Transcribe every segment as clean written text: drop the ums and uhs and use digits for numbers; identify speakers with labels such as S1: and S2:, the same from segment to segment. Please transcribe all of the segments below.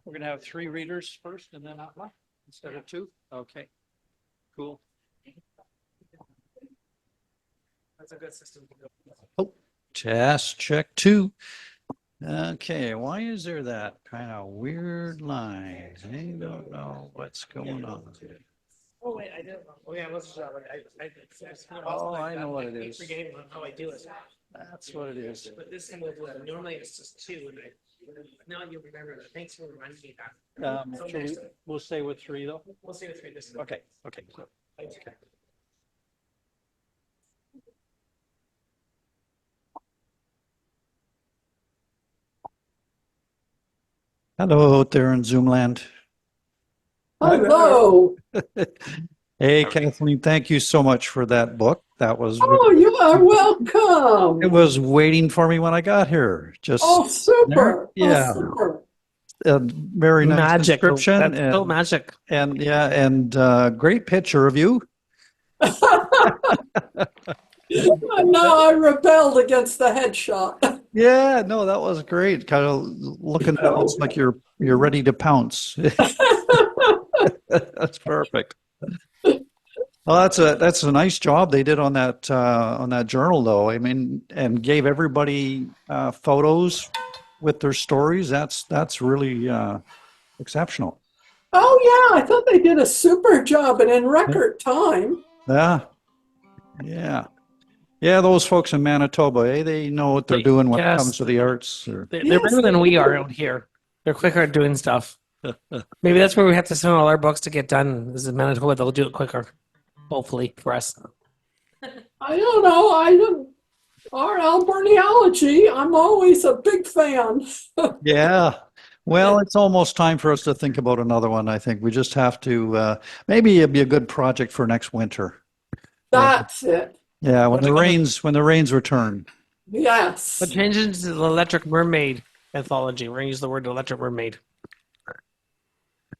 S1: We're going to have 3 readers first and then Atma instead of 2. Okay, cool.
S2: That's a good system.
S1: Oh, test check 2. Okay, why is there that kind of weird line? I don't know what's going on.
S2: Oh wait, I did. Oh yeah, I wasn't sure.
S1: Oh, I know what it
S2: I
S1: is.
S2: forget how I do it.
S1: That's what it is.
S2: But this time we'll do it. Normally it's just 2, and now you'll remember that. Thanks for reminding me that.
S1: We'll stay with 3 though.
S2: We'll see with 3 this time.
S1: Okay, okay.
S2: Okay.
S1: Hello out there in Zoomland.
S3: Hello.
S1: Hey, Kathleen, thank you so much for that book. That was
S3: Oh, you are welcome.
S1: it was waiting for me when I got here. Just
S3: Oh, super.
S1: Yeah.
S3: Oh, super.
S1: a very nice
S4: Magic.
S1: description
S4: That's so
S1: and,
S4: magic.
S1: great picture of you.
S3: No, I rebelled against the headshot.
S1: Yeah, no, that was great. Kind of looking almost like you're ready to pounce. That's perfect. Well, that's a nice job they did on that journal, though. I mean, and gave everybody photos with their stories. That's really exceptional.
S3: Oh, yeah, I thought they did a super job and in record time.
S1: Yeah, yeah, yeah. Those folks in Manitoba, they know what they're doing when it
S4: Yes.
S1: comes to the arts.
S4: They're
S3: Yes.
S4: better than we are out here. They're quicker at doing stuff. Maybe that's where we have to send all our books to get done. This is Manitoba. They'll do it quicker, hopefully, for us.
S3: I don't know. Our Alberniology, I'm always a big fan.
S1: Yeah. Well, it's almost time for us to think about another one. I think we just have to. Maybe it'd be a good project for next winter.
S3: That's it.
S1: Yeah, when
S4: What's
S1: the
S4: it called?
S1: rains return.
S3: Yes.
S4: But change it to the Electric Mermaid anthology. We're going to use the word Electric Mermaid.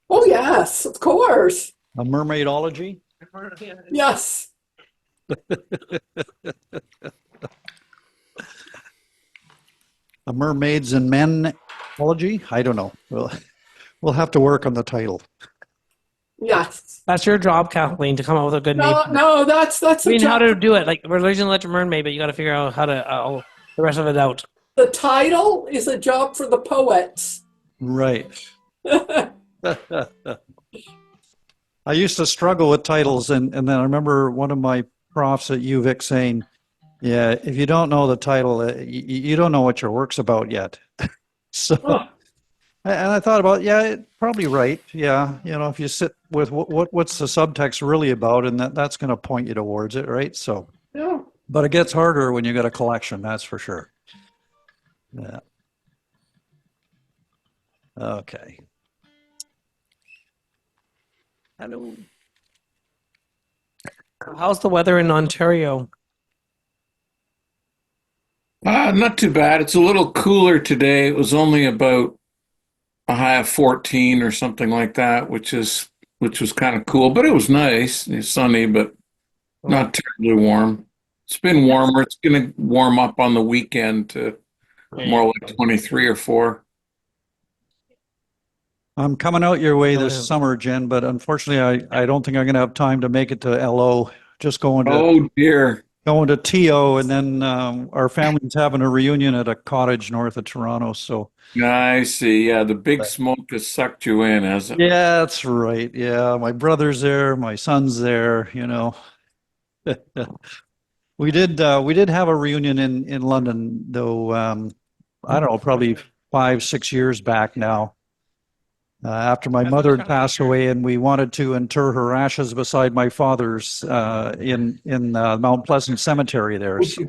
S3: Oh, yes, of course.
S1: A mermaidology.
S3: Yes.
S1: A mermaids and menology. I don't know. We'll have to work on the title.
S3: Yes.
S4: That's your job, Kathleen, to come up with a good
S3: No,
S4: name.
S3: no, that's
S4: I
S3: a
S4: mean, how
S3: job.
S4: to do it. Like, we're using Electric Mermaid, but you got to figure out how to the rest of it out.
S3: The title is a job for the poets.
S1: Right. I used to struggle with titles, and then I remember one of my profs at UVic saying, "Yeah, if you don't know the title, you don't know what your work's about yet." So,
S3: Oh.
S1: and I thought about, yeah, probably right. Yeah, if you sit with what's the subtext really about, and that's going to point you towards it, right? So,
S3: Yeah.
S1: but it gets harder when you got a collection, that's for sure. Yeah. Okay. Hello.
S4: How's the weather in Ontario?
S5: Not too bad. It's a little cooler today. It was only about a high of 14 or something like that, which was kind of cool. But it was nice. It's sunny, but not terribly warm. It's been warmer. It's going to warm up on the weekend to more like 23 or 4.
S1: I'm coming out your way this
S4: yeah.
S1: summer, Jen, but unfortunately, I don't think I'm going to have time to make it to LO. Just going
S5: Oh dear.
S1: to TO, and then our family's having a reunion at a cottage north of Toronto. So
S5: I see. Yeah, the big smoke has sucked you in, hasn't it?
S1: yeah, that's right. Yeah, my brother's there, my son's there. We did have a reunion in London, though. I don't know, probably 5-6 years back now. After my mother had passed away, and we wanted to inter her ashes beside my father's in Mount Pleasant Cemetery there. So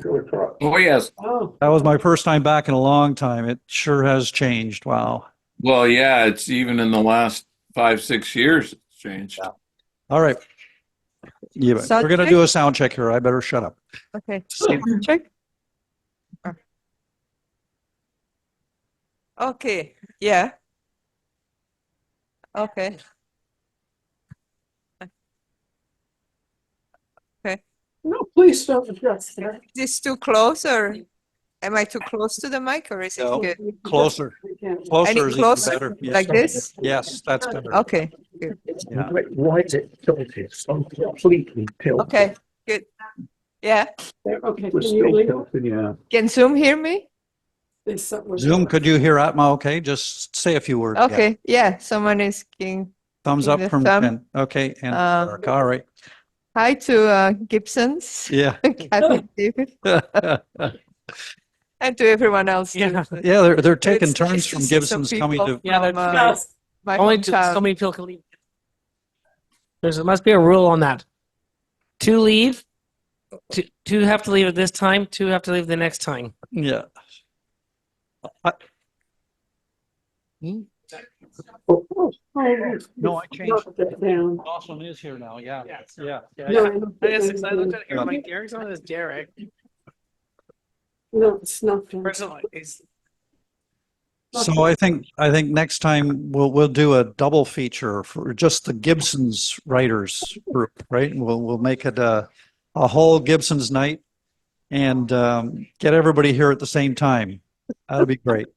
S5: Oh yes.
S3: Oh.
S1: that was my first time back in a long time. It sure has changed. Wow.
S5: Well, yeah. It's even in the last 5-6 years it's changed.
S1: Yeah. All right. Yeah,
S6: Sound
S1: we're going to
S6: check?
S1: do a sound check here. I better shut up.
S6: Okay. Check. Okay. Yeah. Okay.
S3: No, please don't adjust that.
S6: Is this too close or? Am I too close to the mic or is it
S1: No.
S6: good?
S1: Closer.
S6: Any
S1: Closer is even
S6: closer?
S1: better. Yes.
S6: Like this?
S1: Yes, that's better.
S6: Okay, good.
S1: Yeah.
S3: Why is it tilted? So completely tilted.
S6: Okay, good. Yeah.
S3: Okay, can you leave?
S1: Yeah.
S6: Can Zoom hear me?
S3: There's something-
S1: Zoom, could you hear Atma? Okay, just say a few words. Yeah.
S6: Okay, yeah, someone is king.
S1: Thumbs
S6: Give
S1: up
S6: the
S1: from
S6: thumb.
S1: Ken. Okay, and
S6: Um,
S1: all right.
S6: Hi to Gibsons,
S1: Yeah.
S6: Kathy, David, and to everyone else. too.
S4: Yeah.
S1: Yeah, they're taking
S6: It's nice
S1: turns
S6: to
S1: from
S6: see some
S1: Gibson's coming
S6: people
S1: to.
S4: Yeah,
S6: from,
S4: that's
S3: Yes.
S6: my
S4: Only
S6: hometown.
S4: so many people can leave. There must be a rule on that. Two leave. Two have to leave at this time. Two have to leave the next time.
S1: Yeah. No, I changed.
S3: Knock that down.
S1: Dawson is here now. Yeah.
S4: Yes.
S1: Yeah.
S3: No,
S4: I guess I looked at it here.
S1: Yeah.
S4: I'm like, Derek's on this Derek.
S3: no, it's not done.
S4: Personally, it's
S1: So I think next time we'll do a double feature for just the Gibson's writers group, right? We'll make it a whole Gibson's night and get everybody here at the same time. That'd be great.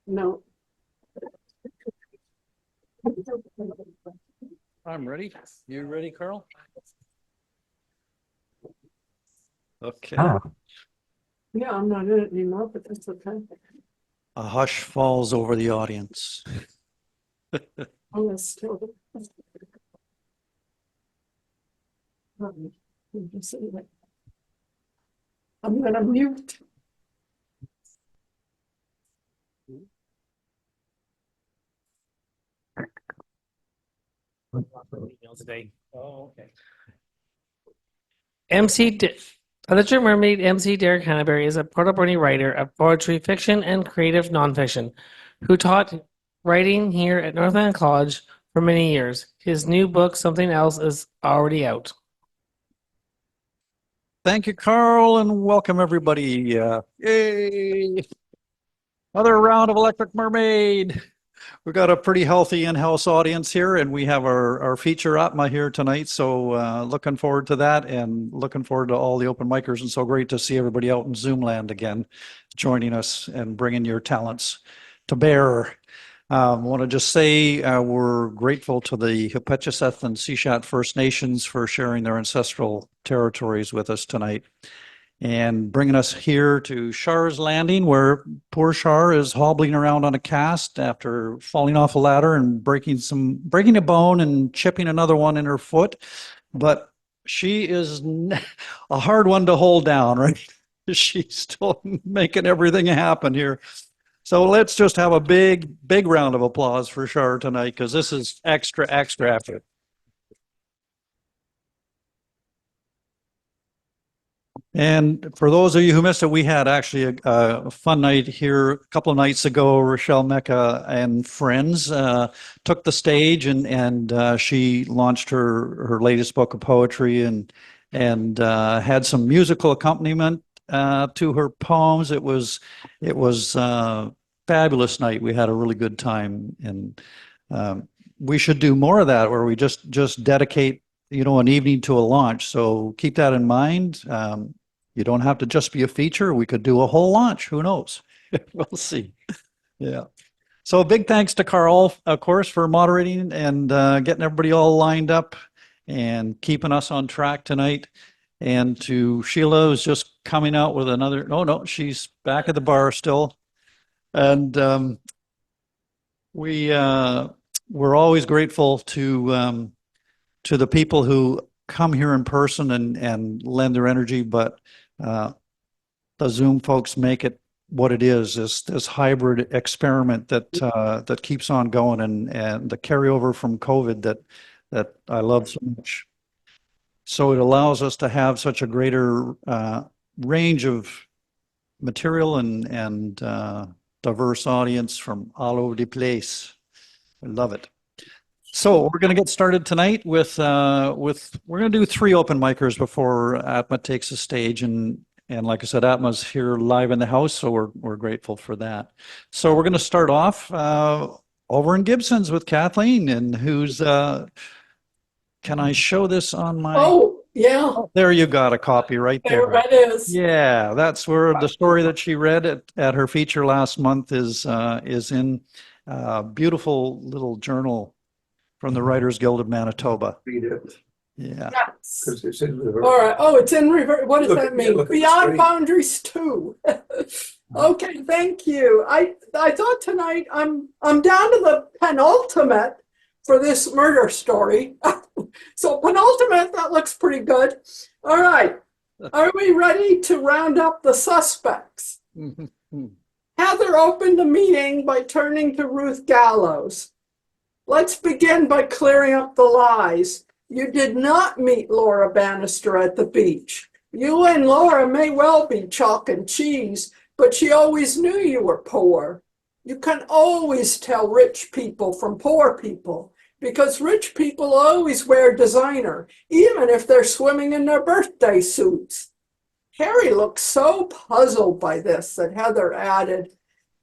S3: No.
S1: I'm ready. You ready, Karl? Okay.
S3: Yeah, I'm not in it anymore, but that's okay.
S1: A hush falls over the audience.
S3: Oh, that's still. I'm gonna mute.
S4: email today. Oh, okay. Literature Mermaid Emcee Derek Hanebury is a Alberni writer of poetry, fiction, and creative nonfiction, who taught writing here at Northland College for many years. His new book, Something Else, is already out.
S1: Thank you, Karl, and welcome everybody. Yay! Another round of Electric Mermaid. We've got a pretty healthy in-house audience here, and we have our feature Atma here tonight. So looking forward to that, and looking forward to all the open micers. And so great to see everybody out in Zoom land again, joining us and bringing your talents to bear. I want to just say we're grateful to the Hepetcheseth and Sishat First Nations for sharing their ancestral territories with us tonight and bringing us here to Char's Landing, where poor Char is hobbling around on a cast after falling off a ladder and breaking a bone and chipping another one in her foot. But she is a hard one to hold down, right? She's still making everything happen here. So let's just have a big round of applause for Char tonight, because this is extra effort. And for those of you who missed it, we had actually a fun night here a couple of nights ago. Rochelle Mecca and friends took the stage, and she launched her latest book of poetry and had some musical accompaniment to her poems. It was fabulous night. We had a really good time, and we should do more of that, where we just dedicate an evening to a launch. So keep that in mind. You don't have to just be a feature. We could do a whole launch. Who knows? We'll see. Yeah. So big thanks to Karl, of course, for moderating and getting everybody all lined up and keeping us on track tonight. And to Sheila, who's just coming out with another. Oh no, she's back at the bar still. And we're always grateful to the people who come here in person and lend their energy, but the Zoom folks make it what it is, this hybrid experiment that keeps on going, and the carryover from COVID that I love so much. So it allows us to have such a greater range of material and diverse audience from all over the place. I love it. So we're going to get started tonight with we're going to do 3 open micers before Atma takes the stage, and And like I said, Atma's here live in the house, so we're grateful for that. So we're going to start off over in Gibson's with Kathleen, and who's can I show this on my?
S3: Oh, yeah,
S1: There you got a copy right
S3: there
S1: there.
S3: it is.
S1: Yeah, that's where the story that she read at her feature last month is in a beautiful little journal from the Writers Guild of Manitoba.
S7: Read it,
S1: Yeah.
S3: Yes.
S7: because it's in reverse.
S3: All right. Oh, it's in reverse. What does
S7: Look
S3: that
S7: at-
S3: mean?
S7: look at the
S3: Beyond
S7: screen.
S3: Boundaries 2. Okay, thank you. I thought tonight I'm down to the penultimate for this murder story. So penultimate, that looks pretty good. All right. Are we ready to round up the suspects? Heather opened the meeting by turning to Ruth Gallows. Let's begin by clearing up the lies. You did not meet Laura Bannister at the beach. You and Laura may well be chalk and cheese, but she always knew you were poor. You can always tell rich people from poor people, because rich people always wear designer, even if they're swimming in their birthday suits. Harry looked so puzzled by this that Heather added,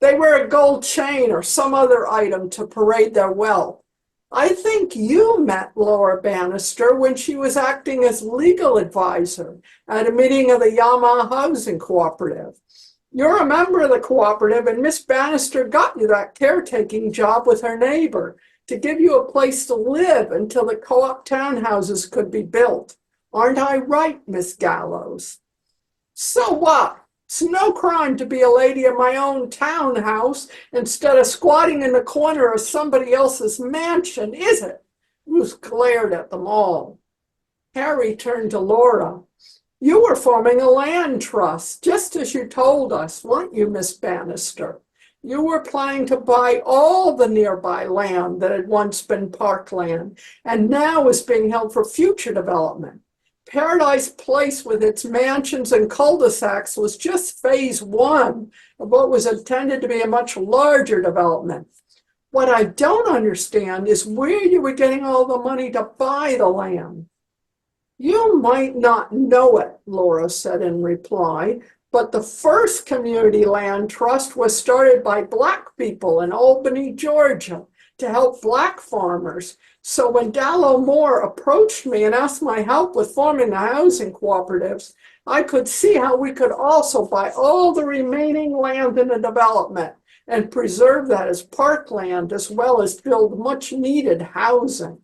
S3: they wear a gold chain or some other item to parade their wealth. I think you met Laura Bannister when she was acting as legal advisor at a meeting of the Yamaha Housing Cooperative. You're a member of the cooperative, and Miss Bannister got you that caretaking job with her neighbor to give you a place to live until the co-op townhouses could be built. Aren't I right, Miss Gallows? So what? It's no crime to be a lady in my own townhouse instead of squatting in the corner of somebody else's mansion, is it? Ruth glared at them all. Harry turned to Laura. You were forming a land trust, just as you told us, weren't you, Miss Bannister? You were planning to buy all the nearby land that had once been parkland and now was being held for future development. Paradise Place with its mansions and cul-de-sacs was just phase one of what was intended to be a much larger development. What I don't understand is where you were getting all the money to buy the land. You might not know it, Laura said in reply, but the first community land trust was started by Black people in Albany, Georgia, to help Black farmers. So when Dallo Moore approached me and asked my help with forming the housing cooperatives, I could see how we could also buy all the remaining land in the development and preserve that as parkland, as well as build much needed housing.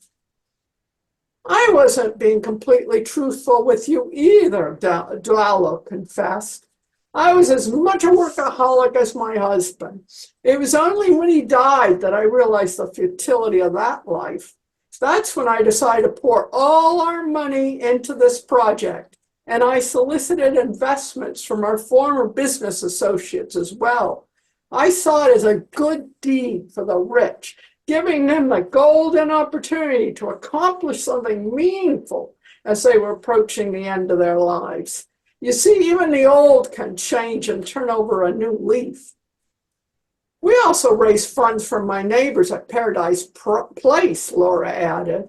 S3: I wasn't being completely truthful with you either, Dallo confessed. I was as much a workaholic as my husband. It was only when he died that I realized the futility of that life. That's when I decided to pour all our money into this project, and I solicited investments from our former business associates as well. I saw it as a good deed for the rich, giving them the golden opportunity to accomplish something meaningful as they were approaching the end of their lives. You see, even the old can change and turn over a new leaf. We also raised funds from my neighbors at Paradise Place, Laura added.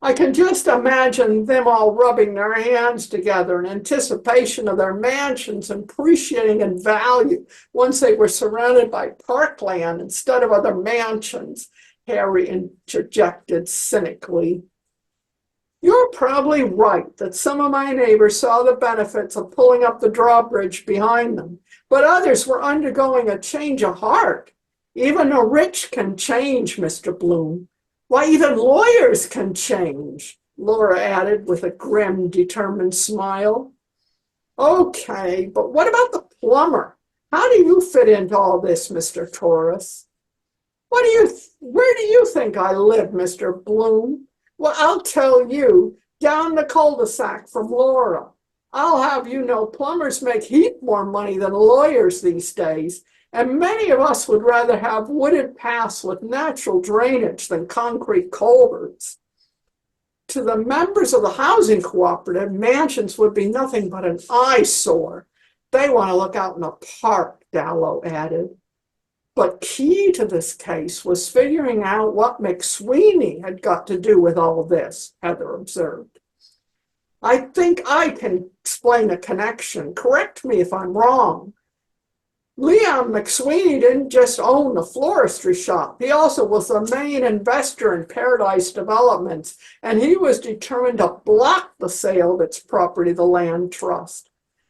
S3: I can just imagine them all rubbing their hands together in anticipation of their mansions appreciating in value once they were surrounded by parkland instead of other mansions, Harry interjected cynically. You're probably right that some of my neighbors saw the benefits of pulling up the drawbridge behind them, but others were undergoing a change of heart. Even the rich can change, Mr. Bloom. Why, even lawyers can change, Laura added with a grim, determined smile. Okay, but what about the plumber? How do you fit into all this, Mr. Torres? Where do you think I live, Mr. Bloom? Well, I'll tell you, down the cul-de-sac from Laura. I'll have you know plumbers make heap more money than lawyers these days, and many of us would rather have wooded paths with natural drainage than concrete culverts. To the members of the housing cooperative, mansions would be nothing but an eyesore. They want to look out in a park, Dallo added. But key to this case was figuring out what McSweeney had got to do with all this, Heather observed. I think I can explain a connection. Correct me if I'm wrong. Leon McSweeney didn't just own the floristry shop. He also was the main investor in Paradise Developments, and he was determined to block the sale of its property, the land trust.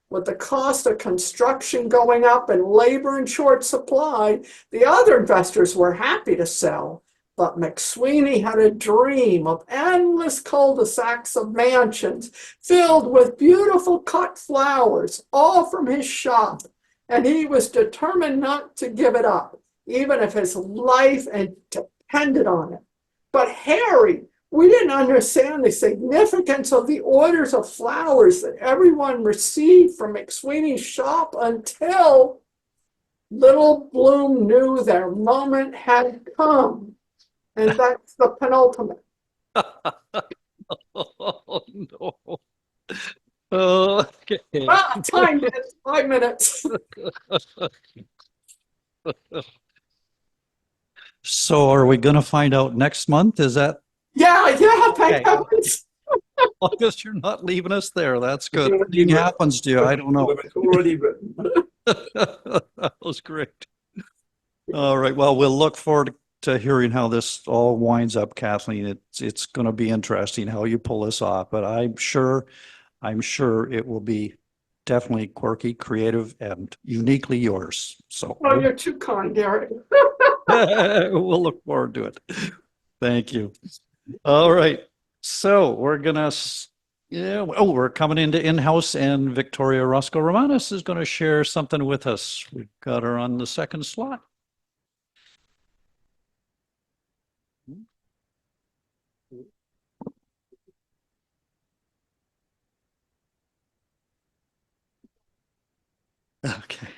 S3: With the cost of construction going up and labor in short supply, the other investors were happy to sell. But McSweeney had a dream of endless cul-de-sacs of mansions filled with beautiful cut flowers, all from his shop. And he was determined not to give it up, even if his life depended on it. But Harry, we didn't understand the significance of the orders of flowers that everyone received from McSweeney's shop until Little Bloom knew their moment had come. And that's the penultimate.
S1: Oh, no. Okay.
S3: Time is 5 minutes.
S1: So are we going to find out next month? Is that,
S3: Yeah, thank
S1: Okay.
S3: heavens.
S1: I guess you're not leaving us there. That's good. Anything happens to you, I don't know.
S7: It's already written.
S1: That was great. All right. Well, we'll look forward to hearing how this all winds up, Kathleen. It's going to be interesting how you pull this off, but I'm sure it will be definitely quirky, creative, and uniquely yours. So
S3: Oh, you're too kind, Derek.
S1: we'll look forward to it. Thank you. All right. So we're gonna, we're coming into in-house, and Victoria Roscoe-Roumanis is going to share something with us. We've got her on the second slot. Okay.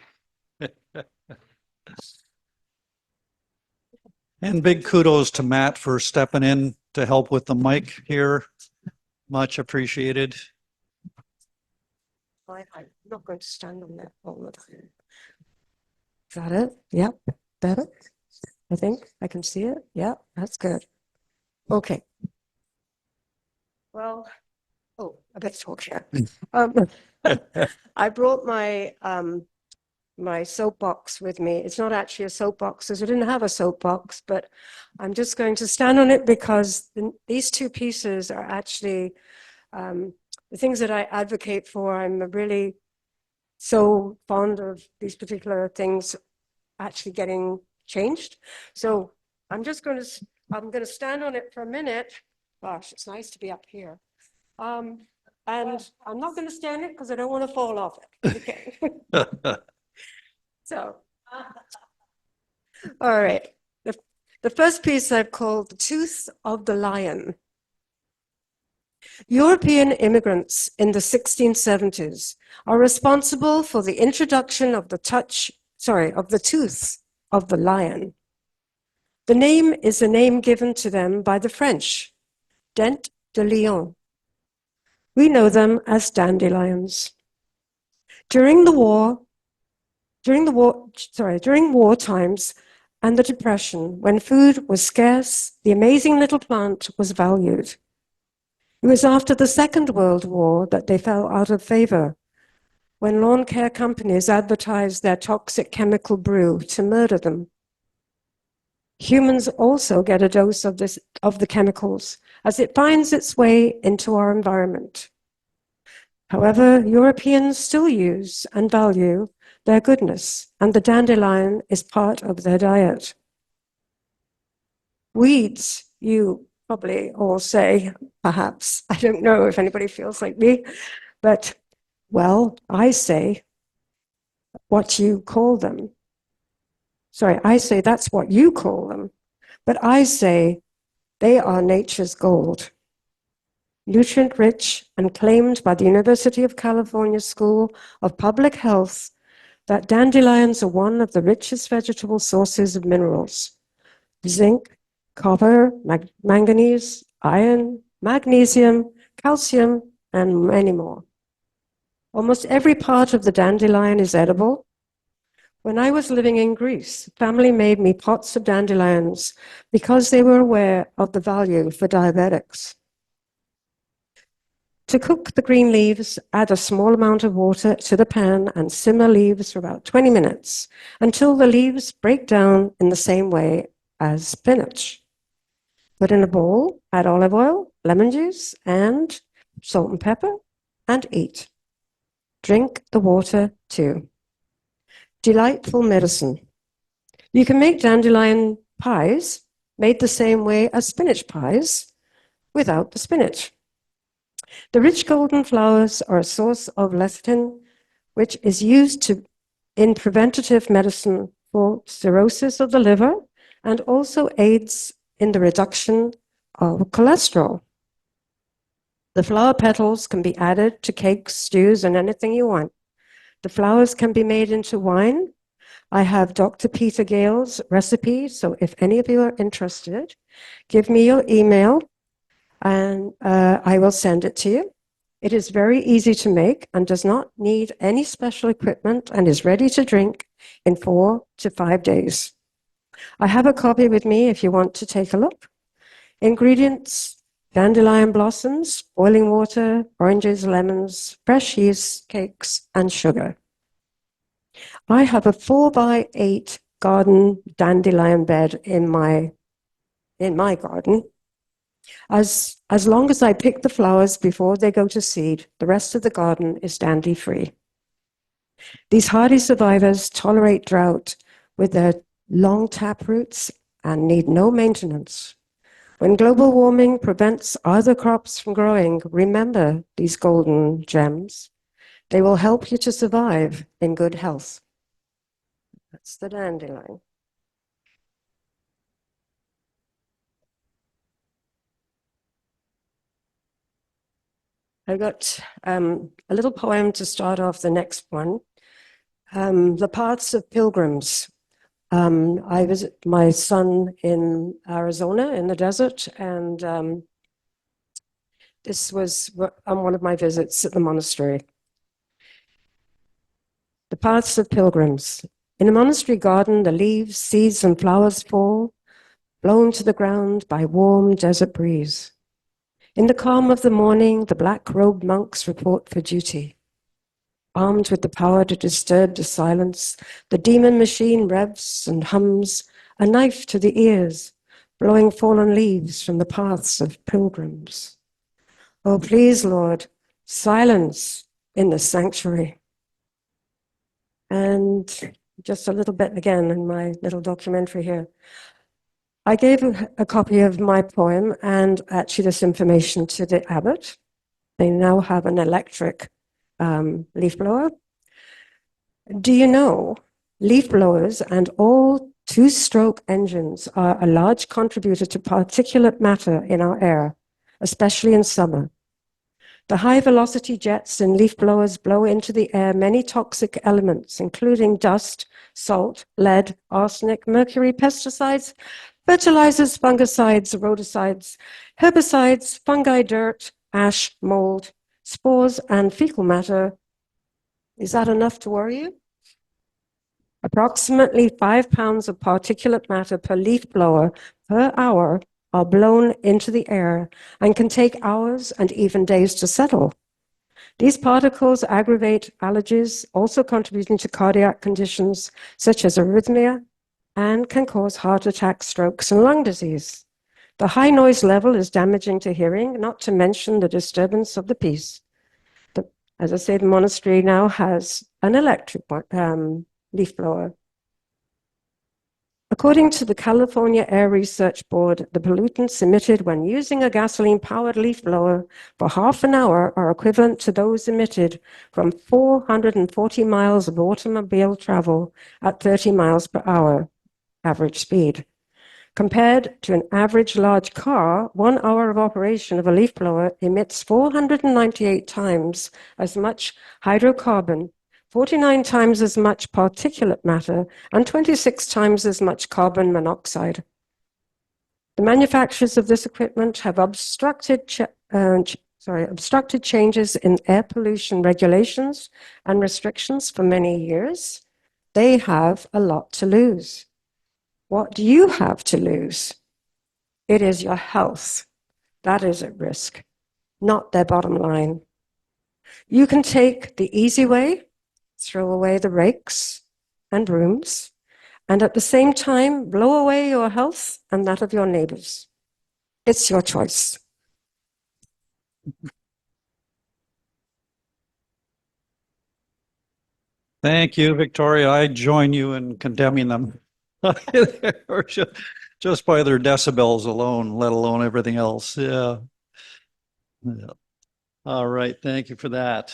S1: And big kudos to Matt for stepping in to help with the mic here. Much appreciated.
S8: I'm not going to stand on that all the time. Is that it? Yep. Better? I think I can see it. Yeah, that's good. Okay. Well, I better talk here. I brought my soapbox with me. It's not actually a soapbox, because I didn't have a soapbox, but I'm just going to stand on it because these two pieces are actually the things that I advocate for. I'm really so fond of these particular things actually getting changed. So I'm going to stand on it for a minute. Gosh, it's nice to be up here. And I'm not going to stand it because I don't want to fall off it. Okay. So, all right. The first piece I've called The Tooth of the Lion. European immigrants in the 1670s are responsible for the introduction of the tooth of the lion. The name is a name given to them by the French, dent de lion. We know them as dandelions. During war times and the Depression, when food was scarce, the amazing little plant was valued. It was after the Second World War that they fell out of favor, when lawn care companies advertised their toxic chemical brew to murder them. Humans also get a dose of the chemicals as it finds its way into our environment. However, Europeans still use and value their goodness, and the dandelion is part of their diet. Weeds, you probably all say, perhaps. I don't know if anybody feels like me, but, well, I say what you call them. Sorry, I say that's what you call them, but I say they are nature's gold. Nutrient-rich and claimed by the University of California School of Public Health that dandelions are one of the richest vegetable sources of minerals: zinc, copper, manganese, iron, magnesium, calcium, and many more. Almost every part of the dandelion is edible. When I was living in Greece, family made me pots of dandelions because they were aware of the value for diabetics. To cook the green leaves, add a small amount of water to the pan and simmer leaves for about 20 minutes until the leaves break down in the same way as spinach. Put in a bowl, add olive oil, lemon juice, and salt and pepper, and eat. Drink the water too. Delightful medicine. You can make dandelion pies made the same way as spinach pies without the spinach. The rich golden flowers are a source of lecithin, which is used in preventative medicine for cirrhosis of the liver and also aids in the reduction of cholesterol. The flower petals can be added to cakes, stews, and anything you want. The flowers can be made into wine. I have Dr. Peter Gale's recipe, so if any of you are interested, give me your email and I will send it to you. It is very easy to make and does not need any special equipment and is ready to drink in 4 to 5 days. I have a copy with me if you want to take a look. Ingredients: dandelion blossoms, boiling water, oranges, lemons, fresh yeast, cakes, and sugar. I have a 4x8 garden dandelion bed in my garden. As long as I pick the flowers before they go to seed, the rest of the garden is dandy-free. These hardy survivors tolerate drought with their long tap roots and need no maintenance. When global warming prevents other crops from growing, remember these golden gems. They will help you to survive in good health. That's the dandelion. I got a little poem to start off the next one. The Paths of Pilgrims. I visit my son in Arizona in the desert, and this was on one of my visits at the monastery. The Paths of Pilgrims. In a monastery garden, the leaves, seeds, and flowers fall, blown to the ground by warm desert breeze. In the calm of the morning, the black-robed monks report for duty. Armed with the power to disturb the silence, the demon machine revs and hums, a knife to the ears, blowing fallen leaves from the paths of pilgrims. Oh, please, Lord, silence in the sanctuary. And just a little bit again in my little documentary here. I gave a copy of my poem and actually this information to the abbot. They now have an electric leaf blower. Do you know leaf blowers and all two-stroke engines are a large contributor to particulate matter in our air, especially in summer? The high-velocity jets in leaf blowers blow into the air many toxic elements, including dust, salt, lead, arsenic, mercury, pesticides, fertilizers, fungicides, rodicides, herbicides, fungi, dirt, ash, mold, spores, and fecal matter. Is that enough to worry you? Approximately 5 pounds of particulate matter per leaf blower per hour are blown into the air and can take hours and even days to settle. These particles aggravate allergies, also contributing to cardiac conditions such as arrhythmia, and can cause heart attacks, strokes, and lung disease. The high noise level is damaging to hearing, not to mention the disturbance of the peace. As I say, the monastery now has an electric leaf blower. According to the California Air Research Board, the pollutants emitted when using a gasoline-powered leaf blower for half an hour are equivalent to those emitted from 440 miles of automobile travel at 30 miles per hour average speed. Compared to an average large car, 1 hour of operation of a leaf blower emits 498 times as much hydrocarbon, 49 times as much particulate matter, and 26 times as much carbon monoxide. The manufacturers of this equipment have obstructed changes in air pollution regulations and restrictions for many years. They have a lot to lose. What do you have to lose? It is your health that is at risk. not their bottom line. You can take the easy way, throw away the rakes and brooms, and at the same time blow away your health and that of your neighbors. It's your choice.
S1: Thank you, Victoria. I join you in condemning them. Or just by their decibels alone, let alone everything else. Yeah. Yeah. All right. Thank you for that.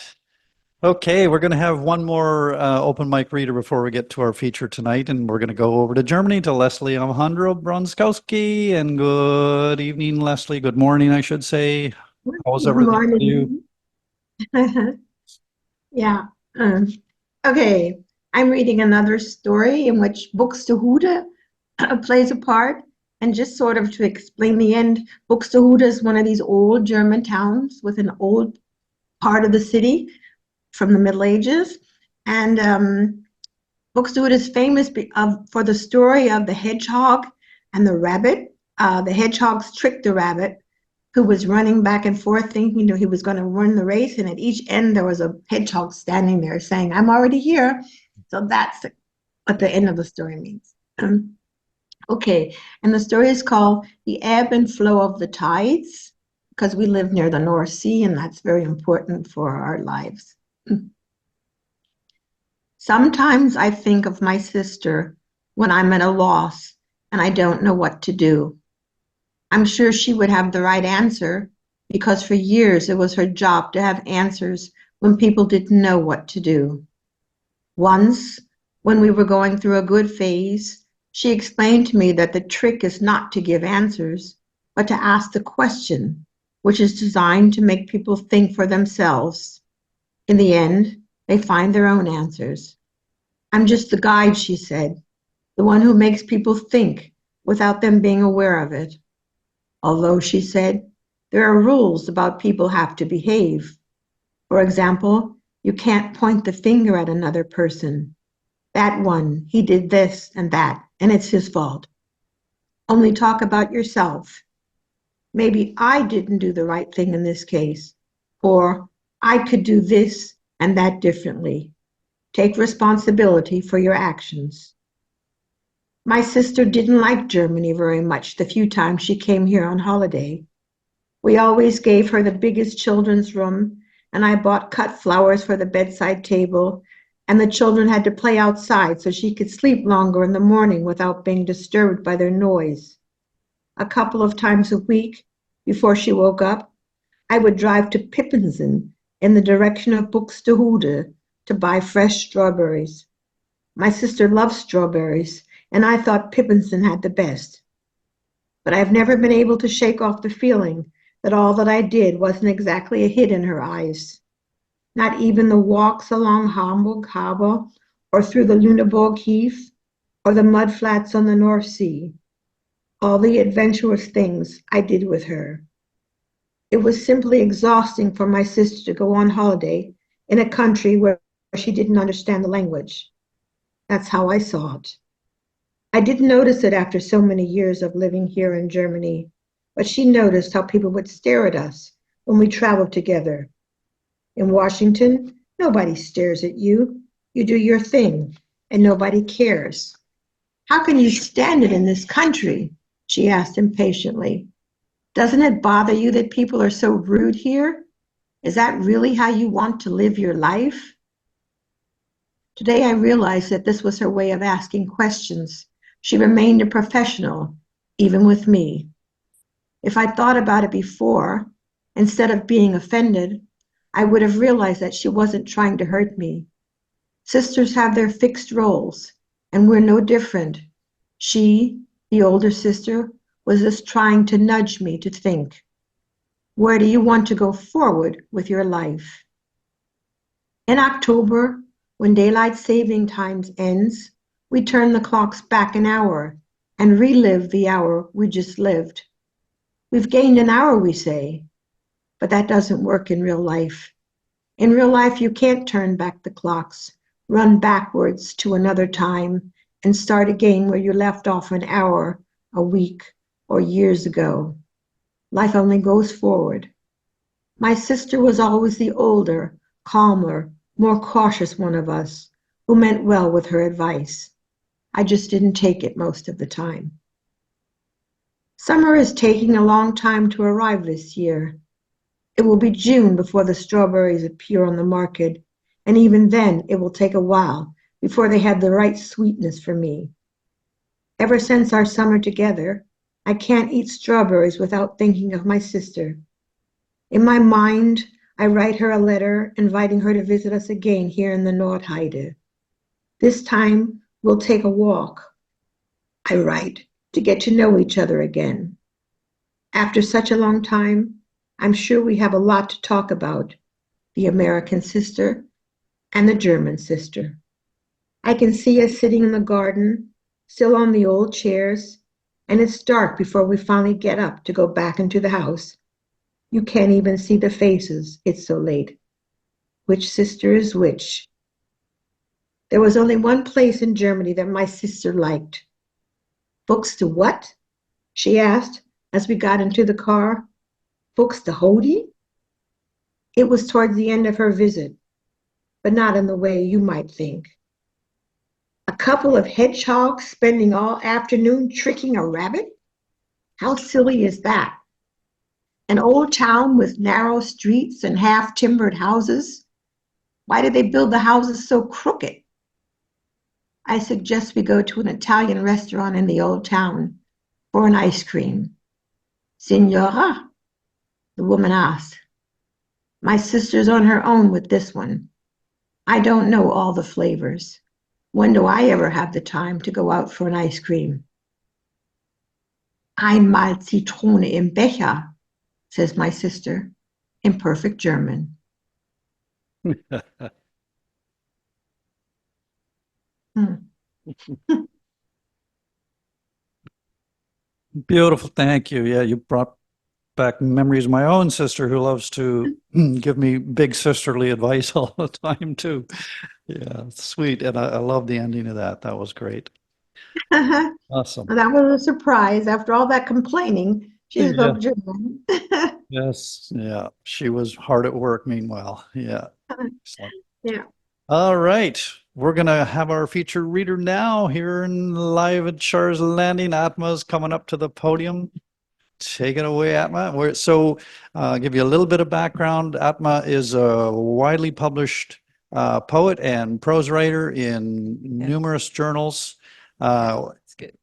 S1: Okay, we're going to have one more open mic reader before we get to our feature tonight, and we're going to go over to Germany to Lesli Omohundro-Bronczkowski. And good evening, Lesli. Good morning, I should say. How's
S7: Good
S1: everything with you?
S7: morning. Yeah. Okay. I'm reading another story in which Buxtehude plays a part. And just sort of to explain the end, Buxtehude is one of these old German towns with an old part of the city from the Middle Ages. And Buxtehude is famous for the story of the hedgehog and the rabbit. The hedgehogs tricked the rabbit, who was running back and forth thinking he was going to run the race. And at each end, there was a hedgehog standing there saying, I'm already here. So that's what the end of the story means. Okay, and the story is called The Ebb and Flow of the Tides, because we live near the North Sea, and that's very important for our lives. Sometimes I think of my sister when I'm at a loss and I don't know what to do. I'm sure she would have the right answer, because for years it was her job to have answers when people didn't know what to do. Once, when we were going through a good phase, she explained to me that the trick is not to give answers, but to ask the question, which is designed to make people think for themselves. In the end, they find their own answers. I'm just the guide, she said, the one who makes people think without them being aware of it. Although, she said, there are rules about people have to behave. For example, you can't point the finger at another person. That one, he did this and that, and it's his fault. Only talk about yourself. Maybe I didn't do the right thing in this case, or I could do this and that differently. Take responsibility for your actions. My sister didn't like Germany very much the few times she came here on holiday. We always gave her the biggest children's room, and I bought cut flowers for the bedside table, and the children had to play outside so she could sleep longer in the morning without being disturbed by their noise. A couple of times a week, before she woke up, I would drive to Pippensen in the direction of Buxtehude to buy fresh strawberries. My sister loves strawberries, and I thought Pippensen had the best. But I've never been able to shake off the feeling that all that I did wasn't exactly a hit in her eyes. Not even the walks along Hamburg Harbor or through the Lüneburg Heath or the mud flats on the North Sea. All the adventurous things I did with her. It was simply exhausting for my sister to go on holiday in a country where she didn't understand the language. That's how I saw it. I didn't notice it after so many years of living here in Germany, but she noticed how people would stare at us when we traveled together. In Washington, nobody stares at you. You do your thing, and nobody cares. How can you stand it in this country? She asked impatiently. Doesn't it bother you that people are so rude here? Is that really how you want to live your life? Today I realized that this was her way of asking questions. She remained a professional, even with me. If I'd thought about it before, instead of being offended, I would have realized that she wasn't trying to hurt me. Sisters have their fixed roles, and we're no different. She, the older sister, was just trying to nudge me to think. Where do you want to go forward with your life? In October, when daylight saving time ends, we turn the clocks back an hour and relive the hour we just lived. We've gained an hour, we say, but that doesn't work in real life. In real life, you can't turn back the clocks, run backwards to another time, and start again where you left off an hour, a week, or years ago. Life only goes forward. My sister was always the older, calmer, more cautious one of us, who meant well with her advice. I just didn't take it most of the time. Summer is taking a long time to arrive this year. It will be June before the strawberries appear on the market, and even then it will take a while before they have the right sweetness for me. Ever since our summer together, I can't eat strawberries without thinking of my sister. In my mind, I write her a letter inviting her to visit us again here in the Nordheide. This time, we'll take a walk. I write to get to know each other again. After such a long time, I'm sure we have a lot to talk about, the American sister and the German sister. I can see us sitting in the garden, still on the old chairs, and it's dark before we finally get up to go back into the house. You can't even see the faces, it's so late. Which sister is which? There was only one place in Germany that my sister liked. Books to what? She asked as we got into the car. Books to Hody? It was towards the end of her visit, but not in the way you might think. A couple of hedgehogs spending all afternoon tricking a rabbit? How silly is that? An old town with narrow streets and half-timbered houses? Why did they build the houses so crooked? I suggest we go to an Italian restaurant in the old town for an ice cream. Signora? The woman asked. My sister's on her own with this one. I don't know all the flavors. When do I ever have the time to go out for an ice cream? Einmal Zitrone im Becher, says my sister, in perfect German.
S1: Beautiful. Thank you. Yeah, you brought back memories of my own sister who loves to give me big sisterly advice all the time too. Yeah, sweet. And I love the ending of that. That was great. Awesome.
S7: That was a surprise. After all that complaining, she
S1: Yeah.
S7: spoke German.
S1: Yes. Yeah. She was hard at work meanwhile. Yeah. Excellent.
S7: Yeah.
S1: All right. We're going to have our featured reader now here in live at Char's Landing. Atma's coming up to the podium. Take it away, Atma. Give you a little bit of background. Atma is a widely published poet and prose writer in numerous journals.
S6: That's good.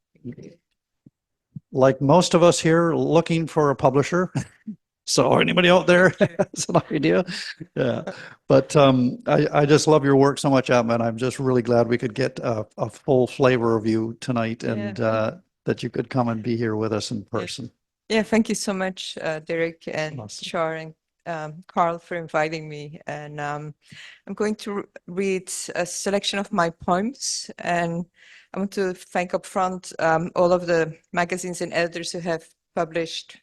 S1: Like most of us here, looking for a publisher. So anybody out there has an idea? Yeah. But I just love your work so much, Atma, and I'm just really glad we could get a full flavor of you tonight and that you could come and be here with us in person.
S6: Yeah, thank you so much, Derek and
S1: Awesome.
S6: Char and Karl for inviting me. And I'm going to read a selection of my poems. And I want to thank up front all of the magazines and editors who have published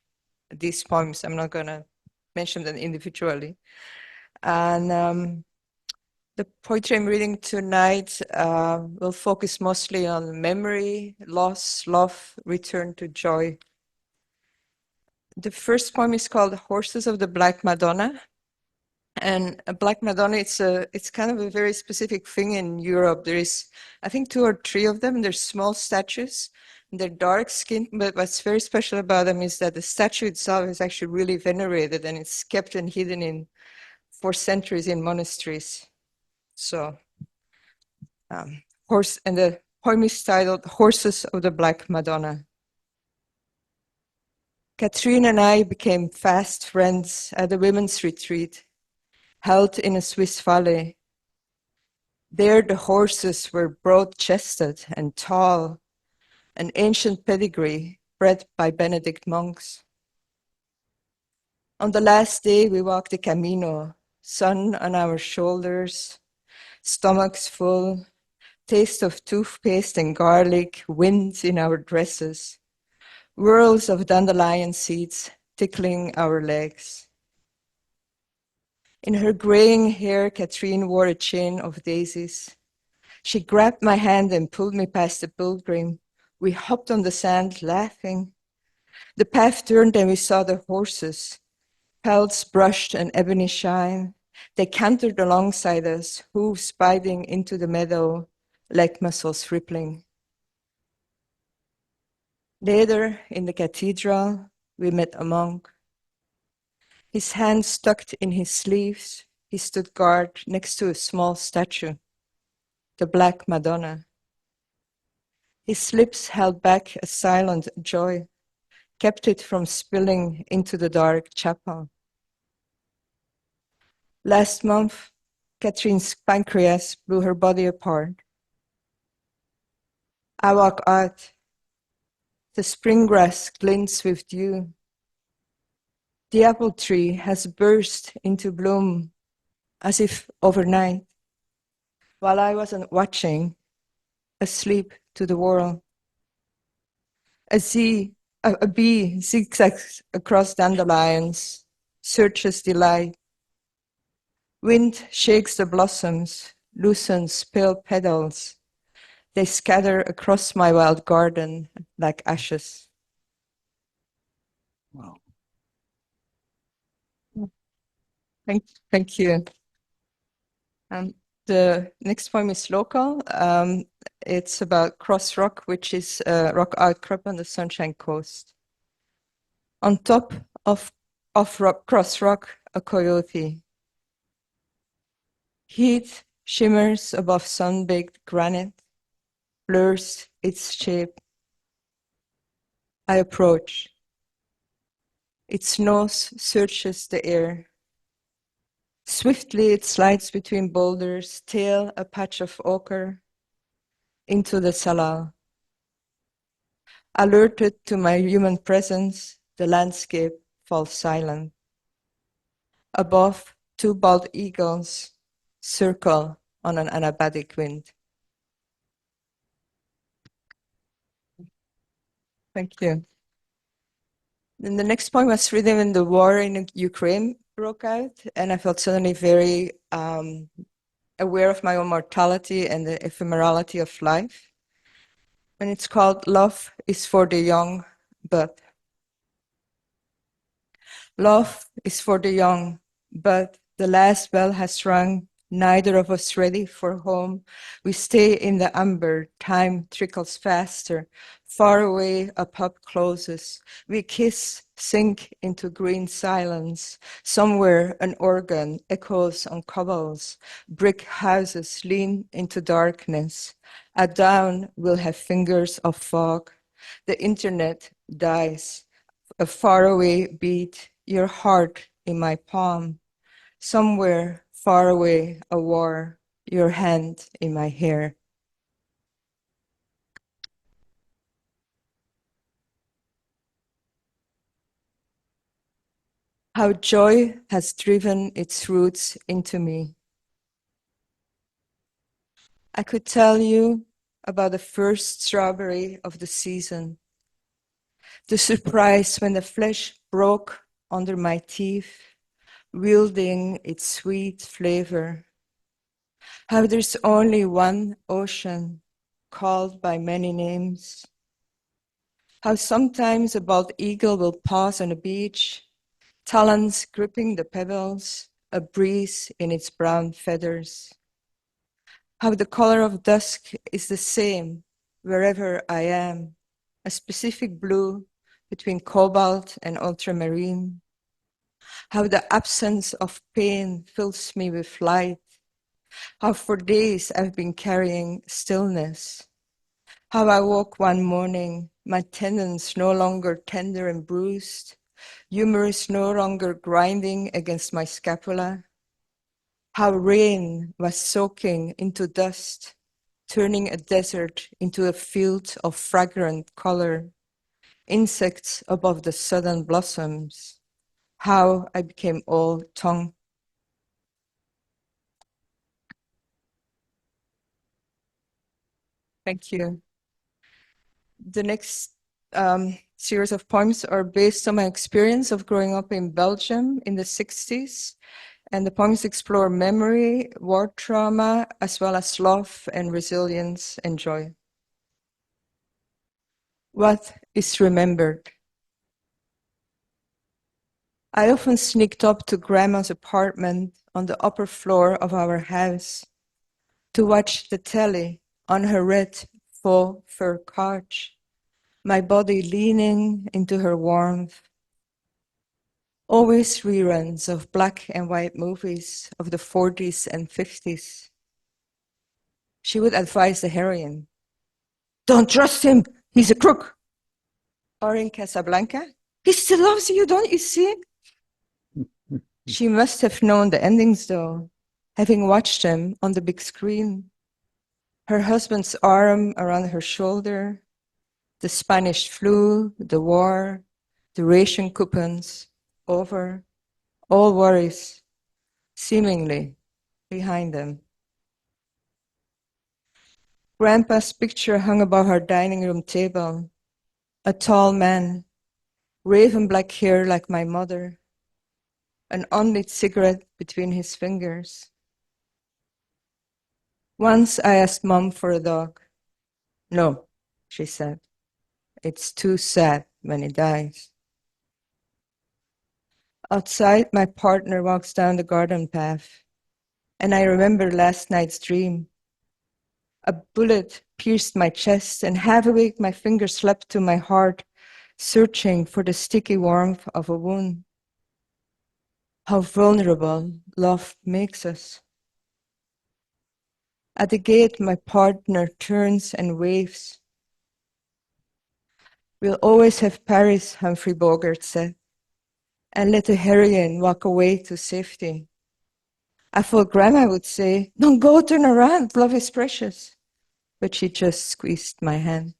S6: these poems. I'm not going to mention them individually. And the poetry I'm reading tonight will focus mostly on memory, loss, love, return to joy. The first poem is called Horses of the Black Madonna. And a Black Madonna, it's kind of a very specific thing in Europe. There is, I think, 2 or 3 of them. They're small statues. They're dark skinned, but what's very special about them is that the statue itself is actually really venerated and it's kept and hidden for centuries in monasteries. So, and the poem is titled Horses of the Black Madonna. Kathleen and I became fast friends at a women's retreat held in a Swiss valley. There the horses were broad-chested and tall, an ancient pedigree bred by Benedict monks. On the last day we walked the Camino, sun on our shoulders, stomachs full, taste of toothpaste and garlic, wind in our dresses, whirls of dandelion seeds tickling our legs. In her graying hair, Kathleen wore a chain of daisies. She grabbed my hand and pulled me past the pilgrim. We hopped on the sand, laughing. The path turned and we saw the horses. pelts brushed and ebony shine. They cantered alongside us, hooves biting into the meadow, leg muscles rippling. Later, in the cathedral, we met a monk. His hands tucked in his sleeves, he stood guard next to a small statue, the Black Madonna. His lips held back a silent joy, kept it from spilling into the dark chapel. Last month, Catherine's pancreas blew her body apart. I walk out. The spring grass glints with dew. The apple tree has burst into bloom as if overnight, while I wasn't watching, asleep to the world. A bee zigzags across dandelions, searches delight. Wind shakes the blossoms, loosens pale petals. They scatter across my wild garden like ashes.
S1: Wow.
S6: Thank you. The next poem is local. It's about Cross Rock, which is a rock outcrop on the Sunshine Coast. On top of Cross Rock, a coyote. Heat shimmers above sun-baked granite, blurs its shape. I approach. Its nose searches the air. Swiftly it slides between boulders, tail a patch of ochre, into the salal. Alerted to my human presence, the landscape falls silent. Above, two bald eagles circle on an anabatic wind. Thank you. Then the next poem was written when the war in Ukraine broke out, and I felt suddenly very aware of my own mortality and the ephemerality of life. And it's called Love is for the Young, but. Love is for the young, but the last bell has rung, neither of us ready for home. We stay in the amber, time trickles faster. Far away, a pub closes. We kiss, sink into green silence. Somewhere an organ echoes on cobbles. Brick houses lean into darkness. At dawn, we'll have fingers of fog. The internet dies. A faraway beat, your heart in my palm. Somewhere far away, a war, your hand in my hair. How joy has driven its roots into me. I could tell you about the first strawberry of the season, the surprise when the flesh broke under my teeth, wielding its sweet flavor. How there's only one ocean, called by many names. How sometimes a bald eagle will pause on a beach, talons gripping the pebbles, a breeze in its brown feathers. How the color of dusk is the same wherever I am, a specific blue between cobalt and ultramarine. How the absence of pain fills me with light. How for days I've been carrying stillness. How I woke one morning, my tendons no longer tender and bruised, humerus no longer grinding against my scapula. How rain was soaking into dust, turning a desert into a field of fragrant color, insects above the sudden blossoms. How I became all tongue. Thank you. The next series of poems are based on my experience of growing up in Belgium in the 60s. And the poems explore memory, war trauma, as well as love and resilience and joy. What is remembered? I often sneaked up to Grandma's apartment on the upper floor of our house to watch the telly on her red faux fur couch, my body leaning into her warmth. Always reruns of black and white movies of the 40s and 50s. She would advise the heroine, "Don't trust him, he's a crook." Or in Casablanca, "He still loves you, don't you see?" She must have known the endings though, having watched them on the big screen. Her husband's arm around her shoulder, the Spanish flu, the war, the ration coupons, over, all worries, seemingly behind them. Grandpa's picture hung above our dining room table, a tall man, raven black hair like my mother, an unlit cigarette between his fingers. Once I asked Mom for a dog. "No," she said. "It's too sad when he dies." Outside, my partner walks down the garden path, and I remember last night's dream. A bullet pierced my chest, and half awake my fingers slept to my heart, searching for the sticky warmth of a wound. How vulnerable love makes us. At the gate, my partner turns and waves. "We'll always have Paris," Humphrey Bogart said, "and let the heroine walk away to safety." I thought Grandma would say, "Don't go, turn around, love is precious." But she just squeezed my hand.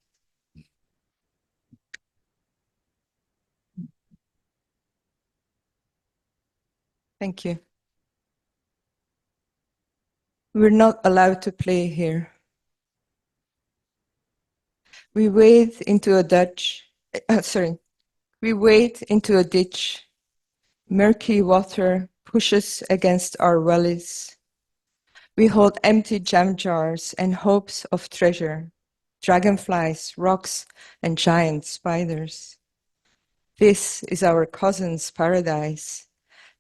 S6: Thank you. We're not allowed to play here. We wade into a we wade into a ditch. Murky water pushes against our wellies. We hold empty jam jars and hopes of treasure, dragonflies, rocks, and giant spiders. This is our cousin's paradise.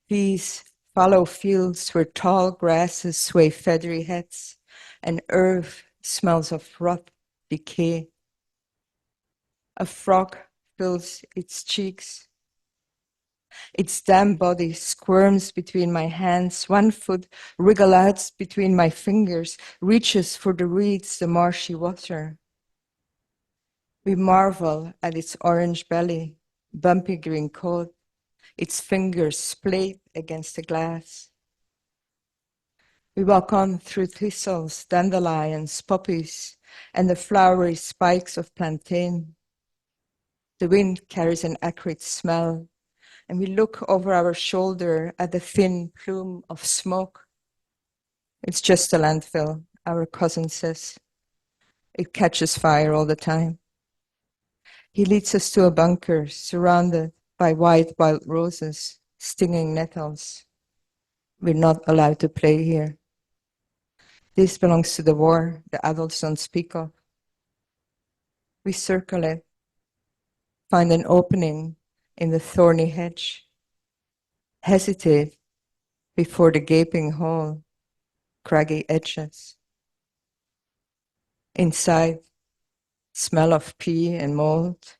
S6: These fallow fields where tall grasses sway feathery heads and earth smells of rot decay. A frog fills its cheeks. Its damp body squirms between my hands. One foot wriggles out between my fingers, reaches for the reeds, the marshy water. We marvel at its orange belly, bumpy green coat, its fingers splayed against the glass. We walk on through thistles, dandelions, poppies, and the flowery spikes of plantain. The wind carries an acrid smell, and we look over our shoulder at the thin plume of smoke. It's just a landfill, our cousin says. It catches fire all the time. He leads us to a bunker surrounded by white wild roses, stinging nettles. We're not allowed to play here. This belongs to the war the adults don't speak of. We circle it, find an opening in the thorny hedge, hesitate before the gaping hole, craggy edges. Inside, smell of pee and mold.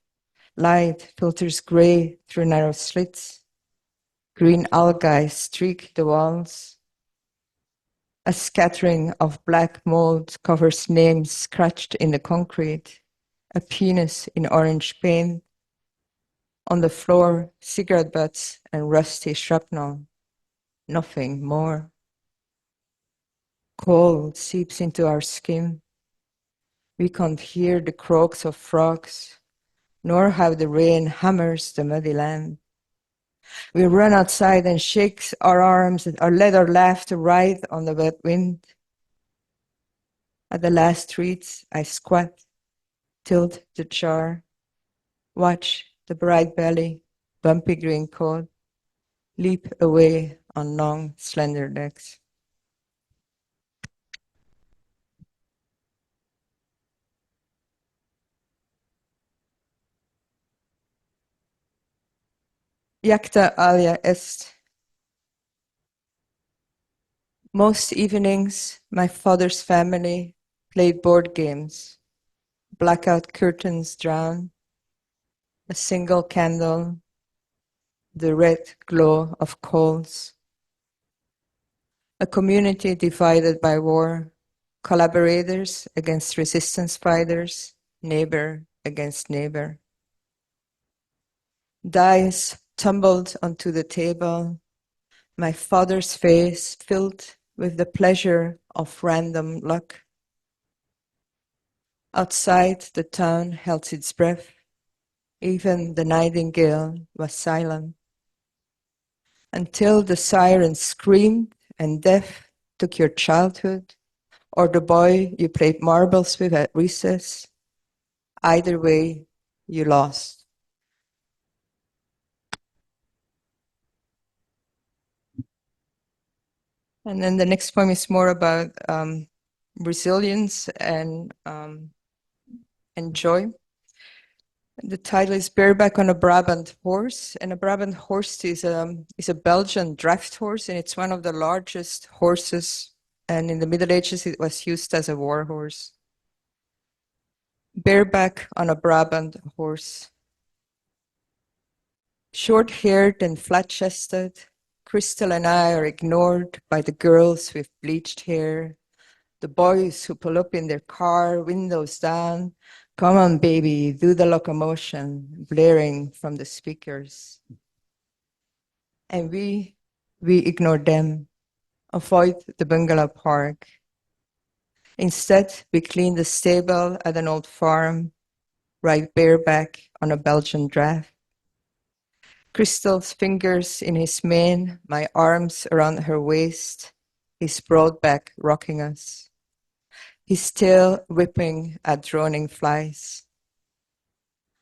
S6: Light filters gray through narrow slits. Green algae streak the walls. A scattering of black mold covers names scratched in the concrete. A penis in orange paint. On the floor, cigarette butts and rusty shrapnel. Nothing more. Cold seeps into our skin. We can't hear the croaks of frogs, nor how the rain hammers the muddy land. We run outside and shake our arms or let our laughter ride on the wet wind. At the last streets, I squat, tilt the jar, watch the bright belly, bumpy green coat, leap away on long, slender legs. Jacta alia est. Most evenings, my father's family played board games. Blackout curtains drown, a single candle, the red glow of coals. A community divided by war, collaborators against resistance fighters, neighbor against neighbor. Dice tumbled onto the table, my father's face filled with the pleasure of random luck. Outside, the town held its breath. Even the nightingale was silent. Until the siren screamed and death took your childhood, or the boy you played marbles with at recess. Either way, you lost. And then the next poem is more about resilience and joy. The title is Bareback on a Brabant Horse, and a Brabant horse is a Belgian draft horse, and it's one of the largest horses, and in the Middle Ages it was used as a war horse. Bareback on a Brabant horse. Short-haired and flat-chested, Crystal and I are ignored by the girls with bleached hair, the boys who pull up in their car, windows down. Come on, baby, do the locomotion, blaring from the speakers. And we ignore them, avoid the bungalow park. Instead, we clean the stable at an old farm, ride bareback on a Belgian draft. Crystal's fingers in his mane, my arms around her waist, his broad back rocking us. His tail whipping at droning flies.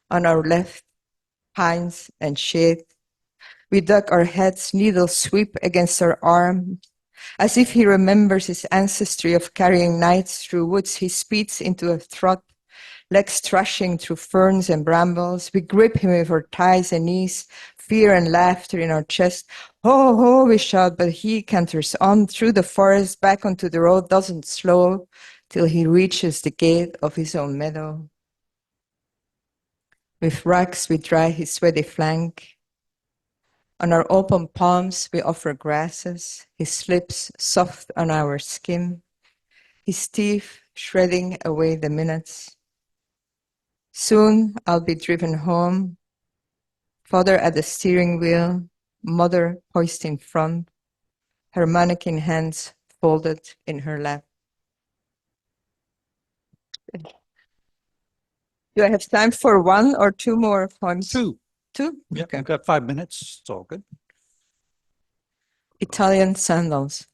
S6: On our left, pines and shade. We duck our heads, needles sweep against our arm. As if he remembers his ancestry of carrying nights through woods, he speeds into a trot, legs thrashing through ferns and brambles. We grip him with our thighs and knees, fear and laughter in our chest. Ho, ho, we shout, but he canters on through the forest, back onto the road, doesn't slow, till he reaches the gate of his own meadow. With rags we dry his sweaty flank. On our open palms we offer grasses, his lips soft on our skin, his teeth shredding away the minutes. Soon I'll be driven home, father at the steering wheel, mother poised in front, her mannequin hands folded in her lap. Do I have time for one or two more poems?
S1: Two.
S6: Two?
S1: Yep,
S6: Okay.
S1: I've got 5 minutes. It's all good.
S6: Italian sandals.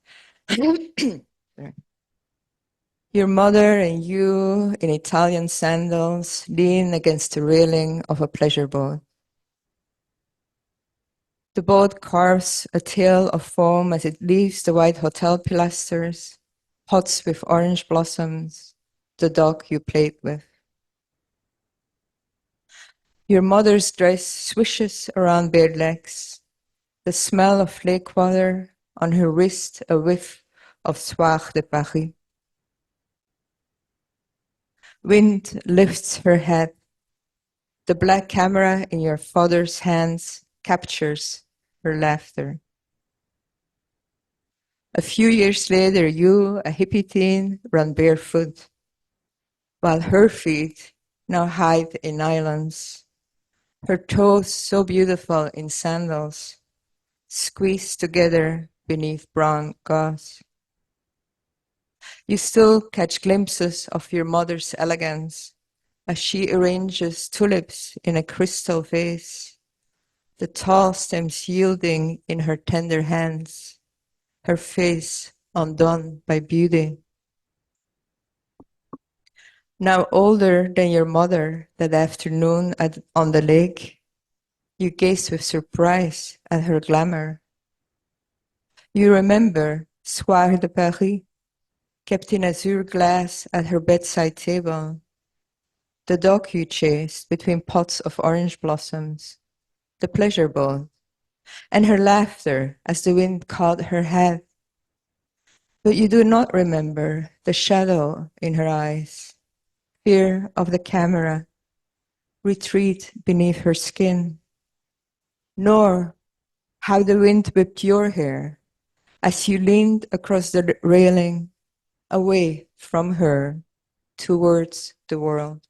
S6: Your mother and you in Italian sandals lean against the railing of a pleasure boat. The boat carves a tail of foam as it leaves the white hotel pilasters, pots with orange blossoms, the dog you played with. Your mother's dress swishes around bare legs, the smell of lake water, on her wrist a whiff of Soir de Paris. Wind lifts her head. The black camera in your father's hands captures her laughter. A few years later, you, a hippie teen, run barefoot, while her feet now hide in nylons, her toes so beautiful in sandals, squeezed together beneath brown gauze. You still catch glimpses of your mother's elegance as she arranges tulips in a crystal vase, the tall stems yielding in her tender hands, her face undone by beauty. Now older than your mother that afternoon on the lake, you gaze with surprise at her glamour. You remember Soir de Paris, kept in azure glass at her bedside table, the dog you chased between pots of orange blossoms, the pleasure boat and her laughter as the wind caught her head. But you do not remember the shadow in her eyes, fear of the camera, retreat beneath her skin, nor how the wind whipped your hair as you leaned across the railing, away from her, towards the world.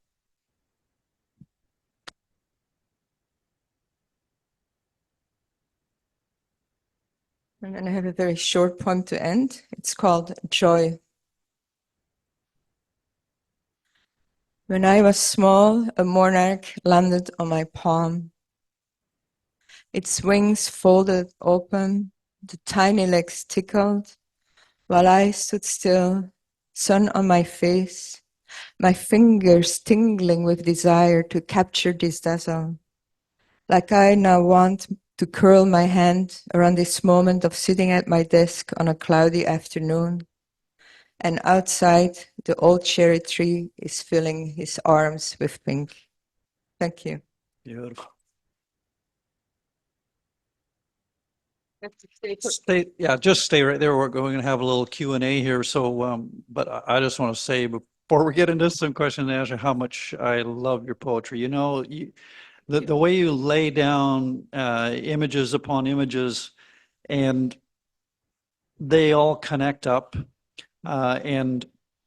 S6: And then I have a very short poem to end. It's called Joy. When I was small, a monarch landed on my palm. Its wings folded open, the tiny legs tickled, while I stood still, sun on my face, my fingers tingling with desire to capture this dazzle. Like I now want to curl my hand around this moment of sitting at my desk on a cloudy afternoon, and outside the old cherry tree is filling his arms with pink. Thank you.
S1: Beautiful. Just stay right there. We're going to have a little Q&A here. So, but I just want to say before we get into some question and answer, how much I love your poetry. You know, the way you lay down images upon images, and they all connect up and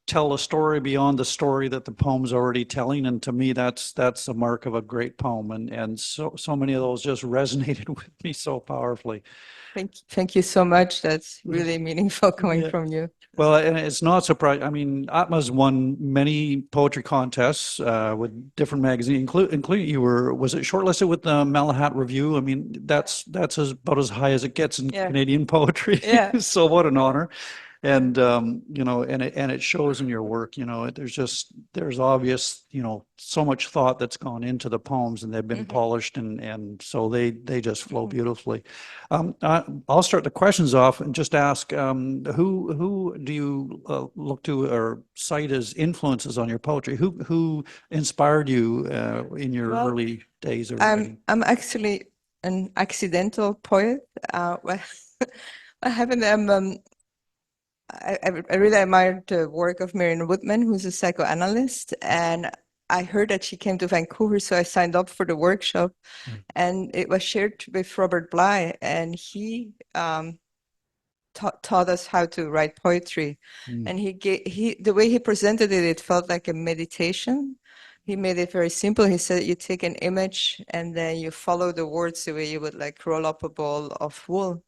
S1: tell a story beyond the story that the poem's already telling. And to me, that's a mark of a great poem. And so many of those just resonated with me so powerfully.
S6: Thank you so much. That's really meaningful coming
S1: Yeah.
S6: from you.
S1: Well, and it's not surprising. I mean, Atma's won many poetry contests with different magazines, including was it shortlisted with the Malahat Review? I mean, that's about as high as it gets in Canadian poetry.
S6: Yeah.
S1: So what an honor. And you know, and it shows in your work. You know, there's obvious, you know, so much thought that's gone into the poems, and they've been polished, and so they just flow beautifully. I'll start the questions off and just ask, who do you look to or cite as influences on your poetry? Who inspired you in your early days of writing?
S6: I'm actually an accidental poet. Well, I haven't. I really admired the work of Marion Woodman, who's a psychoanalyst, and I heard that she came to Vancouver, so I signed up for the workshop, and it was shared with Robert Bly, and he taught us how to write poetry, and the way he presented it, it felt like a meditation. He made it very simple. He said you take an image and then you follow the words the way you would like roll up a ball of wool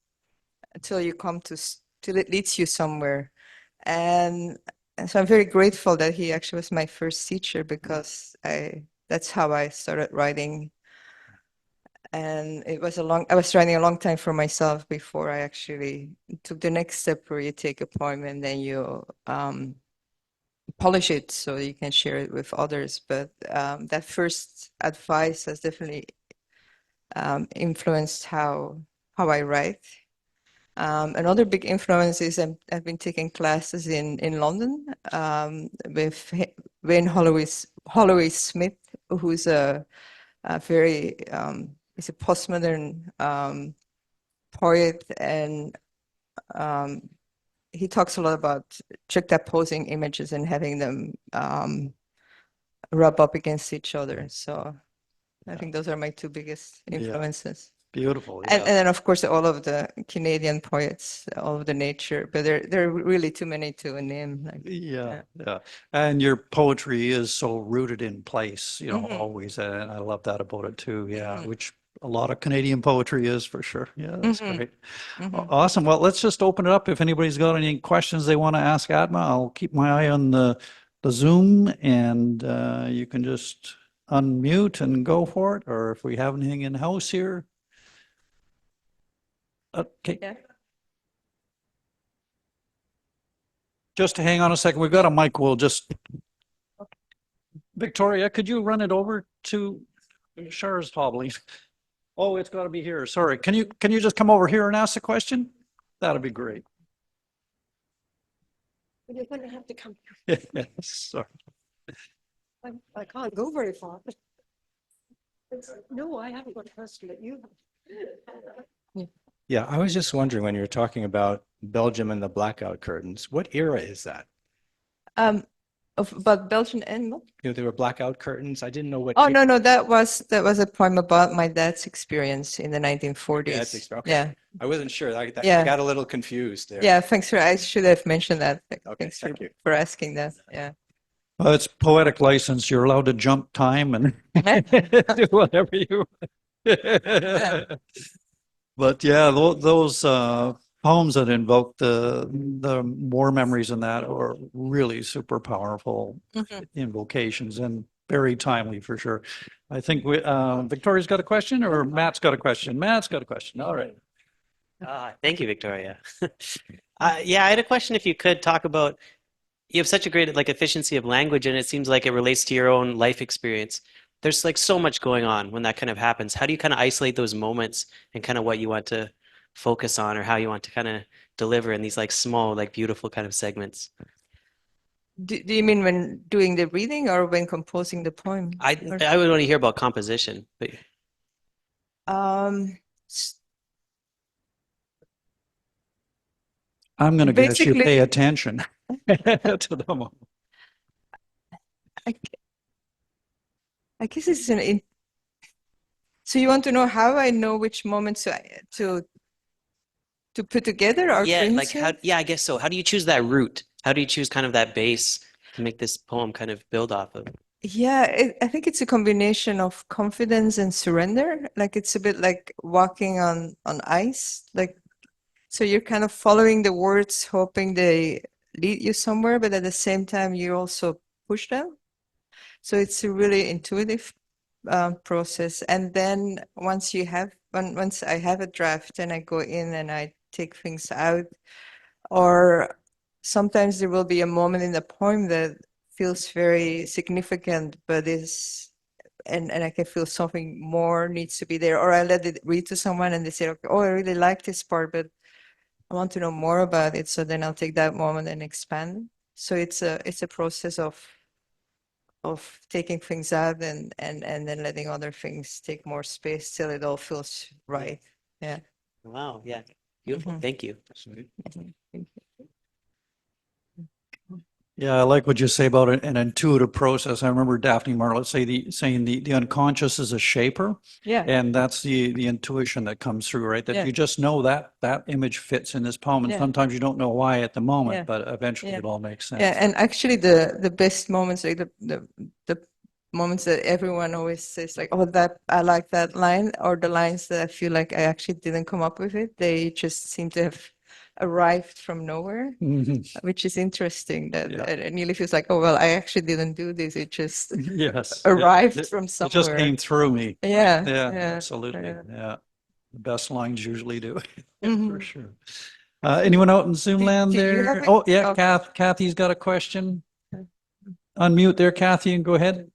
S6: until you come till it leads you somewhere. And so I'm very grateful that he actually was my first teacher, because that's how I started writing. And I was writing a long time for myself before I actually took the next step, where you take a poem and then you polish it so you can share it with others. But that first advice has definitely influenced how I write. Another big influence is I've been taking classes in London with Wayne Holloway Smith, who's a very he's a postmodern poet, and he talks a lot about juxtaposing images and having them rub up against each other. So I think those are my two biggest influences.
S1: Beautiful.
S6: And then of course all of the Canadian poets, all of the nature, but there are really too many to name.
S1: Yeah. And your poetry is so rooted in place, you know, always. And I love that about it too. Yeah. Which a lot of Canadian poetry is, for sure. Yeah, that's great. Awesome. Well, let's just open it up. If anybody's got any questions they want to ask Atma, I'll keep my eye on the Zoom, and you can just unmute and go for it. Or if we have anything in house here. Okay.
S6: Yeah.
S1: Just hang on a second. We've got a mic. We'll just. Victoria, could you run it over to Char's hobbling? Oh, it's got to be here. Sorry. Can you just come over here and ask the question? That'd be great.
S8: You're going to have to come.
S1: Sorry.
S8: I can't go very far. No, I haven't got a question, but you have.
S9: Yeah, I was just wondering when you were talking about Belgium and the blackout curtains, what era is that?
S6: About Belgian and what?
S9: There were blackout curtains. I didn't know what
S6: Oh
S9: year.
S6: no, that was a poem about my dad's experience in the 1940s.
S9: Dad's experience. Okay.
S6: Yeah,
S9: I wasn't sure. I
S6: Yeah.
S9: got a little confused there.
S6: yeah. Thanks for. I should have mentioned that.
S9: Okay,
S6: Thanks
S9: thank you.
S6: for asking that. Yeah.
S1: Well, it's poetic license. You're allowed to jump time and do whatever you. But yeah, those poems that invoke the war memories and that are really super powerful
S6: Mhm.
S1: invocations and very timely for sure. I think Victoria's got a question or Matt's got a question. Matt's got a question. All right.
S10: Thank you, Victoria. Yeah, I had a question if you could talk about, you have such a great like efficiency of language and it seems like it relates to your own life experience. There's like so much going on when that kind of happens. How do you kind of isolate those moments and kind of what you want to focus on or how you want to kind of deliver in these like small, like beautiful kind of segments?
S6: Do you mean when doing the reading or when composing the poem?
S10: I would want to hear about composition, but
S6: S-
S1: I'm going to guess you
S6: Basically-
S1: pay attention to them.
S6: I guess it's so you want to know how I know which moments to put together or
S10: yeah,
S6: to
S10: like how,
S6: insert?
S10: yeah, I guess so. How do you choose that route? How do you choose kind of that base to make this poem kind of build off of?
S6: Yeah, I think it's a combination of confidence and surrender. Like it's a bit like walking on ice. Like so you're kind of following the words, hoping they lead you somewhere, but at the same time you also push them. So it's a really intuitive process. And then once I have a draft, then I go in and I take things out. Or sometimes there will be a moment in the poem that feels very significant, but and I can feel something more needs to be there. Or I let it read to someone and they say, okay, oh, I really like this part, but I want to know more about it. So then I'll take that moment and expand. So it's a process of taking things out and then letting other things take more space till it all feels right. Yeah.
S10: Wow, yeah, beautiful.
S6: Mhm.
S10: Thank you.
S1: Yeah, I like what you say about an intuitive process. I remember Daphne Marlett saying the unconscious is a shaper,
S6: Yeah.
S1: and that's the intuition that comes through, right? That
S6: Yeah.
S1: you just know that image fits in this poem, and
S6: Yeah.
S1: sometimes you don't know why at the moment,
S6: Yeah.
S1: but eventually
S6: Yeah.
S1: it all makes sense.
S6: Yeah, and actually the best moments, like the moments that everyone always says, like, oh, that I like that line, or the lines that I feel like I actually didn't come up with it. They just seem to have arrived from nowhere,
S1: Mhm.
S6: which is interesting. That
S1: Yeah.
S6: it nearly feels like, oh well, I actually didn't do this. It just
S1: Yes.
S6: arrived
S1: It-
S6: from
S1: It just
S6: somewhere.
S1: came through me.
S6: Yeah,
S1: Yeah,
S6: yeah,
S1: absolutely.
S6: yeah.
S1: Yeah. The best lines usually do, for
S6: Mhm.
S1: sure. Anyone out in Zoom
S6: Do-
S1: land
S6: do you
S1: there?
S6: have a-
S1: Oh, yeah,
S6: okay.
S1: Kathy's got a question. Unmute there, Kathy, and go ahead.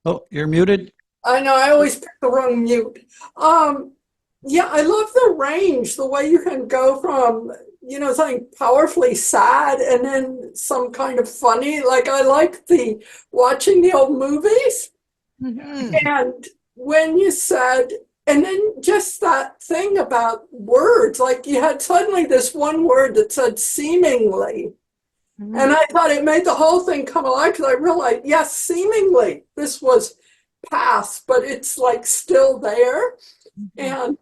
S1: Oh, you're muted.
S3: I know I always pick the wrong mute. Yeah, I love the range, the way you can go from, something powerfully sad and then some kind of funny. Like I like the watching the old movies.
S6: Mhm.
S3: And when you said, and then just that thing about words, like you had suddenly this one word that said seemingly. And I thought it made the whole thing come alive because I realized, yes, seemingly this was past, but it's like still there. And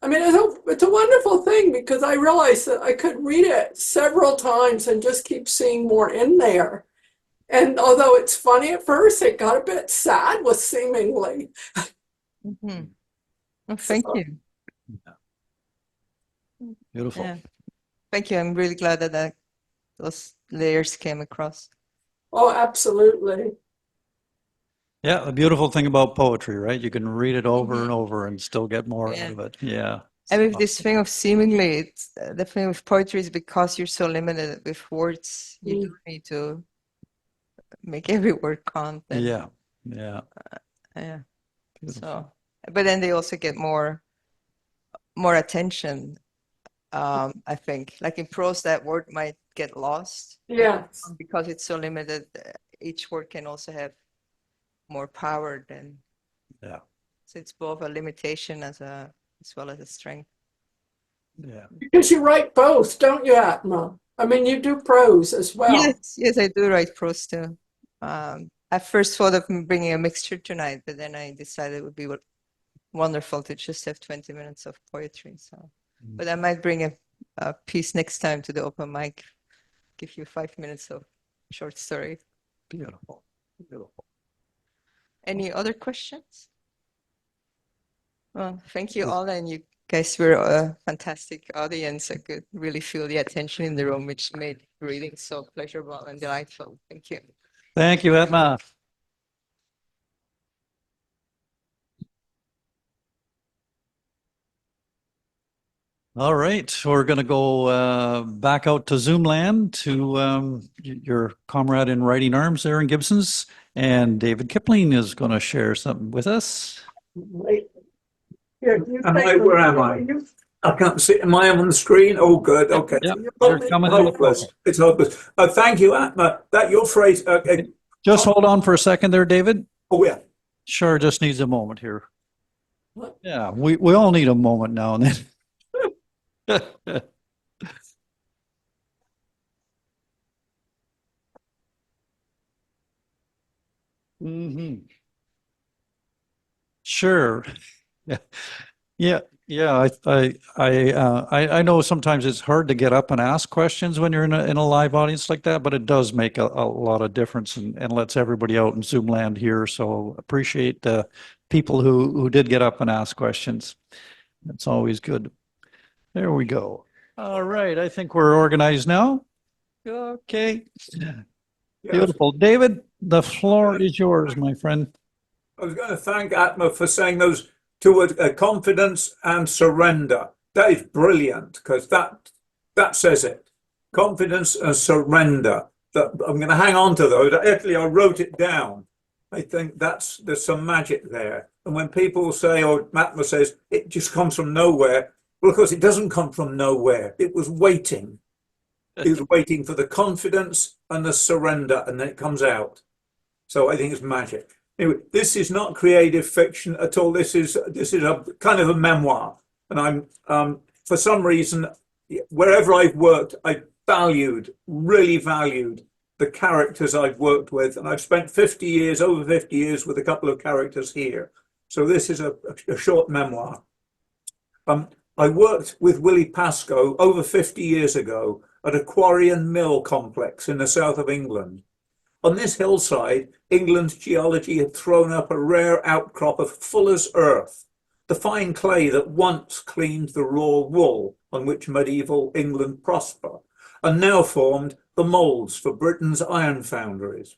S3: I mean, it's a wonderful thing because I realized that I could read it several times and just keep seeing more in there. And although it's funny at first, it got a bit sad with seemingly.
S6: Mhm. Well, thank you.
S1: Beautiful.
S6: Yeah. Thank you. I'm really glad that those layers came across.
S3: Oh, absolutely.
S1: Yeah, the beautiful thing about poetry, right? You can read it over
S6: Mhm.
S1: and over and still get more
S6: Yeah.
S1: out of it. Yeah.
S6: And with this thing of seemingly, it's the thing with poetry is because you're so limited with words, you do need to make every word count. And,
S1: Yeah. Yeah.
S6: yeah.
S1: Beautiful.
S6: So, but then they also get more attention. I think, like in prose, that word might get lost
S3: Yes.
S6: because it's so limited. Each word can also have more power than.
S1: Yeah.
S6: So it's both a limitation as a as well as a strength.
S1: Yeah.
S3: Because you write both, don't you, Atma? I mean, you do prose as well.
S6: Yes, I do write prose too. I first thought of bringing a mixture tonight, but then I decided it would be wonderful to just have 20 minutes of poetry. So, but I might bring a piece next time to the open mic. Give you 5 minutes of short story.
S1: Beautiful. Beautiful.
S6: Any other questions? Well, thank you all, and you guys were a fantastic audience. I could really feel the attention in the room, which made reading so pleasurable and delightful. Thank you.
S1: Thank you, Atma. All right, we're going to go back out to Zoom land to your comrade in writing arms there in Gibson's, and David Kipling is going to share something with us.
S3: Right. Here, you
S11: Am
S3: take
S11: I, where
S3: them.
S11: am I? I can't see. Am I on the screen? Oh, good. Okay.
S1: Yep, you're coming in.
S11: Hopeless. It's hopeless. Thank you, Atma. That your phrase.
S1: Just hold on for a second there, David.
S11: Oh, yeah.
S1: Char just needs a moment here.
S3: What?
S1: Yeah, we all need a moment now and then. hmm Sure. Yeah. I know sometimes it's hard to get up and ask questions when you're in a live audience like that, but it does make a lot of difference and lets everybody out in Zoom land here. So appreciate the people who did get up and ask questions. It's always good. There we go. All right, I think we're organized now. Okay. Beautiful. David, the floor is yours, my friend.
S11: I was going to thank Atma for saying those two words, confidence and surrender. That is brilliant because that says it. Confidence and surrender. I'm going to hang on to those. Actually, I wrote it down. I think there's some magic there. And when people say, or Atma says, it just comes from nowhere. Well, of course, it doesn't come from nowhere. It was waiting. It was waiting for the confidence and the surrender, and then it comes out. So I think it's magic. Anyway, this is not creative fiction at all. This is a kind of a memoir. And I'm for some reason, wherever I've worked, I really valued the characters I've worked with. And I've spent over 50 years with a couple of characters here. So this is a short memoir. I worked with Willie Pascoe over 50 years ago at a quarry and mill complex in the south of England. On this hillside, England's geology had thrown up a rare outcrop of fuller's earth, the fine clay that once cleaned the raw wool on which medieval England prospered, and now formed the moulds for Britain's iron foundries.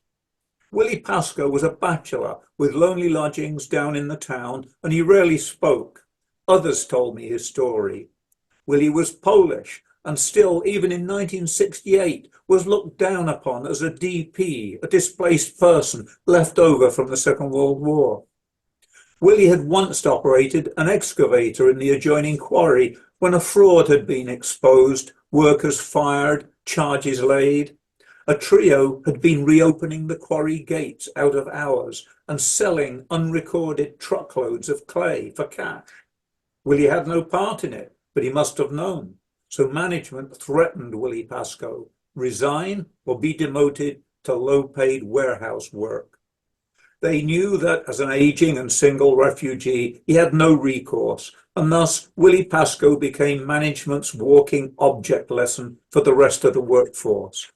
S11: Willie Pascoe was a bachelor with lonely lodgings down in the town, and he rarely spoke. Others told me his story. Willie was Polish and still, even in 1968, was looked down upon as a DP, a displaced person left over from the Second World War. Willie had once operated an excavator in the adjoining quarry when a fraud had been exposed, workers fired, charges laid. A trio had been reopening the quarry gates out of hours and selling unrecorded truckloads of clay for cash. Willie had no part in it, but he must have known. So management threatened Willie Pascoe, resign or be demoted to low-paid warehouse work. They knew that as an aging and single refugee, he had no recourse, and thus Willie Pascoe became management's walking object lesson for the rest of the workforce.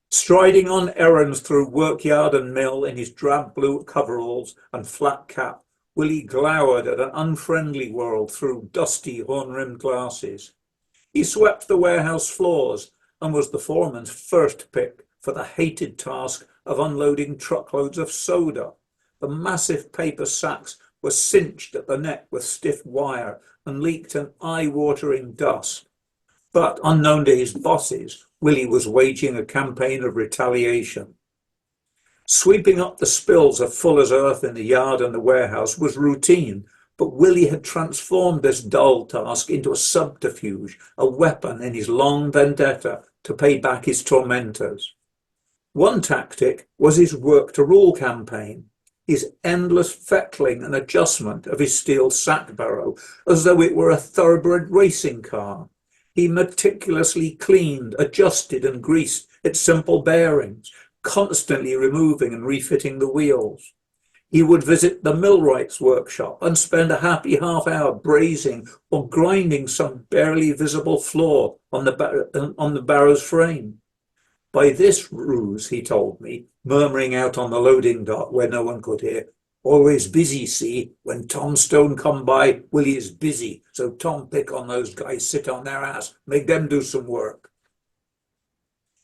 S11: Striding on errands through workyard and mill in his drab blue coveralls and flat cap, Willie glowered at an unfriendly world through dusty horn-rimmed glasses. He swept the warehouse floors and was the foreman's first pick for the hated task of unloading truckloads of soda. The massive paper sacks were cinched at the neck with stiff wire and leaked an eye-watering dust. But unknown to his bosses, Willie was waging a campaign of retaliation. Sweeping up the spills of fuller's earth in the yard and the warehouse was routine, but Willie had transformed this dull task into a subterfuge, a weapon in his long vendetta to pay back his tormentors. One tactic was his work to rule campaign. his endless fettling and adjustment of his steel sack barrow as though it were a thoroughbred racing car. He meticulously cleaned, adjusted and greased its simple bearings, constantly removing and refitting the wheels. He would visit the millwright's workshop and spend a happy half hour brazing or grinding some barely visible flaw on the barrow's frame. By this ruse, he told me, murmuring out on the loading dock where no one could hear, "Always busy, see? When Tom Stone come by, Willie is busy. So Tom pick on those guys, sit on their ass, make them do some work."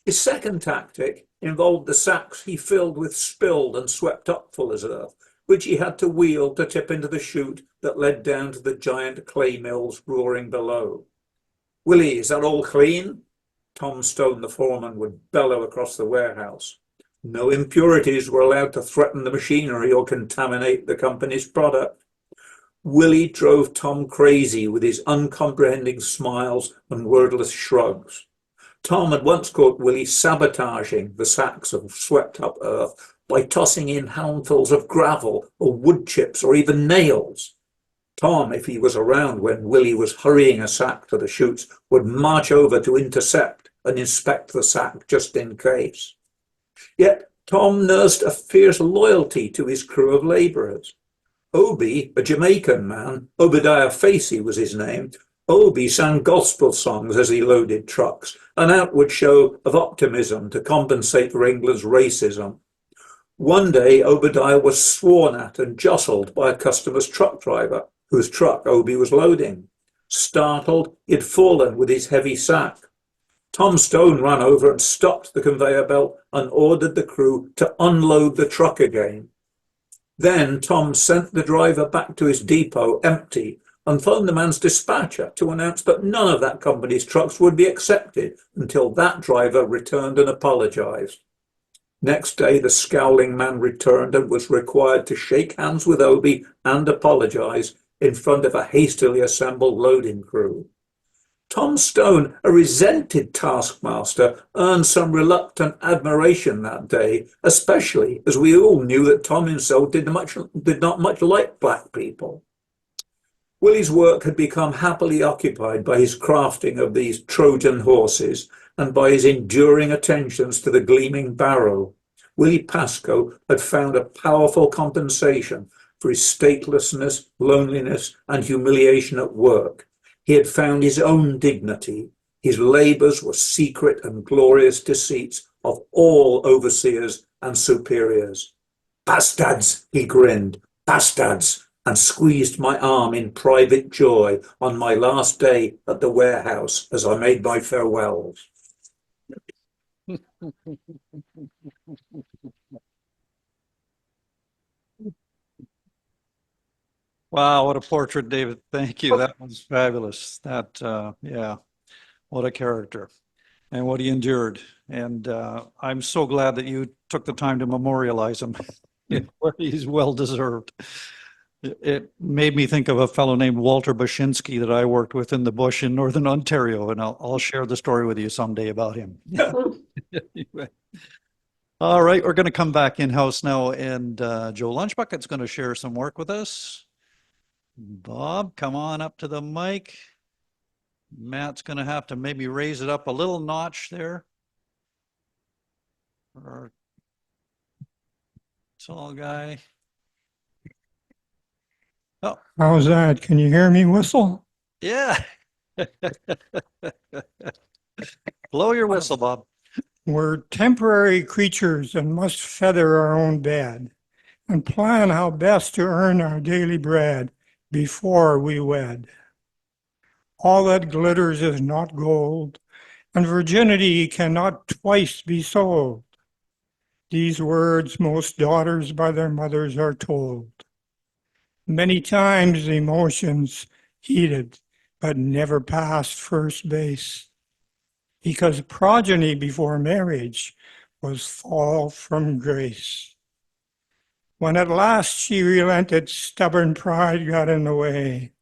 S11: His second tactic involved the sacks he filled with spilled and swept up fuller's earth, which he had to wheel to tip into the chute that led down to the giant clay mills roaring below. "Willie, is that all clean?" Tom Stone, the foreman, would bellow across the warehouse. No impurities were allowed to threaten the machinery or contaminate the company's product. Willie drove Tom crazy with his uncomprehending smiles and wordless shrugs. Tom had once caught Willie sabotaging the sacks of swept-up earth by tossing in handfuls of gravel or wood chips or even nails. Tom, if he was around when Willie was hurrying a sack to the chutes, would march over to intercept and inspect the sack just in case. Yet Tom nursed a fierce loyalty to his crew of labourers. Obi, a Jamaican man, Obadiah Facey was his name, Obi sang gospel songs as he loaded trucks, an outward show of optimism to compensate for England's racism. One day, Obadiah was sworn at and jostled by a customer's truck driver, whose truck Obi was loading. Startled, he had fallen with his heavy sack. Tom Stone ran over and stopped the conveyor belt and ordered the crew to unload the truck again. Then Tom sent the driver back to his depot empty and phoned the man's dispatcher to announce that none of that company's trucks would be accepted until that driver returned and apologized. Next day, the scowling man returned and was required to shake hands with Obi and apologize in front of a hastily assembled loading crew. Tom Stone, a resented taskmaster, earned some reluctant admiration that day, especially as we all knew that Tom himself did not much like black people. Willie's work had become happily occupied by his crafting of these Trojan horses and by his enduring attentions to the gleaming barrow. Willie Pascoe had found a powerful compensation for his statelessness, loneliness, and humiliation at work. He had found his own dignity. His labours were secret and glorious deceits of all overseers and superiors. "Bastards," he grinned, "bastards," and squeezed my arm in private joy on my last day at the warehouse as I made my farewells.
S1: Wow, what a portrait, David. Thank you. That was fabulous. Yeah, what a character and what he endured. And I'm so glad that you took the time to memorialize him. He's well deserved. It made me think of a fellow named Walter Bashinsky that I worked with in the bush in Northern Ontario, and I'll share the story with you someday about him. Anyway. All right, we're going to come back in-house now, and Joelunch Bucket's going to share some work with us. Bob, come on up to the mic. Matt's going to have to maybe raise it up a little notch there. Or tall guy. Oh,
S12: How's that? Can you hear me whistle?
S1: yeah. Blow your whistle, Bob.
S12: We're temporary creatures and must feather our own bed and plan how best to earn our daily bread before we wed. All that glitters is not gold, and virginity cannot twice be sold. These words most daughters by their mothers are told. Many times emotions heated, but never past first base, because progeny before marriage was fall from grace. When at last she relented, stubborn pride got in the way.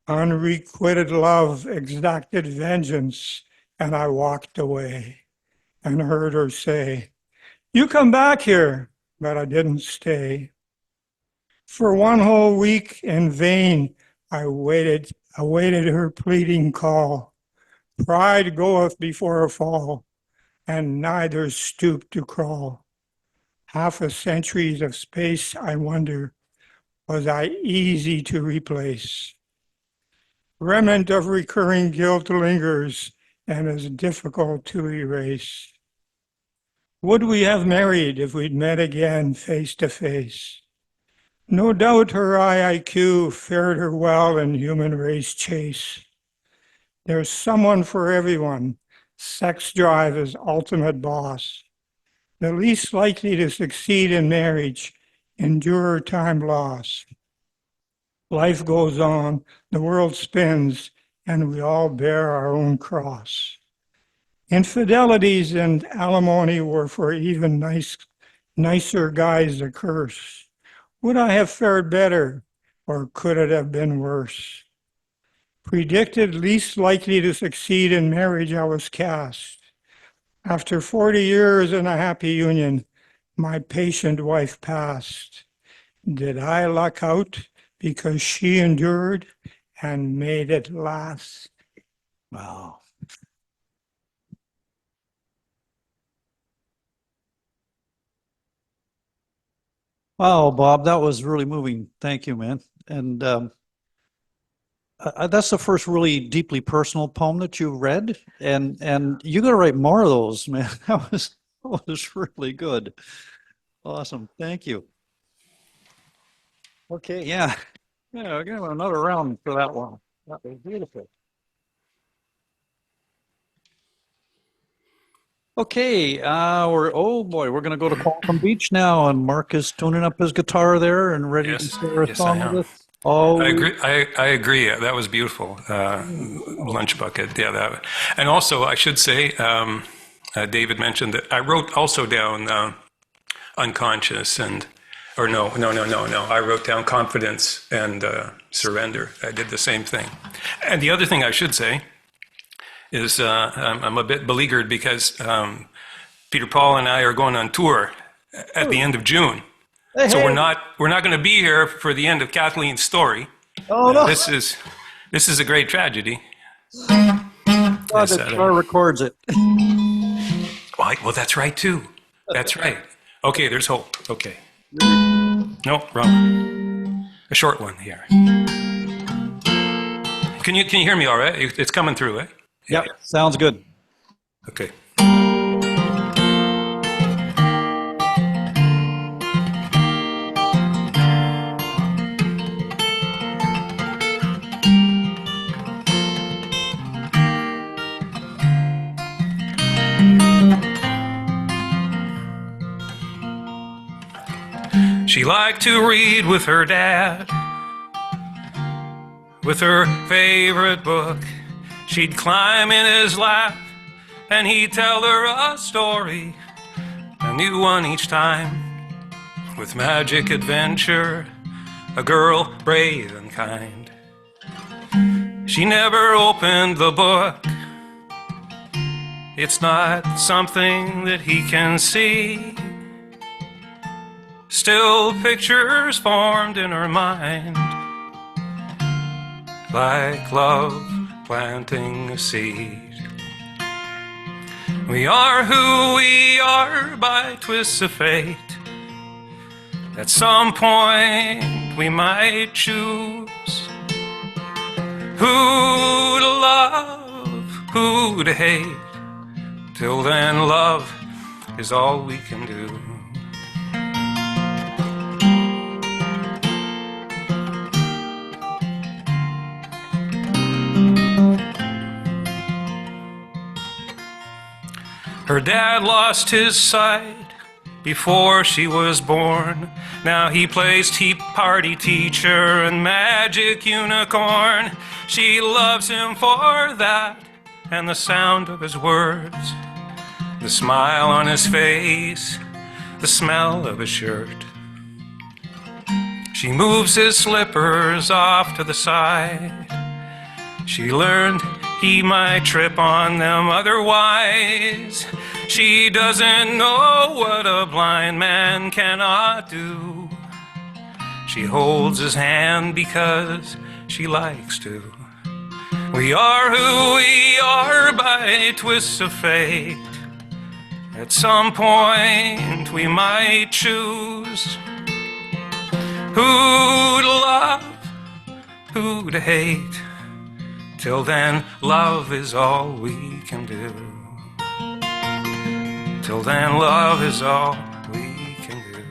S12: Unrequited love exacted vengeance, and I walked away and heard her say, "You come back here, but I didn't stay. For 1 whole week in vain, I awaited her pleading call. Pride goeth before a fall, and neither stooped to crawl. Half a centuries of space, I wonder, was I easy to replace? Remnant of recurring guilt lingers and is difficult to erase. Would we have married if we'd met again face to face? No doubt her IIQ fared her well in human race chase. There's someone for everyone. Sex drive is ultimate boss. The least likely to succeed in marriage, endure time loss. Life goes on, the world spins, and we all bear our own cross. Infidelities and alimony were for even nicer guys a curse. Would I have fared better, or could it have been worse? Predicted least likely to succeed in marriage, I was cast. After 40 years in a happy union, my patient wife passed. Did I luck out because she endured and made it last?
S1: Wow. Wow, Bob, that was really moving. Thank you, man. And that's the first really deeply personal poem that you read, and you got to write more of those, man. That was really good. Awesome. Thank you. Okay, yeah. Yeah, I'll give another round for that one. That was beautiful. Okay, oh boy, we're gonna go to Qualicum Beach now, and Mark is tuning up his guitar there and ready to share a song with us. Oh,
S13: I agree. I agree. That was beautiful. Lunch Bucket. Yeah, that. And also, I should say, David mentioned that I wrote also down unconscious or no. I wrote down confidence and surrender. I did the same thing. And the other thing I should say is I'm a bit beleaguered because Peter Paul and I are going on tour at the end of June.
S1: Hey,
S13: so
S1: hey.
S13: we're not going to be here for the end of Kathleen's story.
S1: Oh no!
S13: This is a great tragedy.
S1: God, that Char records it.
S13: Well, that's right too. That's right. Okay, there's hope. Okay. No, wrong. A short one here. Can you hear me all right? It's coming through, eh?
S1: Yep, sounds good.
S13: Okay. She liked to read with her dad, with her favorite book. She'd climb in his lap and he'd tell her a story, a new one each time, with magic adventure, a girl brave and kind. She never opened the book. It's not something that he can see. Still pictures formed in her mind, like love planting a seed. We are who we are by twists of fate. At some point we might choose who to love, who to hate. Till then, love is all we can do. Her dad lost his sight before she was born. Now he plays tea party teacher and magic unicorn. She loves him for that and the sound of his words, the smile on his face, the smell of his shirt. She moves his slippers off to the side. She learned he might trip on them otherwise. She doesn't know what a blind man cannot do. She holds his hand because she likes to. We are who we are by twists of fate. At some point we might choose who to love, who to hate. Till then, love is all we can do. Till then, love is all we can do.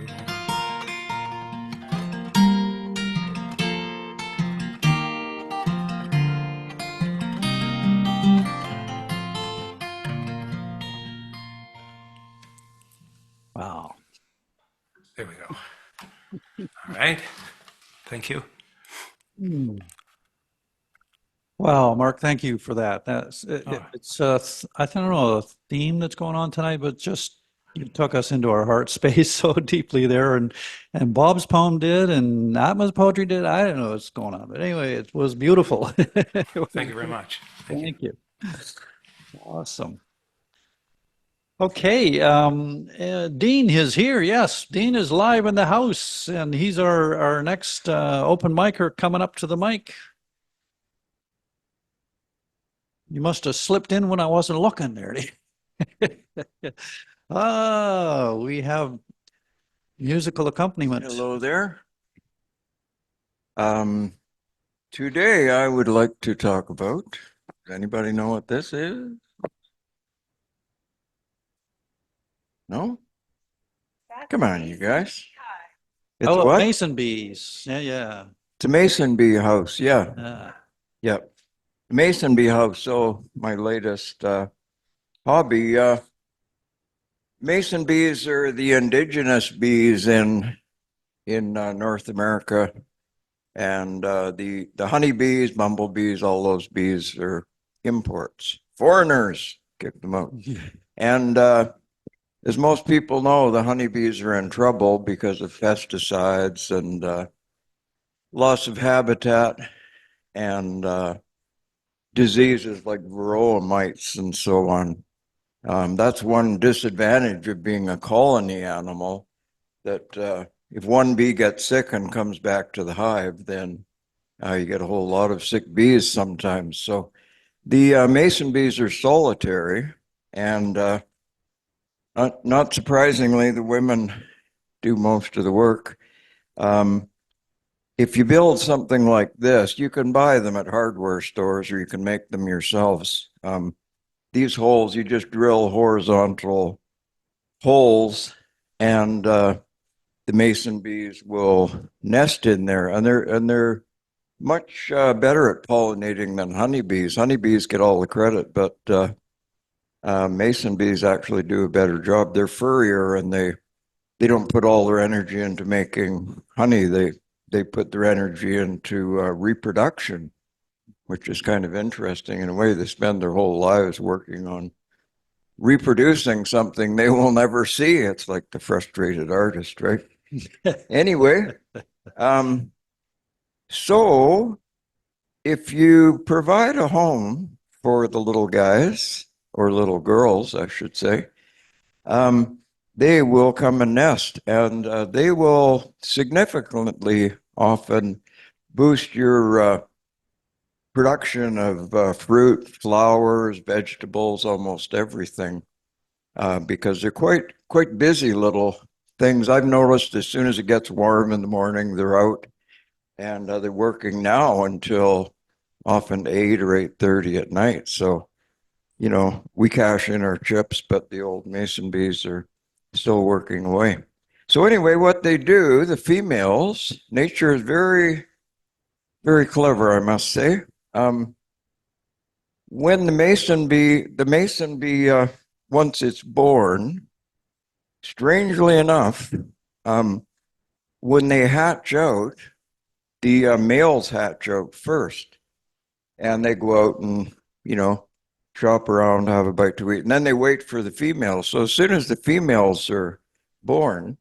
S1: Wow.
S13: There we go. All right. Thank you.
S1: Wow, Mark, thank you for that.
S13: Oh.
S1: It's I don't know a theme that's going on tonight, but just you took us into our heart space so deeply there, and Bob's poem did, and Atma's poetry did. I don't know what's going on, but anyway, it was beautiful.
S13: Thank you very much.
S1: Thank you. Awesome. Okay, Dean is here. Yes, Dean is live in the house, and he's our next open micer coming up to the mic. You must have slipped in when I wasn't looking there. We have musical accompaniment.
S14: Hello there. Today I would like to talk about, does anybody know what this is? No? Come on, you guys. It's
S1: Oh,
S14: what?
S1: mason bees. Yeah.
S14: It's a mason bee house, yeah.
S1: Yeah.
S14: Yep. Mason bee house. So my latest hobby. Mason bees are the indigenous bees in North America, and the honeybees, bumblebees, all those bees are imports. Foreigners kick them out. And as most people know, the honeybees are in trouble because of pesticides and loss of habitat and diseases like varroa mites and so on. That's one disadvantage of being a colony animal, that if one bee gets sick and comes back to the hive, then you get a whole lot of sick bees sometimes. So the mason bees are solitary, and not surprisingly, the women do most of the work. If you build something like this, you can buy them at hardware stores or you can make them yourselves. These holes, you just drill horizontal holes, and the mason bees will nest in there, and they're much better at pollinating than honeybees. Honeybees get all the credit, but mason bees actually do a better job. They're furrier, and they don't put all their energy into making honey. They put their energy into reproduction, which is kind of interesting. In a way, they spend their whole lives working on reproducing something they will never see. It's like the frustrated artist, right? Anyway, so if you provide a home for the little guys, or little girls, I should say, they will come and nest, and they will significantly often boost your production of fruit, flowers, vegetables, almost everything, because they're quite busy little things. I've noticed as soon as it gets warm in the morning, they're out, and they're working now until often 8 or 8:30 at night. So, you know, we cash in our chips, but the old mason bees are still working away. So anyway, what they do, the females, nature is very, very clever, I must say. When the mason bee, once it's born, strangely enough, when they hatch out, the males hatch out first, and they go out and, you know, shop around, have a bite to eat, and then they wait for the females. So as soon as the females are born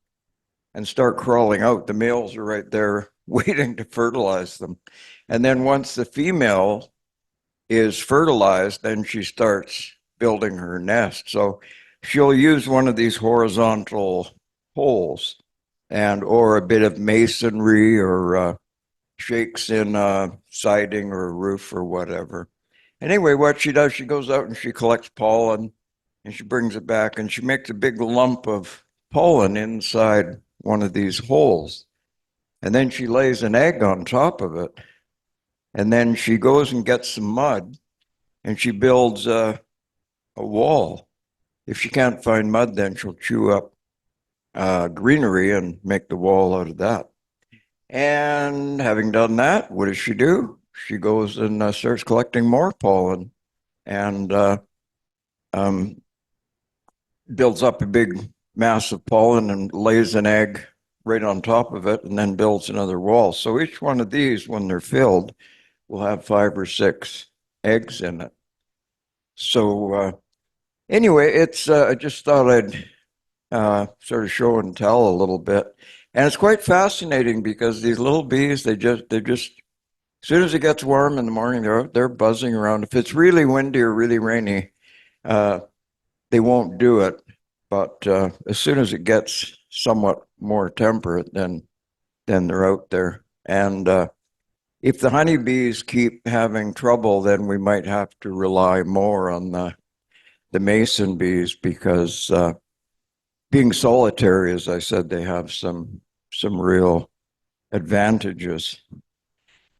S14: and start crawling out, the males are right there waiting to fertilize them. And then once the female is fertilized, then she starts building her nest. So she'll use one of these horizontal holes and or a bit of masonry or shakes in siding or roof or whatever. Anyway, what she does, she goes out and she collects pollen and she brings it back and she makes a big lump of pollen inside one of these holes. And then she lays an egg on top of it. And then she goes and gets some mud and she builds a wall. If she can't find mud, then she'll chew up greenery and make the wall out of that. And having done that, what does she do? She goes and starts collecting more pollen and builds up a big mass of pollen and lays an egg right on top of it and then builds another wall. So each one of these, when they're filled, will have 5 or 6 eggs in it. So anyway, it's I just thought I'd sort of show and tell a little bit. And it's quite fascinating because these little bees, they just as soon as it gets warm in the morning, they're buzzing around. If it's really windy or really rainy, they won't do it. But as soon as it gets somewhat more temperate, then they're out there. And if the honeybees keep having trouble, then we might have to rely more on the mason bees because being solitary, as I said, they have some real advantages.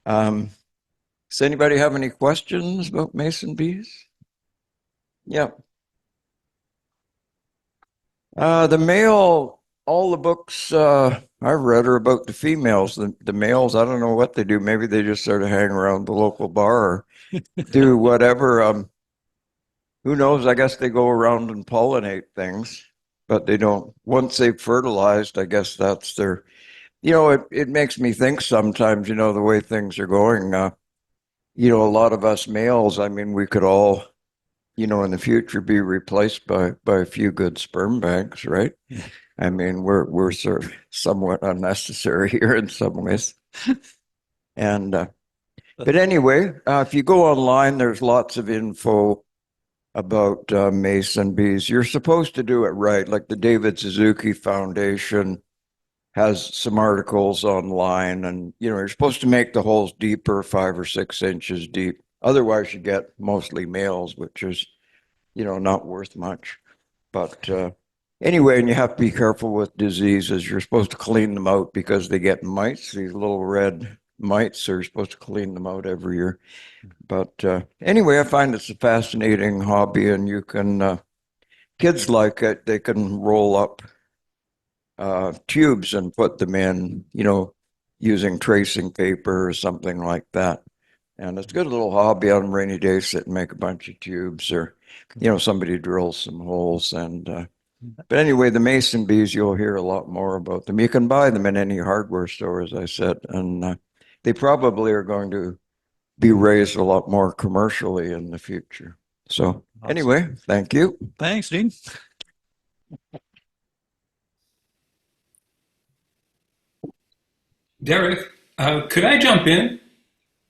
S14: Does anybody have any questions about mason bees? Yeah. The male, all the books I've read are about the females. The males, I don't know what they do. Maybe they just sort of hang around the local bar or do whatever. Who knows? I guess they go around and pollinate things, but they don't. Once they've fertilized, I guess that's their. It makes me think sometimes, the way things are going, a lot of us males, I mean, we could all, in the future be replaced by a few good sperm banks, right? I mean, we're sort of somewhat unnecessary here in some ways. And, but anyway, if you go online, there's lots of info about mason bees. You're supposed to do it right, like the David Suzuki Foundation has some articles online, and you're supposed to make the holes deeper, 5 or 6 inches deep. Otherwise, you get mostly males, which is, not worth much. But anyway, and you have to be careful with diseases. You're supposed to clean them out because they get mites. These little red mites, so you're supposed to clean them out every year. But anyway, I find it's a fascinating hobby, and you can, kids like it. They can roll up tubes and put them in, using tracing paper or something like that. And it's a good little hobby on rainy days, sit and make a bunch of tubes or, somebody drills some holes. And but anyway, the mason bees, you'll hear a lot more about them. You can buy them in any hardware store, as I said, and they probably are going to be raised a lot more commercially in the future. So anyway, thank you.
S1: Thanks, Dean.
S13: Derek, could I jump in?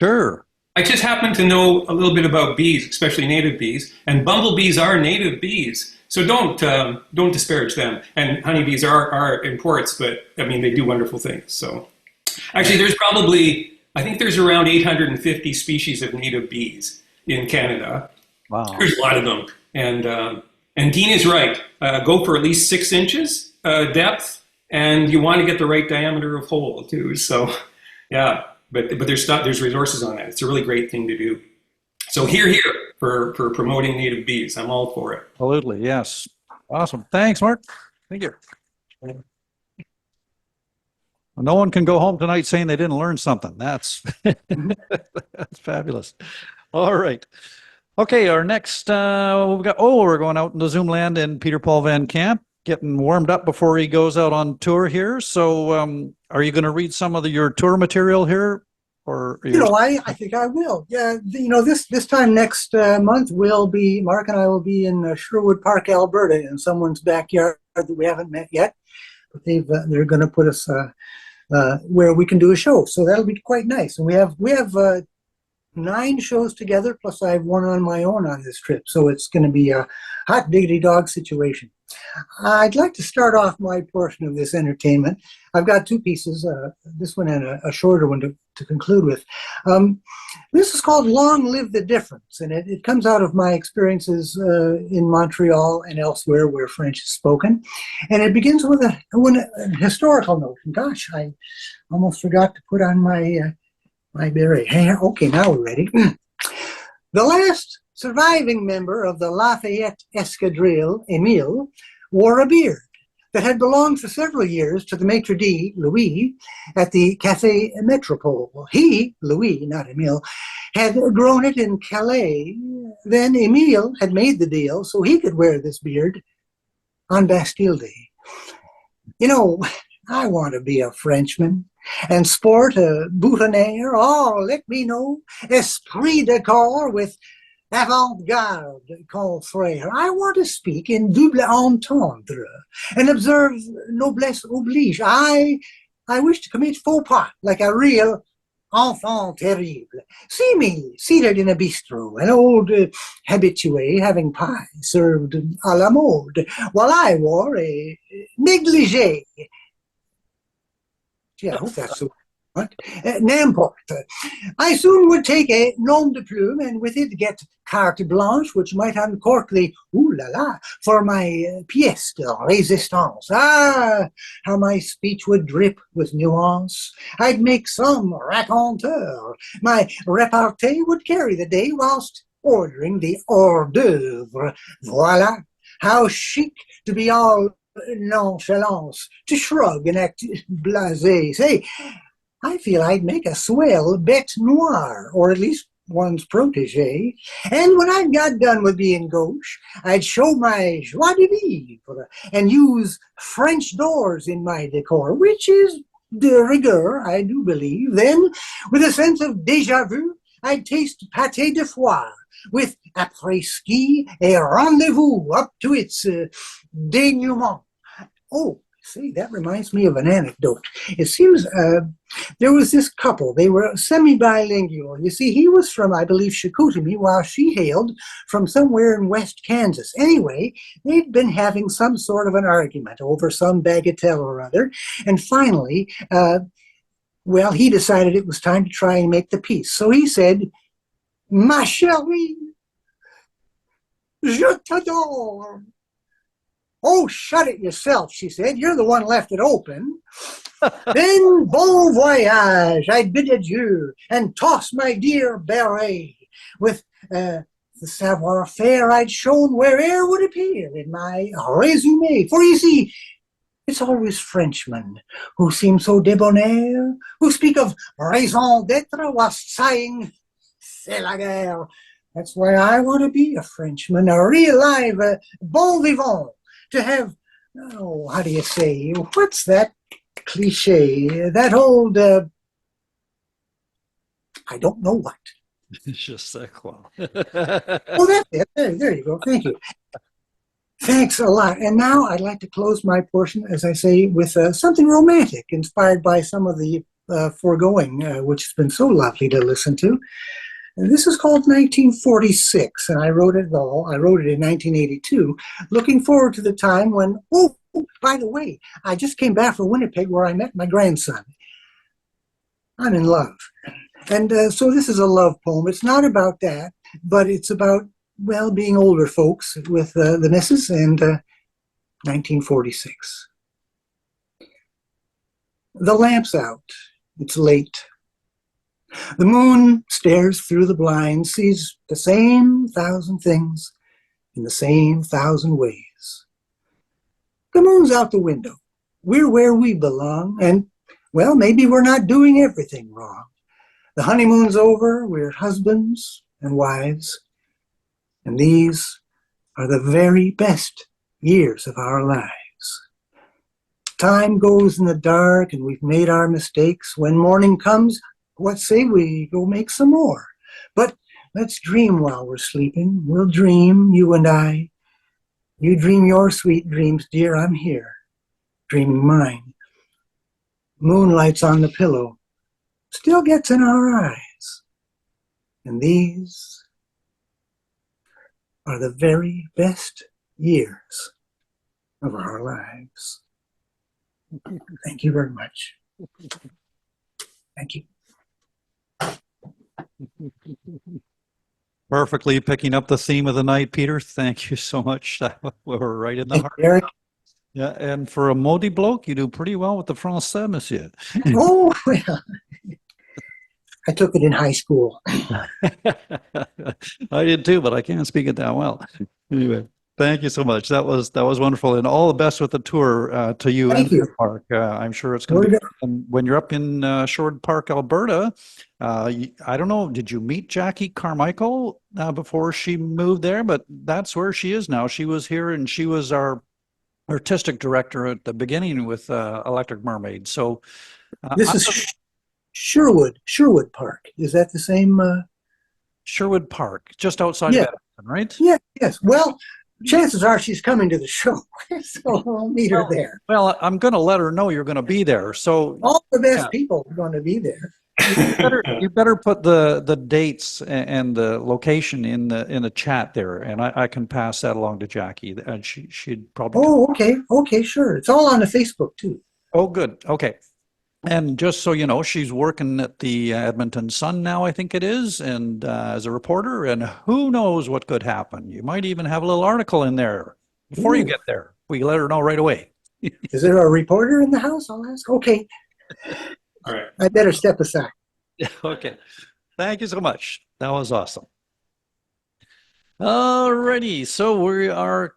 S1: Sure.
S13: I just happen to know a little bit about bees, especially native bees, and bumblebees are native bees. So don't disparage them. And honeybees are imports, but I mean, they do wonderful things. So actually, I think there's around 850 species of native bees in Canada.
S1: Wow.
S13: There's a lot of them. And Dean is right. Go for at least 6 inches depth, and you want to get the right diameter of hole too. So yeah, but there's resources on that. It's a really great thing to do. So here for promoting native bees. I'm all for it.
S1: Absolutely, yes. Awesome. Thanks, Mark. Thank you. No one can go home tonight saying they didn't learn something. That's that's fabulous. All right. Okay, our next we're going out into Zoom land and Peter Paul Van Camp, getting warmed up before he goes out on tour here. So are you going to read some of your tour material here? Or
S15: I think I will. Yeah, this time next month Mark and I will be in Sherwood Park, Alberta, in someone's backyard that we haven't met yet. But they're going to put us where we can do a show, so that'll be quite nice. And we have 9 shows together, plus I have one on my own on this trip. So it's going to be a hot diggity dog situation. I'd like to start off my portion of this entertainment. I've got 2 pieces, this one and a shorter one to conclude with. This is called Long Live the Difference, and it comes out of my experiences in Montreal and elsewhere where French is spoken. And it begins with a historical note. And gosh, I almost forgot to put on my beret. Hey, okay, now we're ready. The last surviving member of the Lafayette Escadrille, Emile, wore a beard that had belonged for several years to the maitre d', Louis, at the Café Metropole. He, Louis, not Emile, had grown it in Calais. Then Emile had made the deal so he could wear this beard on Bastille Day. You know, I want to be a Frenchman and sport a boutonniere. Oh, let me know, esprit de corps with avant-garde confrère. I want to speak in double entendre and observe noblesse oblige. I wish to commit faux pas like a real enfant terrible. See me seated in a bistro, an old habitué having pie served à la mode, while I wore a négligé. Gee, I hope that's so. What? N'importe. I soon would take a nom de plume and with it get carte blanche, which might uncork the ooh la la for my pièce de résistance. Ah, how my speech would drip with nuance. I'd make some raconteur. My repartee would carry the day whilst ordering the hors d'oeuvre. Voila, how chic to be all nonchalance, to shrug and act blasé. Say, I feel I'd make a swell bête noire, or at least one's protege. And when I'd got done with being gauche, I'd show my joie de vivre and use French doors in my decor, which is de rigueur, I do believe. Then, with a sense of déjà vu, I'd taste pâté de foie with après-ski a rendezvous up to its denouement. Oh, see, that reminds me of an anecdote. It seems there was this couple. They were semi-bilingual. You see, he was from, I believe, Chicoutimi, while she hailed from somewhere in West Kansas. Anyway, they'd been having some sort of an argument over some bagatelle or other. And finally, well, he decided it was time to try and make the peace. So he said, "Ma chérie, je t'adore." "Oh, shut it yourself," she said. "You're the one left it open." Then, bon voyage, I'd bid adieu and toss my dear beret with the savoir-faire I'd shown where'er would appear in my résumé. For you see, it's always Frenchmen who seem so debonair, who speak of raison d'être whilst sighing, c'est la guerre. That's why I want to be a Frenchman, a real live bon vivant. To have, oh, how do you say, what's that cliche? That old, I don't know what.
S1: Just that close.
S15: Oh, that's it. There you go. Thank you. Thanks a lot. And now I'd like to close my portion, as I say, with something romantic, inspired by some of the foregoing, which has been so lovely to listen to. And this is called 1946, and I wrote it in 1982, looking forward to the time when, oh, by the way, I just came back from Winnipeg where I met my grandson. I'm in love. And so this is a love poem. It's not about that, but it's about, well, being older folks with the missus and 1946. The lamp's out. It's late. The moon stares through the blinds, sees the same 1,000 things in the same 1,000 ways. The moon's out the window. We're where we belong, and, well, maybe we're not doing everything wrong. The honeymoon's over, we're husbands and wives, and these are the very best years of our lives. Time goes in the dark, and we've made our mistakes. When morning comes, what say we go make some more? But let's dream while we're sleeping. We'll dream, you and I. You dream your sweet dreams, dear, I'm here, dreaming mine. Moonlight's on the pillow, still gets in our eyes. And these are the very best years of our lives. Thank you very much. Thank you.
S1: Perfectly picking up the theme of the night, Peter. Thank you so much. We're right in the
S15: Thank
S1: heart.
S15: you, Eric.
S1: Yeah, and for a Modi bloke, you do pretty well with the Français, monsieur.
S15: Oh, well, I took it in high school.
S1: I did too, but I can't speak it that well. Anyway, thank you so much. That was wonderful, and all the best with the tour to you
S15: Thank
S1: and
S15: you.
S1: the park. I'm sure it's going to be. And when you're up in Sherwood Park, Alberta, I don't know. Did you meet Jackie Carmichael before she moved there? But that's where she is now. She was here, and she was our artistic director at the beginning with Electric Mermaid. So
S15: This is Sherwood Park. Is that the same?
S1: Sherwood Park, just outside
S15: Yeah.
S1: of Edmonton, right?
S15: Yeah, yes. Well, chances are she's coming to the show, so I'll meet her there.
S1: Well, I'm going to let her know you're going to be there. So
S15: All the best
S1: yeah.
S15: people are going to be there.
S1: You better put the dates and the location in the chat there, and I can pass that along to Jackie, and she'd probably.
S15: Oh, okay, sure. It's all on the Facebook too.
S1: Oh, good. Okay. And just so you know, she's working at the Edmonton Sun now, I think it is, and as a reporter, and who knows what could happen. You might even have a little article in there before you
S15: Ooh.
S1: get there. We let her know right away.
S15: Is there a reporter in the house? I'll ask. Okay.
S13: All right.
S15: I better step aside.
S1: Okay. Thank you so much. That was awesome. Alrighty. So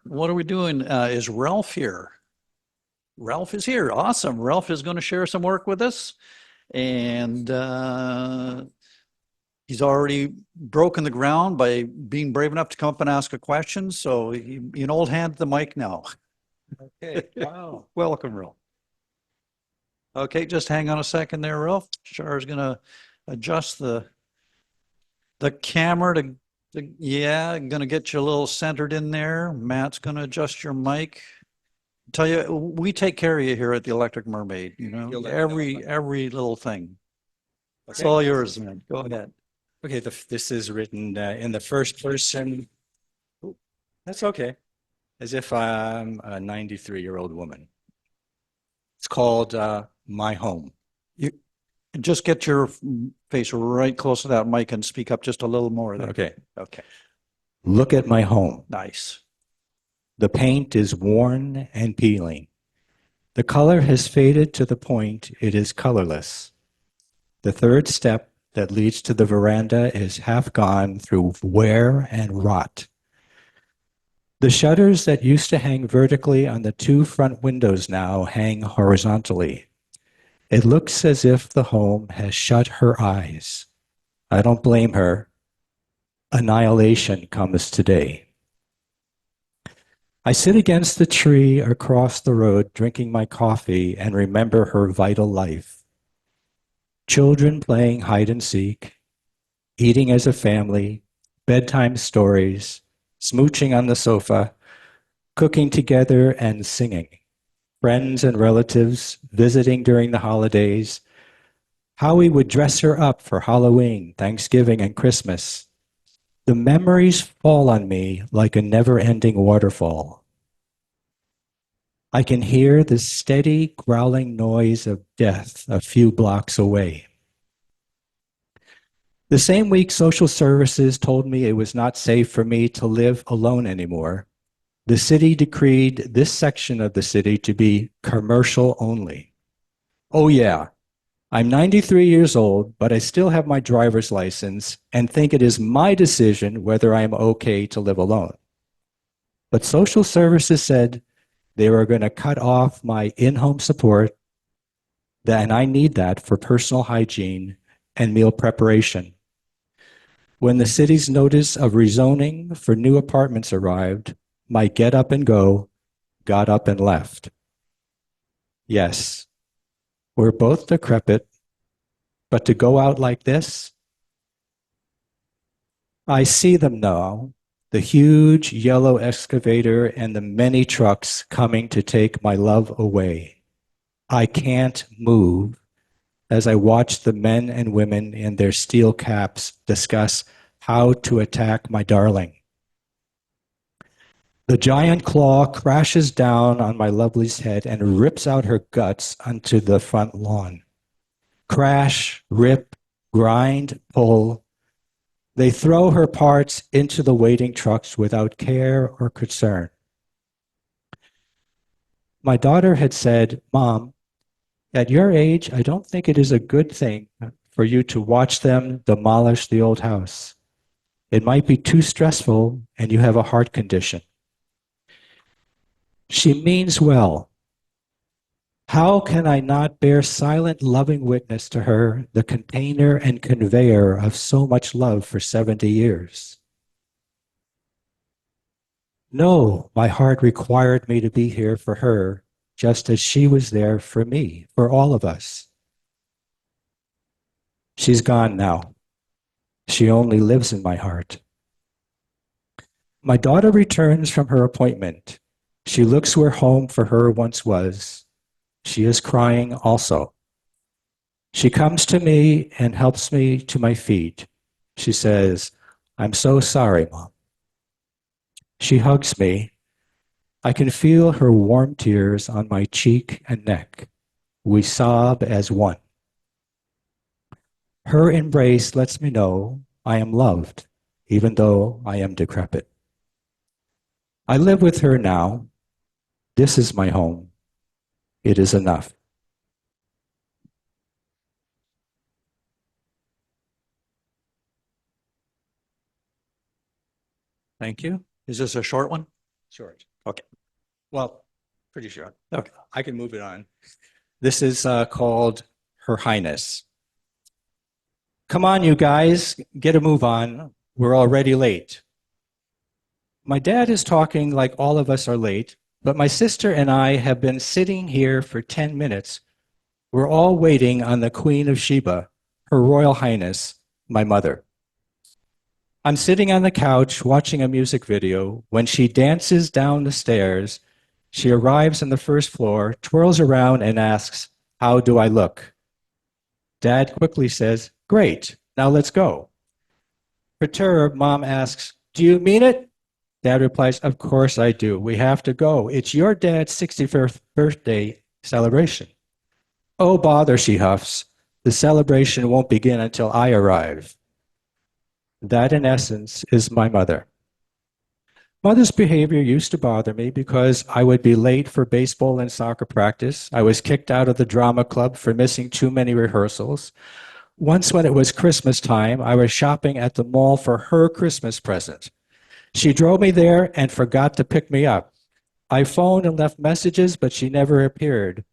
S1: what are we doing? Is Ralph here? Ralph is here. Awesome. Ralph is going to share some work with us. And he's already broken the ground by being brave enough to come up and ask a question. So you can old hand the mic now.
S9: Okay, wow.
S1: Welcome, Ralph. Okay, just hang on a second there, Ralph. Char's going to adjust the camera to yeah, going to get you a little centered in there. Matt's going to adjust your mic. Tell you, we take care of you here at the Electric Mermaid. You know, every little thing. It's all yours, man. Go ahead.
S9: Okay, this is written in the first person. Ooh, that's okay. As if I'm a 93-year-old woman. It's called My Home.
S1: You just get your face right close to that mic and speak up just a little more there.
S9: Okay. Look at my home.
S1: Nice.
S9: The paint is worn and peeling. The color has faded to the point it is colorless. The third step that leads to the veranda is half gone through wear and rot. The shutters that used to hang vertically on the two front windows now hang horizontally. It looks as if the home has shut her eyes. I don't blame her. Annihilation comes today. I sit against the tree across the road drinking my coffee and remember her vital life. Children playing hide and seek, eating as a family, bedtime stories, smooching on the sofa, cooking together and singing, friends and relatives visiting during the holidays, how we would dress her up for Halloween, Thanksgiving, and Christmas. The memories fall on me like a never-ending waterfall. I can hear the steady growling noise of death a few blocks away. The same week social services told me it was not safe for me to live alone anymore, the city decreed this section of the city to be commercial only. Oh yeah, I'm 93 years old, but I still have my driver's license and think it is my decision whether I'm okay to live alone. But social services said they were going to cut off my in-home support, and I need that for personal hygiene and meal preparation. When the city's notice of rezoning for new apartments arrived, my get up and go got up and left. Yes, we're both decrepit, but to go out like this, I see them now, the huge yellow excavator and the many trucks coming to take my love away. I can't move. as I watched the men and women in their steel caps discuss how to attack my darling. The giant claw crashes down on my lovely's head and rips out her guts onto the front lawn. Crash, rip, grind, pull. They throw her parts into the waiting trucks without care or concern. My daughter had said, "Mom, at your age, I don't think it is a good thing for you to watch them demolish the old house. It might be too stressful and you have a heart condition." She means well. How can I not bear silent, loving witness to her, the container and conveyor of so much love for 70 years? No, my heart required me to be here for her, just as she was there for me, for all of us. She's gone now. She only lives in my heart. My daughter returns from her appointment. She looks where home for her once was. She is crying also. She comes to me and helps me to my feet. She says, "I'm so sorry, Mom." She hugs me. I can feel her warm tears on my cheek and neck. We sob as one. Her embrace lets me know I am loved, even though I am decrepit. I live with her now. This is my home. It is enough.
S1: Thank you. Is this a short one?
S9: Short.
S1: Okay.
S9: Well, pretty short.
S1: Okay.
S9: I can move it on. This is called Her Highness. Come on, you guys, get a move on. We're already late. My dad is talking like all of us are late, but my sister and I have been sitting here for 10 minutes. We're all waiting on the Queen of Sheba, Her Royal Highness, my mother. I'm sitting on the couch watching a music video when she dances down the stairs. She arrives on the first floor, twirls around and asks, "How do I look?" Dad quickly says, "Great, now let's go." Perturbed, Mom asks, "Do you mean it?" Dad replies, "Of course I do. We have to go. It's your dad's 61st birthday celebration." "Oh, bother," she huffs. "The celebration won't begin until I arrive." That, in essence, is my mother. Mother's behavior used to bother me because I would be late for baseball and soccer practice. I was kicked out of the drama club for missing too many rehearsals. Once, when it was Christmas time, I was shopping at the mall for her Christmas present. She drove me there and forgot to pick me up. I phoned and left messages, but she never appeared.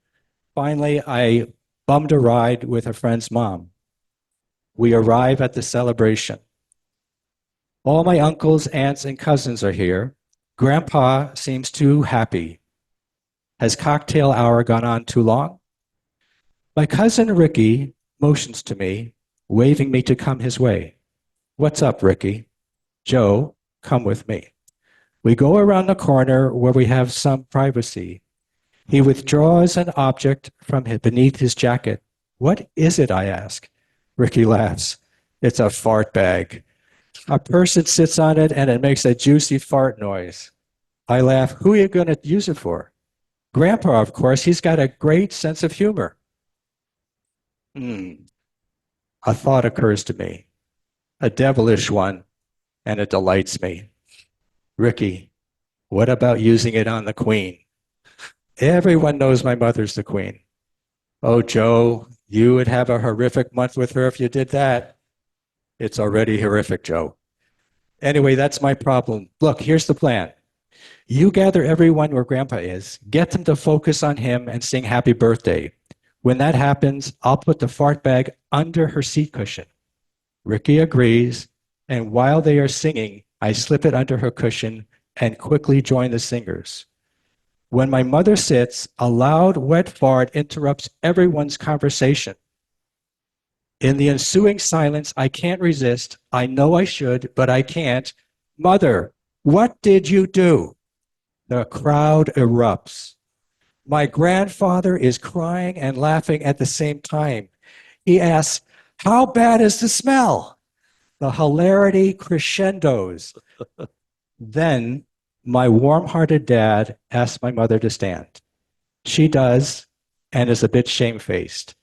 S9: Finally, I bummed a ride with a friend's mom. We arrive at the celebration. All my uncles, aunts, and cousins are here. Grandpa seems too happy. Has cocktail hour gone on too long? My cousin Ricky motions to me, waving me to come his way. "What's up, Ricky?" "Joe, come with me." We go around the corner where we have some privacy. He withdraws an object from beneath his jacket. "What is it?" I ask. Ricky laughs. "It's a fart bag." A person sits on it and it makes a juicy fart noise. I laugh. "Who are you going to use it for?" "Grandpa, of course. He's got a great sense of humor." A thought occurs to me, a devilish one, and it delights me. "Ricky, what about using it on the Queen?" Everyone knows my mother's the Queen. "Oh, Joe, you would have a horrific month with her if you did that." "It's already horrific, Joe." Anyway, that's my problem. Look, here's the plan. You gather everyone where Grandpa is, get them to focus on him and sing happy birthday. When that happens, I'll put the fart bag under her seat cushion. Ricky agrees, and while they are singing, I slip it under her cushion and quickly join the singers. When my mother sits, a loud, wet fart interrupts everyone's conversation. In the ensuing silence, I can't resist. I know I should, but I can't. "Mother, what did you do?" The crowd erupts. My grandfather is crying and laughing at the same time. He asks, "How bad is the smell?" The hilarity crescendos. Then my warm-hearted dad asks my mother to stand. She does, and is a bit shamefaced.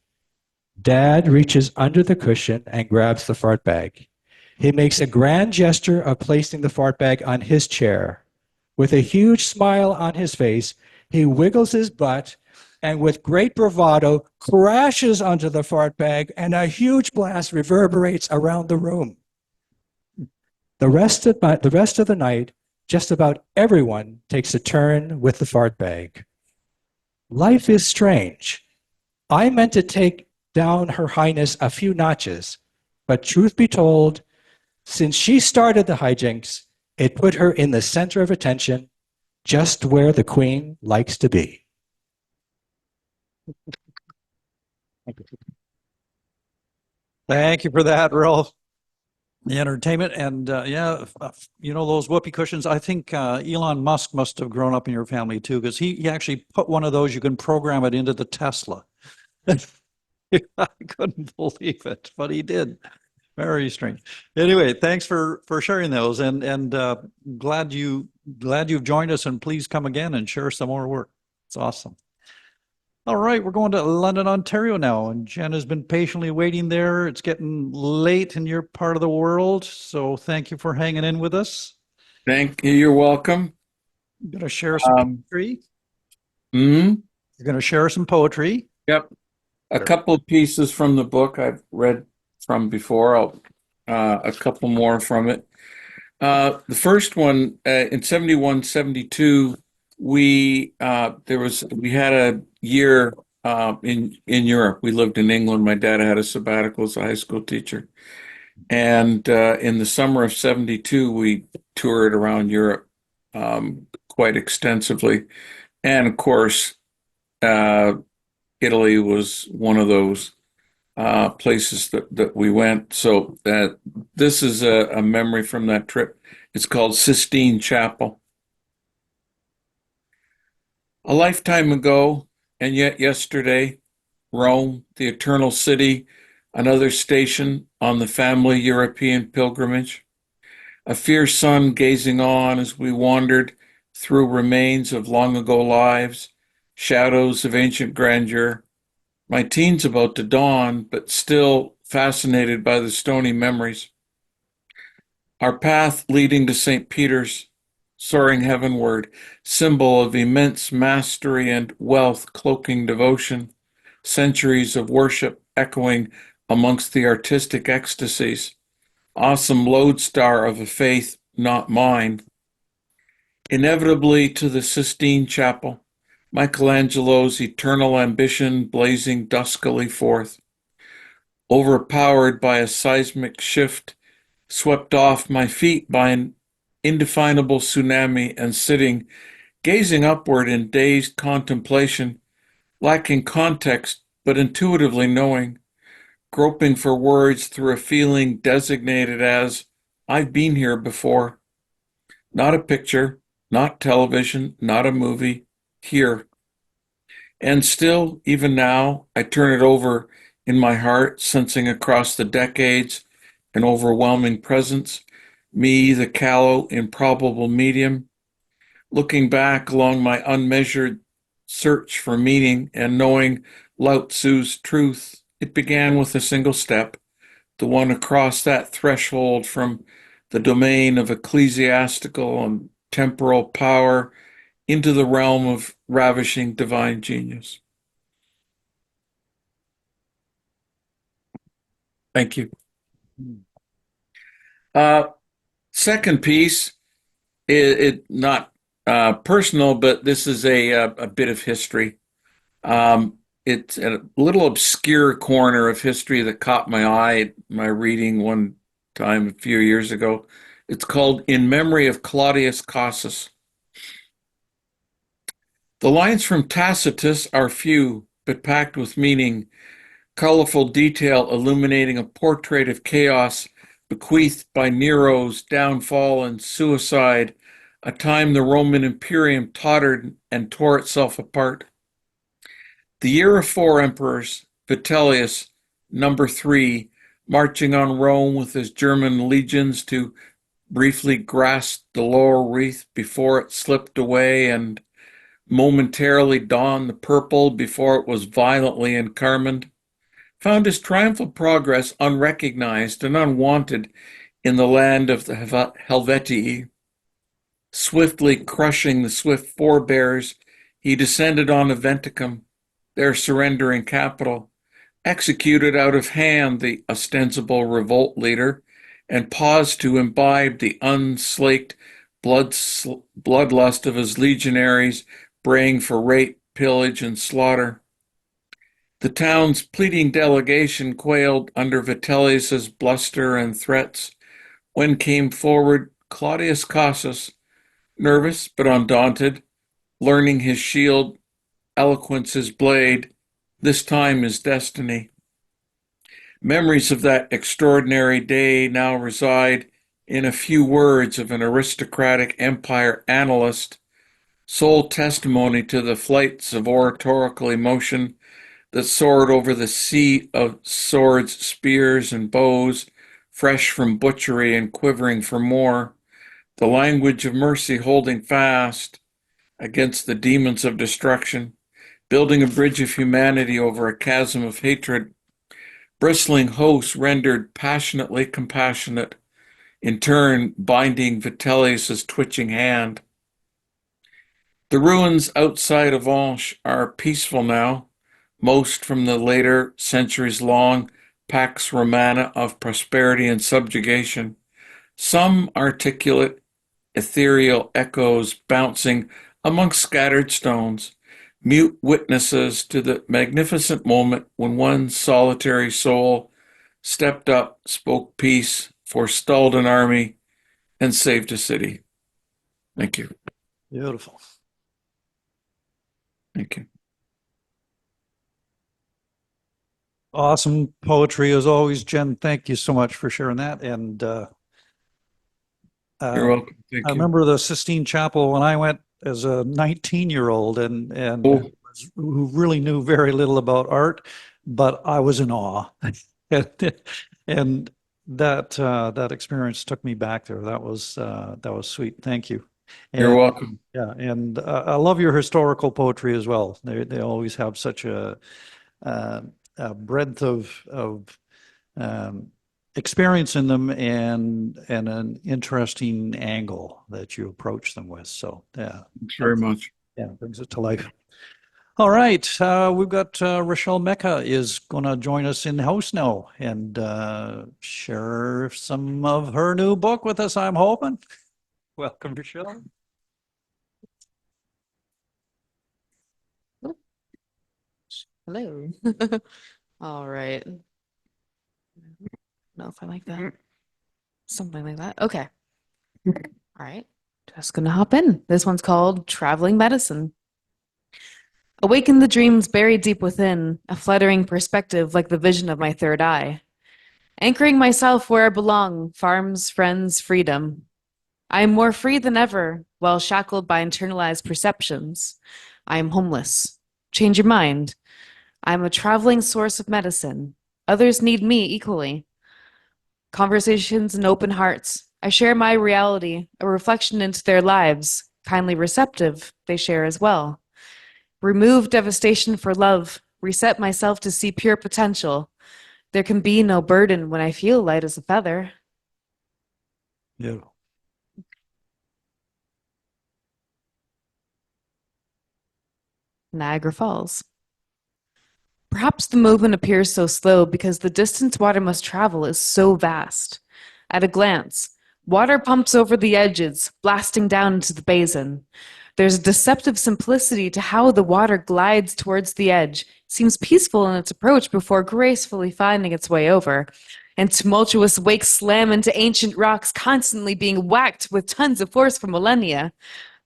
S9: Dad reaches under the cushion and grabs the fart bag. He makes a grand gesture of placing the fart bag on his chair. With a huge smile on his face, he wiggles his butt and with great bravado crashes onto the fart bag, and a huge blast reverberates around the room. The rest of the night, just about everyone takes a turn with the fart bag. Life is strange. I meant to take down Her Highness a few notches, but truth be told, since she started the hijinks, it put her in the center of attention, just where the Queen likes to be.
S1: Thank you for that, Ralph. The entertainment and those whoopee cushions. I think Elon Musk must have grown up in your family too, because he actually put one of those. You can program it into the Tesla. I couldn't believe it, but he did. Very strange. Anyway, thanks for sharing those, and glad you've joined us. And please come again and share some more work. It's awesome. All right, we're going to London, Ontario now, and Jen has been patiently waiting there. It's getting late in your part of the world, so thank you for hanging in with us.
S5: Thank you. You're welcome.
S1: You're going to share some poetry.
S5: You're
S1: going to share some poetry.
S5: Yep. A couple of pieces from the book I've read from before. A couple more from it. The first one in 71, 72. We had a year in Europe. We lived in England. My dad had a sabbatical as a high school teacher, and in the summer of 72, we toured around Europe quite extensively, and of course, Italy was one of those places that we went. So this is a memory from that trip. It's called Sistine Chapel. A lifetime ago, and yet yesterday, Rome, the eternal city, another station on the family European pilgrimage. A fierce sun gazing on as we wandered through remains of long ago lives, shadows of ancient grandeur. My teens about to dawn, but still fascinated by the stony memories. Our path leading to St. Peter's, soaring heavenward, symbol of immense mastery and wealth cloaking devotion, centuries of worship echoing amongst the artistic ecstasies, awesome lodestar of a faith not mine. Inevitably to the Sistine Chapel, Michelangelo's eternal ambition blazing duskily forth. Overpowered by a seismic shift, swept off my feet by an indefinable tsunami, and sitting, gazing upward in dazed contemplation, lacking context but intuitively knowing, groping for words through a feeling designated as, I've been here before. Not a picture, not television, not a movie, here. And still, even now, I turn it over in my heart, sensing across the decades an overwhelming presence, me, the callow, improbable medium, looking back along my unmeasured search for meaning and knowing Lao Tzu's truth. It began with a single step, the one across that threshold from the domain of ecclesiastical and temporal power into the realm of ravishing divine genius. Thank you. Second piece, it not personal, but this is a bit of history. It's a little obscure corner of history that caught my eye at my reading one time a few years ago. It's called In Memory of Claudius Cassius. The lines from Tacitus are few, but packed with meaning, colorful detail illuminating a portrait of chaos bequeathed by Nero's downfall and suicide, a time the Roman Imperium tottered and tore itself apart. The year of 4 emperors, Vitellius, number 3, marching on Rome with his German legions to briefly grasp the laurel wreath before it slipped away and momentarily donned the purple before it was violently encarmined, found his triumphal progress unrecognized and unwanted in the land of the Helvetii. Swiftly crushing the swift forebears, he descended on Aventicum, their surrendering capital, executed out of hand the ostensible revolt leader, and paused to imbibe the unslaked bloodlust of his legionaries, braying for rape, pillage, and slaughter. The town's pleading delegation quailed under Vitellius's bluster and threats, when came forward Claudius Cassius, nervous but undaunted, learning his shield, eloquence his blade, this time his destiny. Memories of that extraordinary day now reside in a few words of an aristocratic empire analyst, sole testimony to the flights of oratorical emotion that soared over the sea of swords, spears, and bows, fresh from butchery and quivering for more, the language of mercy holding fast against the demons of destruction, building a bridge of humanity over a chasm of hatred, bristling hosts rendered passionately compassionate, in turn binding Vitellius's twitching hand. The ruins outside of Vance are peaceful now, most from the later centuries-long Pax Romana of prosperity and subjugation, some articulate, ethereal echoes bouncing amongst scattered stones, mute witnesses to the magnificent moment when one solitary soul stepped up, spoke peace, forestalled an army, and saved a city. Thank you.
S1: Beautiful.
S5: Thank you.
S1: Awesome poetry as always, Jen. Thank you so much for sharing that. And
S5: You're welcome. Thank
S1: I
S5: you.
S1: remember the Sistine Chapel when I went as a 19-year-old and
S5: Oh.
S1: who really knew very little about art, but I was in awe. And that experience took me back there. That was sweet. Thank you.
S5: You're
S1: And,
S5: welcome.
S1: yeah, and I love your historical poetry as well. They always have such a breadth of experience in them and an interesting angle that you approach them with. So yeah,
S5: Thanks very much.
S1: yeah, brings it to life. All right, we've got Rochelle Mecca is going to join us in house now and share some of her new book with us, I'm hoping. Welcome, Rochelle.
S16: Hello. All right. Know if I like that. Something like that. Okay. All right. Just gonna hop in. This one's called Traveling Medicine. Awaken the dreams buried deep within, a fluttering perspective like the vision of my third eye. Anchoring myself where I belong, farms, friends, freedom. I am more free than ever, while shackled by internalized perceptions. I am homeless. Change your mind. I am a traveling source of medicine. Others need me equally. Conversations and open hearts. I share my reality, a reflection into their lives. Kindly receptive, they share as well. Remove devastation for love. Reset myself to see pure potential. There can be no burden when I feel light as a feather.
S1: Yeah.
S16: Niagara Falls. Perhaps the movement appears so slow because the distance water must travel is so vast. At a glance, water pumps over the edges, blasting down into the basin. There's a deceptive simplicity to how the water glides towards the edge, seems peaceful in its approach before gracefully finding its way over. And tumultuous wakes slam into ancient rocks, constantly being whacked with tons of force for millennia.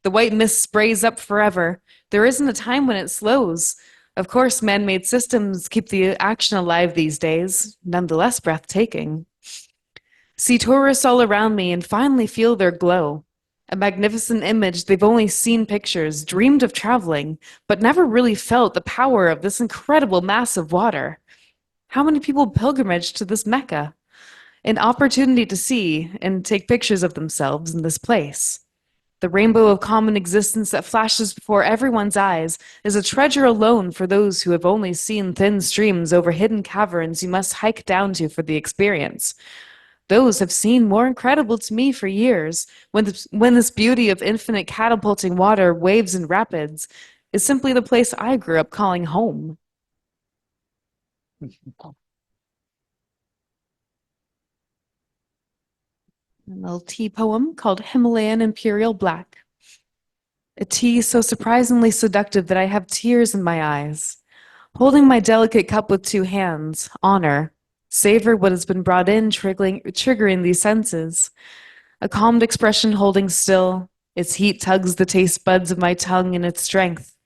S16: The white mist sprays up forever. There isn't a time when it slows. Of course, man-made systems keep the action alive these days, nonetheless breathtaking. See tourists all around me and finally feel their glow. A magnificent image they've only seen pictures, dreamed of traveling, but never really felt the power of this incredible mass of water. How many people pilgrimage to this Mecca? An opportunity to see and take pictures of themselves in this place. The rainbow of common existence that flashes before everyone's eyes is a treasure alone for those who have only seen thin streams over hidden caverns you must hike down to for the experience. Those have seemed more incredible to me for years, when this beauty of infinite catapulting water, waves, and rapids is simply the place I grew up calling home. A little tea poem called Himalayan Imperial Black. A tea so surprisingly seductive that I have tears in my eyes. Holding my delicate cup with two hands, honor, savor what has been brought in, triggering these senses. A calmed expression holding still, its heat tugs the taste buds of my tongue in its strength.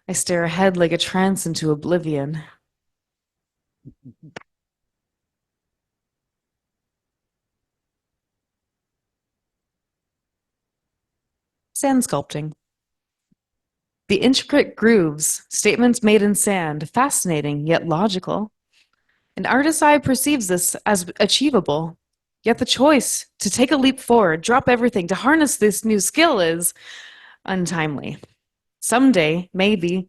S16: I stare ahead like a trance into oblivion. Sand sculpting. The intricate grooves, statements made in sand, fascinating yet logical. An artist's eye perceives this as achievable, yet the choice to take a leap forward, drop everything, to harness this new skill is untimely. Someday, maybe.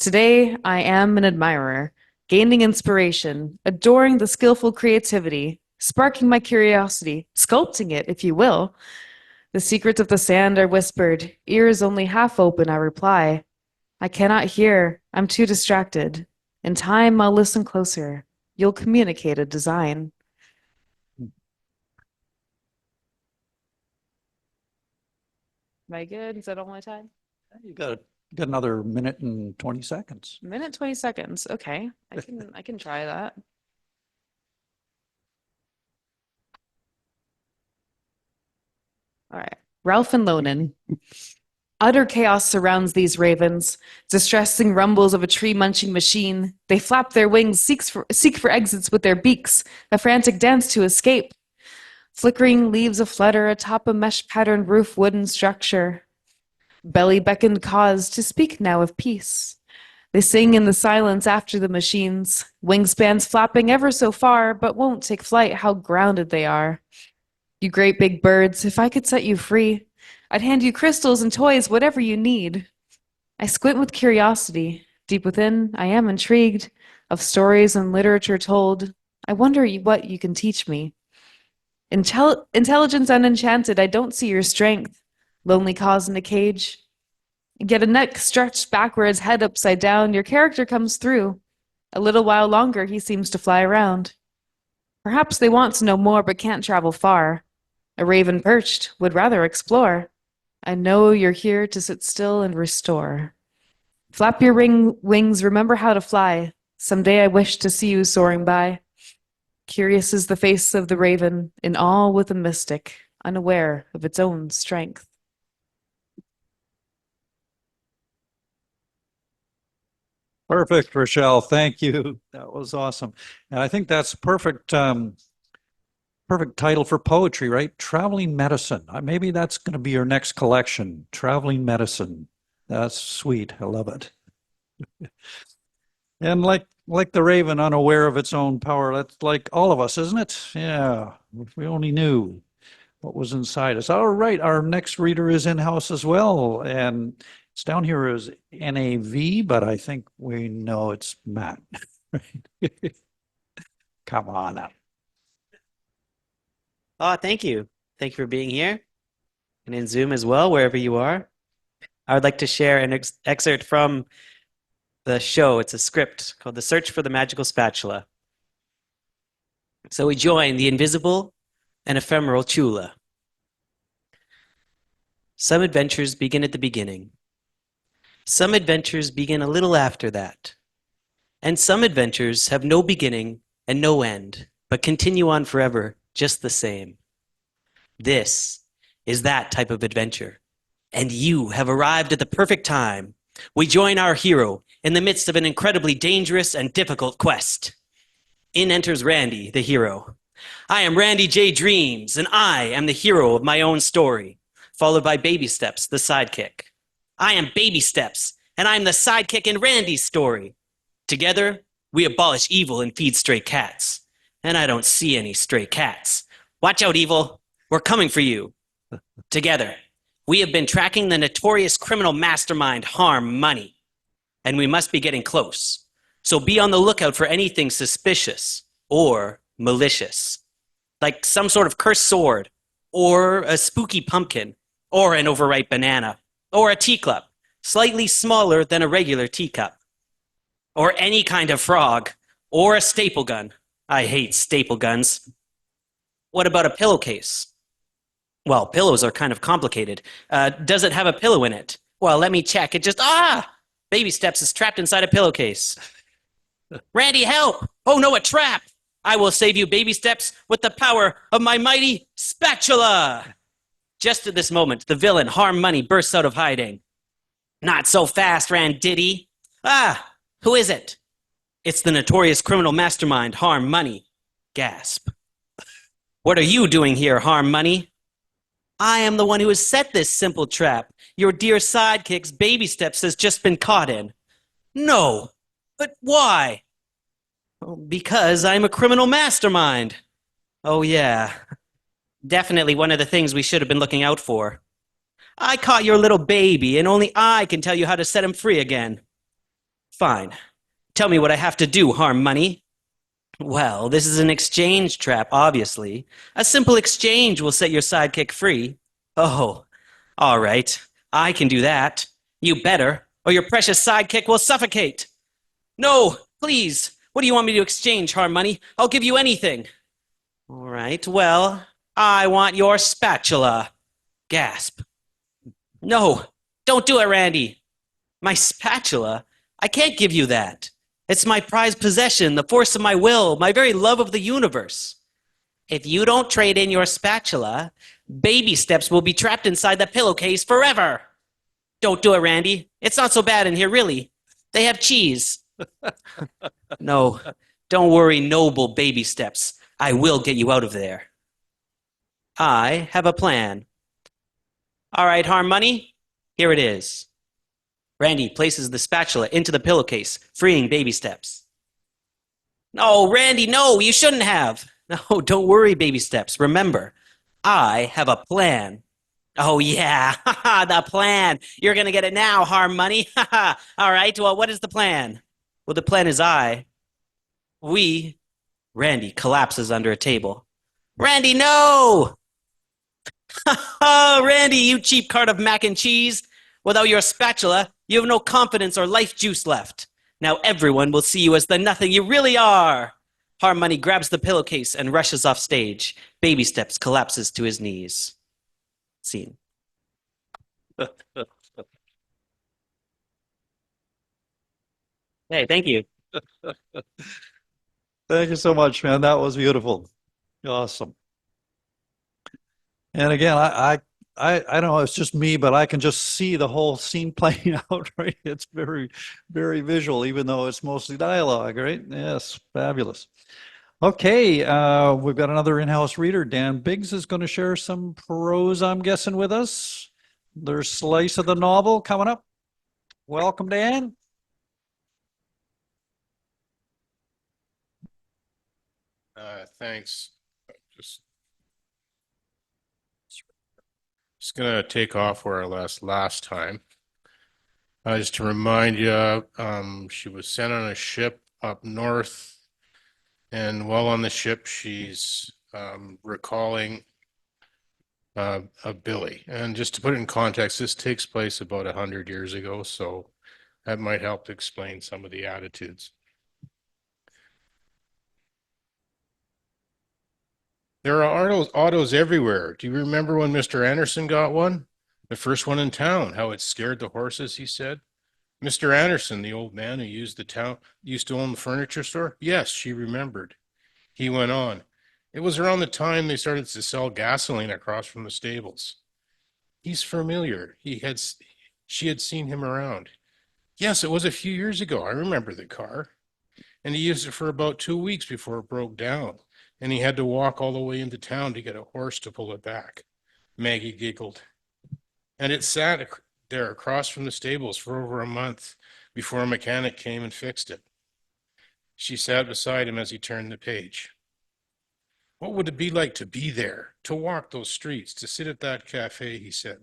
S16: Today, I am an admirer, gaining inspiration, adoring the skillful creativity, sparking my curiosity, sculpting it, if you will. The secrets of the sand are whispered, ears only half open, I reply. I cannot hear, I'm too distracted. In time, I'll listen closer. You'll communicate a design. Am I good? Is that all my time?
S1: You got another minute and 20 seconds.
S16: Minute 20 seconds. Okay. I can try that. All right. Ralph and Lonan. Utter chaos surrounds these ravens, distressing rumbles of a tree-munching machine. They flap their wings, seek for exits with their beaks, a frantic dance to escape. Flickering leaves aflutter atop a mesh-patterned roof wooden structure. Belly beckoned cause to speak now of peace. They sing in the silence after the machines, wingspans flapping ever so far, but won't take flight, how grounded they are. You great big birds, if I could set you free, I'd hand you crystals and toys, whatever you need. I squint with curiosity. Deep within, I am intrigued of stories and literature told. I wonder what you can teach me. Intelligence unenchanted, I don't see your strength. Lonely cause in a cage. Get a neck stretched backwards, head upside down. Your character comes through. A little while longer, he seems to fly around. Perhaps they want to know more but can't travel far. A raven perched would rather explore. I know you're here to sit still and restore. Flap your wings, remember how to fly. Someday I wish to see you soaring by. Curious is the face of the raven, in awe with a mystic, unaware of its own strength.
S1: Perfect, Rochelle. Thank you. That was awesome. And I think that's perfect title for poetry, right? Traveling medicine. Maybe that's going to be your next collection. Traveling medicine. That's sweet. I love it. And like the raven, unaware of its own power. That's like all of us, isn't it? Yeah. If we only knew what was inside us. All right. Our next reader is in-house as well. And it's down here as NAV, but I think we know it's Matt. Come on up.
S10: Oh, thank you. Thank you for being here and in Zoom as well, wherever you are. I would like to share an excerpt from the show. It's a script called The Search for the Magical Spatula. So we join the invisible and ephemeral Chula. Some adventures begin at the beginning. Some adventures begin a little after that. And some adventures have no beginning and no end, but continue on forever, just the same. This is that type of adventure. And you have arrived at the perfect time. We join our hero in the midst of an incredibly dangerous and difficult quest. In enters Randy, the hero. I am Randy J. Dreams, and I am the hero of my own story, followed by Baby Steps, the sidekick. I am Baby Steps, and I am the sidekick in Randy's story. Together, We abolish evil and feed stray cats. And I don't see any stray cats. Watch out, evil. We're coming for you. Together, we have been tracking the notorious criminal mastermind Harm Money. And we must be getting close. So be on the lookout for anything suspicious or malicious. Like some sort of cursed sword, or a spooky pumpkin, or an overripe banana, or a teacup, slightly smaller than a regular teacup, or any kind of frog, or a staple gun. I hate staple guns. What about a pillowcase? Well, pillows are kind of complicated. Does it have a pillow in it? Well, let me check. It just, Baby Steps is trapped inside a pillowcase. Randy, help! Oh no, a trap! I will save you, Baby Steps, with the power of my mighty spatula! Just at this moment, the villain, Harm Money, bursts out of hiding. Not so fast, Randiddy. Who is it? It's the notorious criminal mastermind, Harm Money. Gasp. What are you doing here, Harm Money? I am the one who has set this simple trap. Your dear sidekick's Baby Steps has just been caught in. No, but why? Because I'm a criminal mastermind. Oh yeah, definitely one of the things we should have been looking out for. I caught your little baby, and only I can tell you how to set him free again. Fine. Tell me what I have to do, Harm Money. Well, this is an exchange trap, obviously. A simple exchange will set your sidekick free. Oh, all right. I can do that. You better, or your precious sidekick will suffocate. No, please. What do you want me to exchange, Harm Money? I'll give you anything. All right, well, I want your spatula. Gasp. No, don't do it, Randy. My spatula? I can't give you that. It's my prized possession, the force of my will, my very love of the universe. If you don't trade in your spatula, Baby Steps will be trapped inside the pillowcase forever. Don't do it, Randy. It's not so bad in here, really. They have cheese. No, don't worry, noble Baby Steps. I will get you out of there. I have a plan. All right, Harm Money, here it is. Randy places the spatula into the pillowcase, freeing Baby Steps. No, Randy, no, you shouldn't have. No, don't worry, Baby Steps. Remember, I have a plan. Oh, yeah, the plan. You're going to get it now, Harm Money. All right, well, what is the plan? Well, the plan is Randy collapses under a table. Randy, no! Oh, Randy, you cheap cart of mac and cheese. Without your spatula, you have no confidence or life juice left. Now everyone will see you as the nothing you really are. Harm Money grabs the pillowcase and rushes off stage. Baby Steps collapses to his knees. Scene. Hey, thank you.
S1: Thank you so much, man. That was beautiful. Awesome. And again, I don't know, it's just me, but I can just see the whole scene playing out, right? It's very, very visual, even though it's mostly dialogue, right? Yes, fabulous. Okay, we've got another in-house reader. Dan Biggs is going to share some prose, I'm guessing, with us. Their slice of the novel coming up. Welcome, Dan.
S17: Thanks. Just gonna take off where I last time. Just to remind you, she was sent on a ship up north, and while on the ship, she's recalling a Billy. And just to put it in context, this takes place about 100 years ago, so that might help to explain some of the attitudes. There are autos everywhere. Do you remember when Mr. Anderson got one? The first one in town, how it scared the horses, he said. Mr. Anderson, the old man who used to own the furniture store? Yes, she remembered. He went on. It was around the time they started to sell gasoline across from the stables. He's familiar. She had seen him around. Yes, it was a few years ago. I remember the car. And he used it for about 2 weeks before it broke down. And he had to walk all the way into town to get a horse to pull it back. Maggie giggled. And it sat there across from the stables for over a month before a mechanic came and fixed it. She sat beside him as he turned the page. What would it be like to be there, to walk those streets, to sit at that cafe, he said,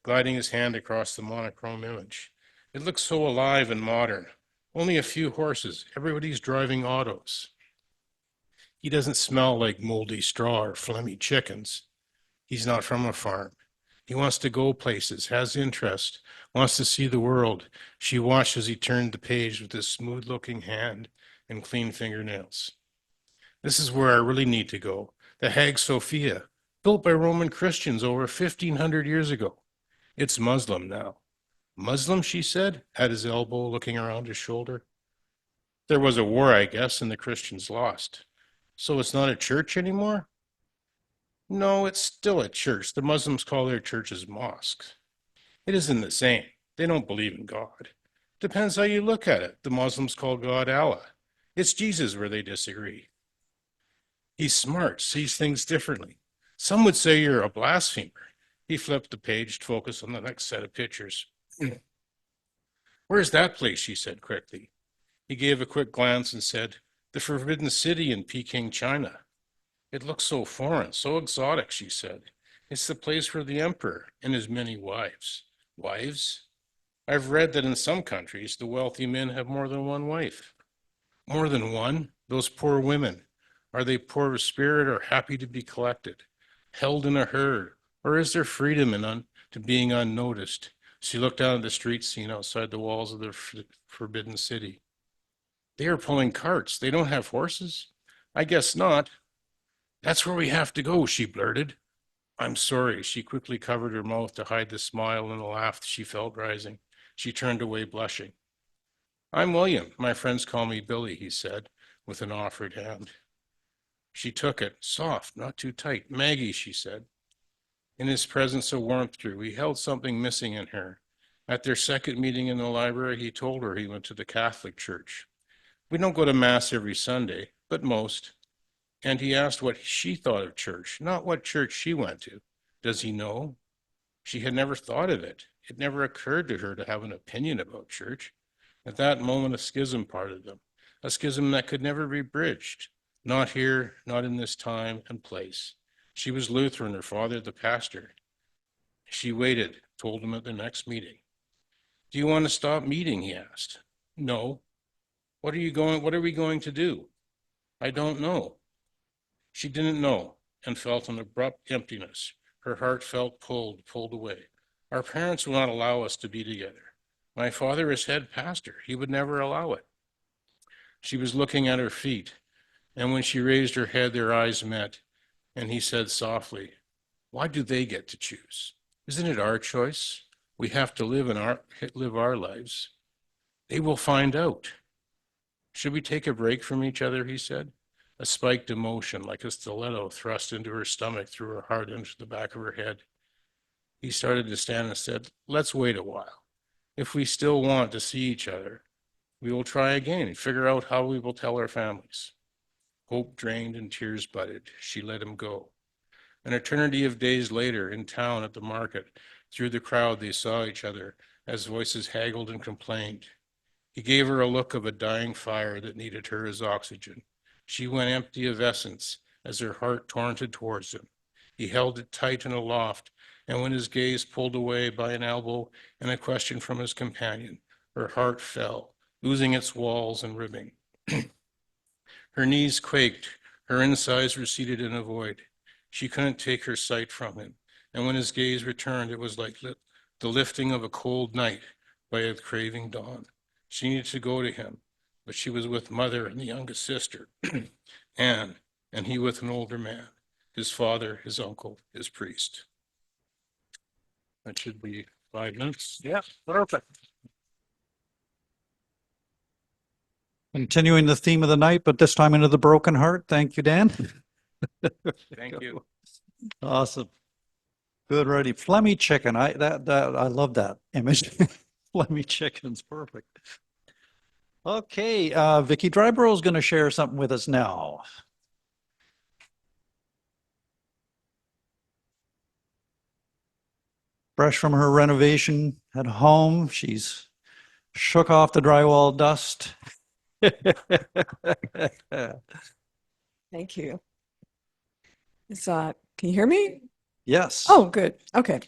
S17: gliding his hand across the monochrome image. It looks so alive and modern. Only a few horses. Everybody's driving autos. He doesn't smell like moldy straw or phlegmy chickens. He's not from a farm. He wants to go places, has interest, wants to see the world. She watched as he turned the page with his smooth-looking hand and clean fingernails. This is where I really need to go. The Hagia Sophia, built by Roman Christians over 1,500 years ago. It's Muslim now. Muslim, she said, at his elbow, looking around his shoulder. There was a war, I guess, and the Christians lost. So it's not a church anymore? No, it's still a church. The Muslims call their churches mosques. It isn't the same. They don't believe in God. Depends how you look at it. The Muslims call God Allah. It's Jesus where they disagree. He's smart, sees things differently. Some would say you're a blasphemer. He flipped the page to focus on the next set of pictures. Where's that place? She said quickly. He gave a quick glance and said, the Forbidden City in Peking, China. It looks so foreign, so exotic, she said. It's the place for the emperor and his many wives. Wives? I've read that in some countries, the wealthy men have more than one wife. More than one? Those poor women. Are they poor of spirit or happy to be collected, held in a herd, or is there freedom to being unnoticed? She looked down at the street scene outside the walls of the Forbidden City. They are pulling carts. They don't have horses? I guess not. That's where we have to go, she blurted. I'm sorry. She quickly covered her mouth to hide the smile and the laugh she felt rising. She turned away, blushing. I'm William. My friends call me Billy, he said, with an offered hand. She took it, soft, not too tight. Maggie, she said. In his presence, a warmth drew. He held something missing in her. At their second meeting in the library, he told her he went to the Catholic Church. We don't go to Mass every Sunday, but most. And he asked what she thought of church, not what church she went to. Does he know? She had never thought of it. It never occurred to her to have an opinion about church. At that moment, a schism parted them, a schism that could never be bridged. Not here, not in this time and place. She was Lutheran, her father the pastor. She waited, told him at the next meeting. Do you want to stop meeting? He asked. No. What are we going to do? I don't know. She didn't know and felt an abrupt emptiness. Her heart felt pulled away. Our parents will not allow us to be together. My father is head pastor. He would never allow it. She was looking at her feet, and when she raised her head, their eyes met, and he said softly, why do they get to choose? Isn't it our choice? We have to live our lives. They will find out. Should we take a break from each other, he said. A spiked emotion, like a stiletto, thrust into her stomach, through her heart, into the back of her head. He started to stand and said, let's wait a while. If we still want to see each other, we will try again and figure out how we will tell our families. Hope drained and tears budded. She let him go. An eternity of days later, in town at the market, through the crowd they saw each other as voices haggled and complained. He gave her a look of a dying fire that needed her as oxygen. She went empty of essence as her heart torrented towards him. He held it tight and aloft, and when his gaze pulled away by an elbow and a question from his companion, her heart fell, losing its walls and ribbing. Her knees quaked, her insides receded in a void. She couldn't take her sight from him, and when his gaze returned, it was like the lifting of a cold night by a craving dawn. She needed to go to him, but she was with mother and the youngest sister, Anne, and he with an older man, his father, his uncle, his priest. That should be 5 minutes.
S1: Yeah, perfect. Continuing the theme of the night, but this time into the broken heart. Thank you, Dan.
S17: Thank you.
S1: Awesome. Good, ready. Phlegmy chicken. I love that image. Phlegmy chicken's perfect. Okay, Vicki Dryborough is going to share something with us now. Fresh from her renovation at home, she's shook off the drywall dust
S3: Thank you. Can you hear me?
S1: Yes.
S3: Oh, good. Okay.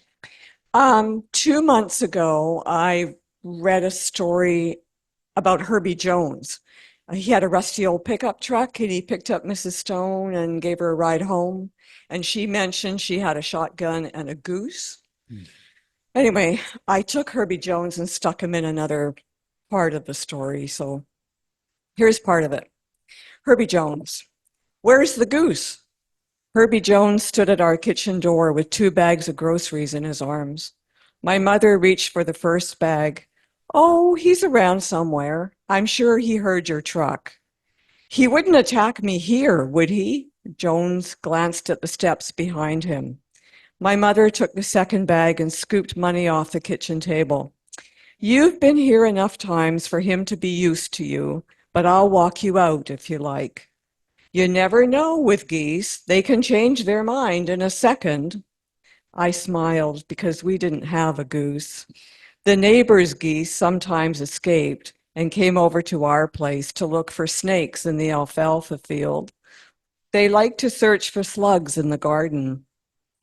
S3: 2 months ago, I read a story about Herbie Jones. He had a rusty old pickup truck and he picked up Mrs. Stone and gave her a ride home. And she mentioned she had a shotgun and a goose. Anyway, I took Herbie Jones and stuck him in another part of the story. So here's part of it. Herbie Jones, where's the goose? Herbie Jones stood at our kitchen door with 2 bags of groceries in his arms. My mother reached for the first bag. Oh, he's around somewhere. I'm sure he heard your truck. He wouldn't attack me here, would he? Jones glanced at the steps behind him. My mother took the second bag and scooped money off the kitchen table. You've been here enough times for him to be used to you, but I'll walk you out if you like. You never know with geese. They can change their mind in a second. I smiled because we didn't have a goose. The neighbor's geese sometimes escaped and came over to our place to look for snakes in the alfalfa field. They liked to search for slugs in the garden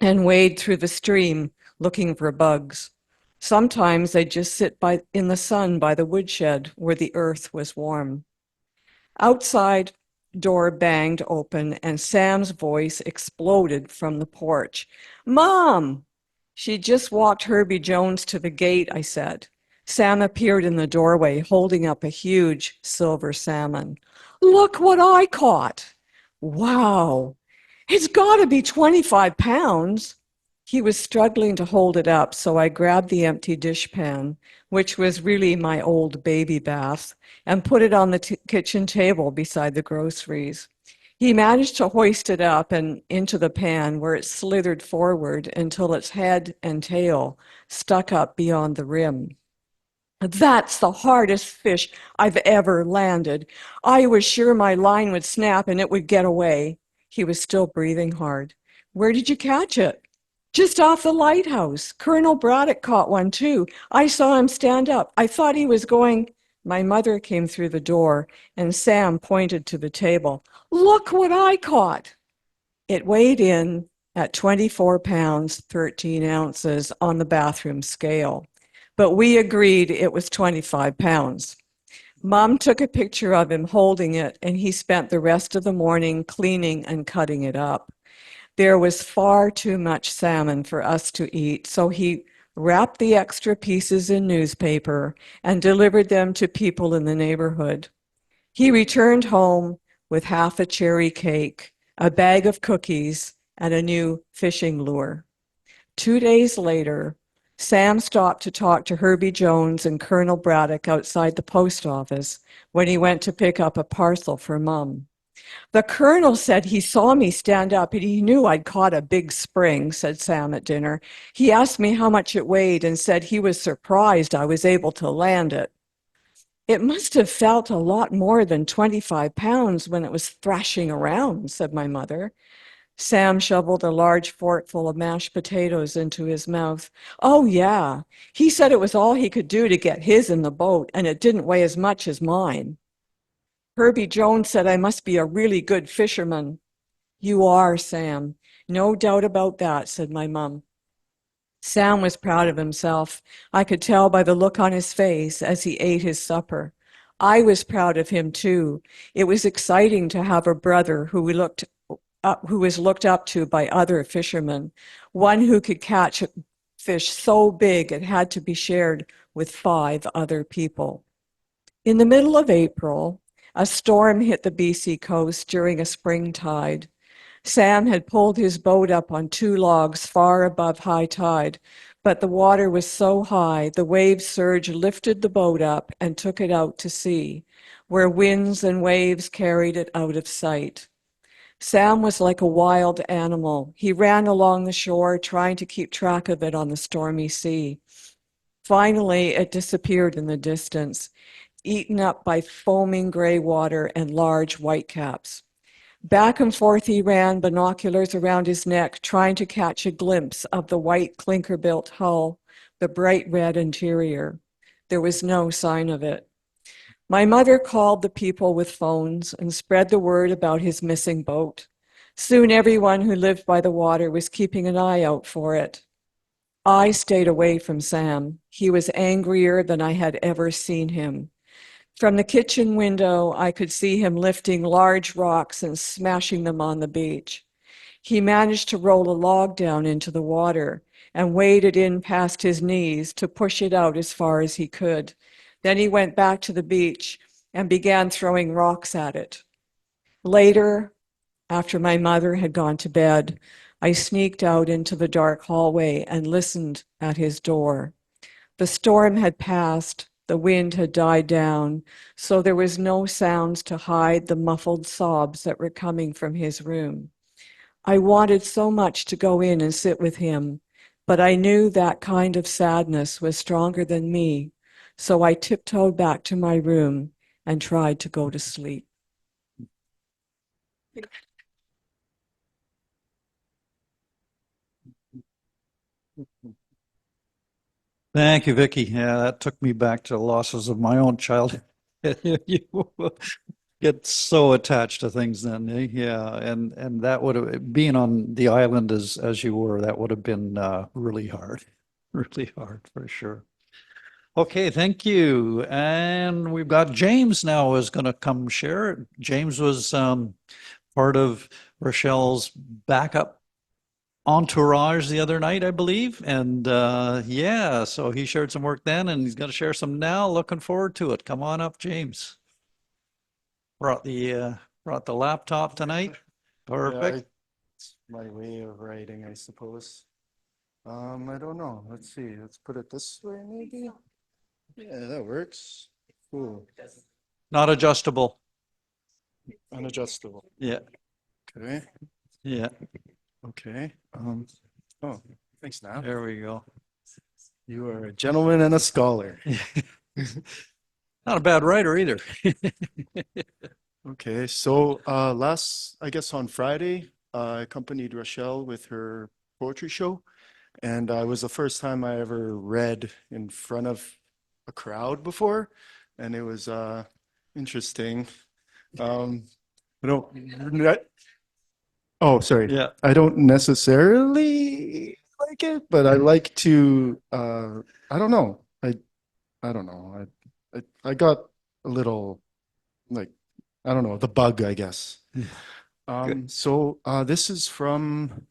S3: and wade through the stream looking for bugs. Sometimes they'd just sit in the sun by the woodshed where the earth was warm. Outside, door banged open and Sam's voice exploded from the porch. Mom! She just walked Herbie Jones to the gate, I said. Sam appeared in the doorway holding up a huge silver salmon. Look what I caught! Wow! It's got to be 25 pounds. He was struggling to hold it up, so I grabbed the empty dishpan, which was really my old baby bath, and put it on the kitchen table beside the groceries. He managed to hoist it up and into the pan where it slithered forward until its head and tail stuck up beyond the rim. That's the hardest fish I've ever landed. I was sure my line would snap and it would get away. He was still breathing hard. Where did you catch it? Just off the lighthouse. Colonel Braddock caught one too. I saw him stand up. I thought he was going. My mother came through the door and Sam pointed to the table. Look what I caught. It weighed in at 24 pounds, 13 ounces on the bathroom scale, but we agreed it was 25 pounds. Mom took a picture of him holding it and he spent the rest of the morning cleaning and cutting it up. There was far too much salmon for us to eat, so he wrapped the extra pieces in newspaper and delivered them to people in the neighborhood. He returned home with half a cherry cake, a bag of cookies, and a new fishing lure. 2 days later, Sam stopped to talk to Herbie Jones and Colonel Braddock outside the post office when he went to pick up a parcel for Mom. The colonel said he saw me stand up and he knew I'd caught a big spring, said Sam at dinner. He asked me how much it weighed and said he was surprised I was able to land it. It must have felt a lot more than 25 pounds when it was thrashing around, said my mother. Sam shoveled a large fork full of mashed potatoes into his mouth. Oh, yeah. He said it was all he could do to get his in the boat, and it didn't weigh as much as mine. Herbie Jones said I must be a really good fisherman. You are, Sam. No doubt about that, said my mom. Sam was proud of himself. I could tell by the look on his face as he ate his supper. I was proud of him, too. It was exciting to have a brother who was looked up to by other fishermen, one who could catch a fish so big it had to be shared with 5 other people. In the middle of April, a storm hit the BC coast during a spring tide. Sam had pulled his boat up on 2 logs far above high tide, but the water was so high the wave surge lifted the boat up and took it out to sea, where winds and waves carried it out of sight. Sam was like a wild animal. He ran along the shore trying to keep track of it on the stormy sea. Finally, it disappeared in the distance, eaten up by foaming gray water and large whitecaps. Back and forth he ran, binoculars around his neck, trying to catch a glimpse of the white clinker-built hull, the bright red interior. There was no sign of it.
S18: My mother called the people with phones and spread the word about his missing boat. Soon everyone who lived by the water was keeping an eye out for it. I stayed away from Sam. He was angrier than I had ever seen him. From the kitchen window, I could see him lifting large rocks and smashing them on the beach. He managed to roll a log down into the water and waded in past his knees to push it out as far as he could. Then he went back to the beach and began throwing rocks at it. Later, after my mother had gone to bed, I sneaked out into the dark hallway and listened at his door. The storm had passed, the wind had died down, so there was no sounds to hide the muffled sobs that were coming from his room. I wanted so much to go in and sit with him, but I knew that kind of sadness was stronger than me, so I tiptoed back to my room and tried to go to sleep.
S1: Thank you, Vicky. Yeah, that took me back to losses of my own childhood. You get so attached to things then, eh? Yeah, and that would have being on the island as you were, that would have been really hard, really hard for sure. Okay, thank you. And we've got James now is going to come share. James was part of Rochelle's backup entourage the other night, I believe. And yeah, so he shared some work then and he's going to share some now. Looking forward to it. Come on up, James. Brought the laptop tonight. Perfect.
S19: Yeah, it's my way of writing, I suppose. I don't know. Let's see. Let's put it this way, maybe. Yeah, that works. Cool.
S1: Not adjustable.
S19: Unadjustable.
S1: Yeah.
S19: Okay.
S1: Yeah.
S19: Okay. Oh, thanks, now.
S1: There we go.
S19: You are a gentleman and a scholar.
S1: Not a bad writer either.
S19: Okay, so I guess on Friday, I accompanied Rochelle with her poetry show, and it was the first time I ever read in front of a crowd before, and it was interesting. I don't. Oh, sorry.
S1: Yeah.
S19: I don't necessarily like it, but I like to. I don't know. I don't know. I got a little like. I don't know, the bug, I guess. So this is from,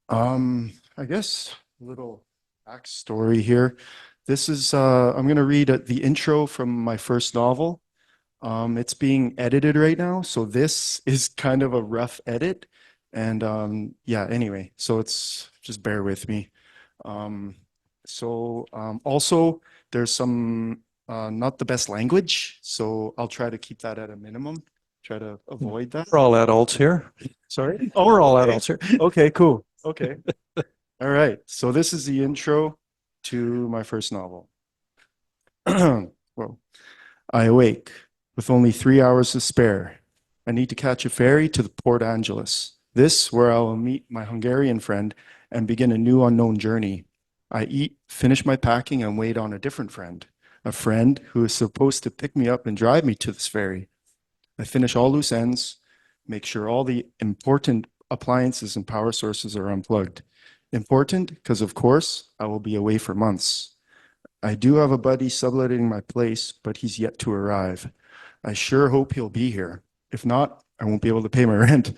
S19: I guess, a little backstory here. This is, I'm going to read the intro from my first novel. It's being edited right now, so this is kind of a rough edit. And yeah, anyway, so it's just bear with me. Also, there's some not the best language, so I'll try to keep that at a minimum, try to avoid that.
S1: We're all adults here.
S19: Sorry?
S1: Oh, we're all adults here.
S19: Okay, cool. Okay. All right. So this is the intro to my first novel. Well, I awake with only 3 hours to spare. I need to catch a ferry to the Port Angeles. This, where I will meet my Hungarian friend and begin a new unknown journey. I eat, finish my packing, and wait on a different friend. A friend who is supposed to pick me up and drive me to this ferry. I finish all loose ends, make sure all the important appliances and power sources are unplugged. Important because, of course, I will be away for months. I do have a buddy subletting my place, but he's yet to arrive. I sure hope he'll be here. If not, I won't be able to pay my rent.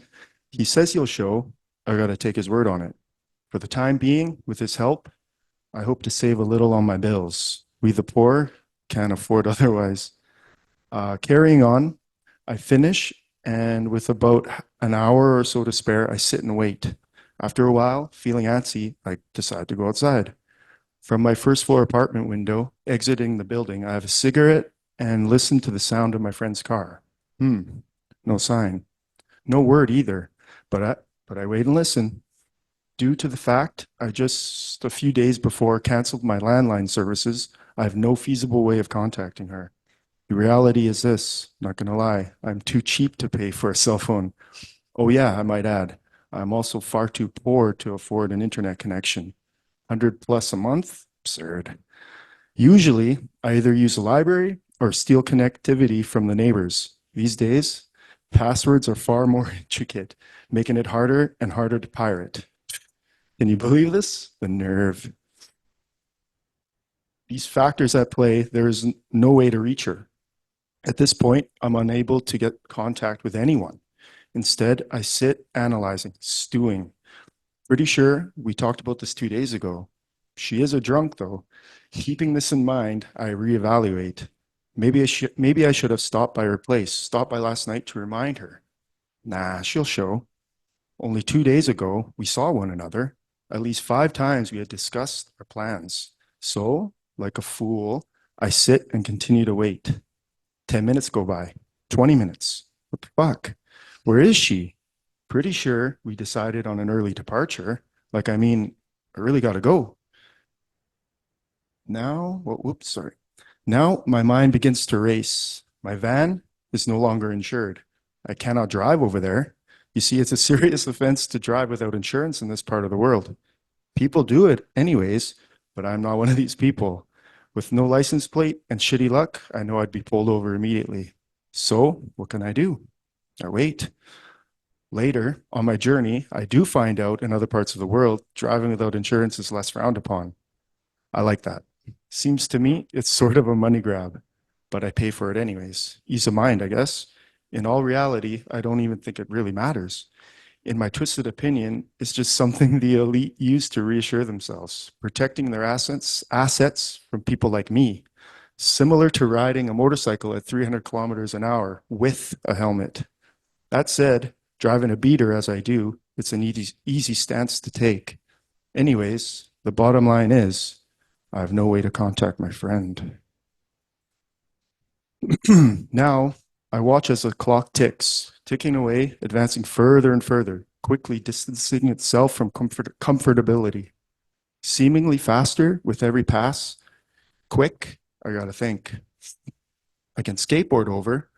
S19: He says he'll show. I gotta take his word on it. For the time being, with his help, I hope to save a little on my bills. We the poor can't afford otherwise. Carrying on, I finish, and with about an hour or so to spare, I sit and wait. After a while, feeling antsy, I decide to go outside. From my first floor apartment window, exiting the building, I have a cigarette and listen to the sound of my friend's car. No sign. No word either, but I wait and listen. Due to the fact I just a few days before canceled my landline services, I have no feasible way of contacting her. The reality is this, not gonna lie, I'm too cheap to pay for a cell phone. Oh yeah, I might add, I'm also far too poor to afford an internet connection. 100 plus a month? Absurd. Usually, I either use a library or steal connectivity from the neighbors. These days, passwords are far more intricate, making it harder and harder to pirate. Can you believe this? The nerve. These factors at play, there is no way to reach her. At this point, I'm unable to get contact with anyone. Instead, I sit analyzing, stewing. Pretty sure we talked about this 2 days ago. She is a drunk, though. Keeping this in mind, I reevaluate. Maybe I should have stopped by her place, stopped by last night to remind her. Nah, she'll show. Only 2 days ago, we saw one another. At least 5 times we had discussed our plans. So, like a fool, I sit and continue to wait. 10 minutes go by. 20 minutes. What the fuck? Where is she? Pretty sure we decided on an early departure. Like, I mean, I really gotta go. Now, whoops, sorry. Now my mind begins to race. My van is no longer insured. I cannot drive over there. You see, it's a serious offense to drive without insurance in this part of the world. People do it anyways, but I'm not one of these people. With no license plate and shitty luck, I know I'd be pulled over immediately. So, what can I do? I wait. Later, on my journey, I do find out in other parts of the world, driving without insurance is less frowned upon. I like that. Seems to me it's sort of a money grab, but I pay for it anyways. Ease of mind, I guess. In all reality, I don't even think it really matters. In my twisted opinion, it's just something the elite use to reassure themselves, protecting their assets from people like me, similar to riding a motorcycle at 300 kilometers an hour with a helmet. That said, driving a beater as I do, it's an easy stance to take. Anyways, the bottom line is, I have no way to contact my friend. Now, I watch as the clock ticks, ticking away, advancing further and further, quickly distancing itself from comfortability. Seemingly faster with every pass. Quick, I gotta think. I can skateboard over,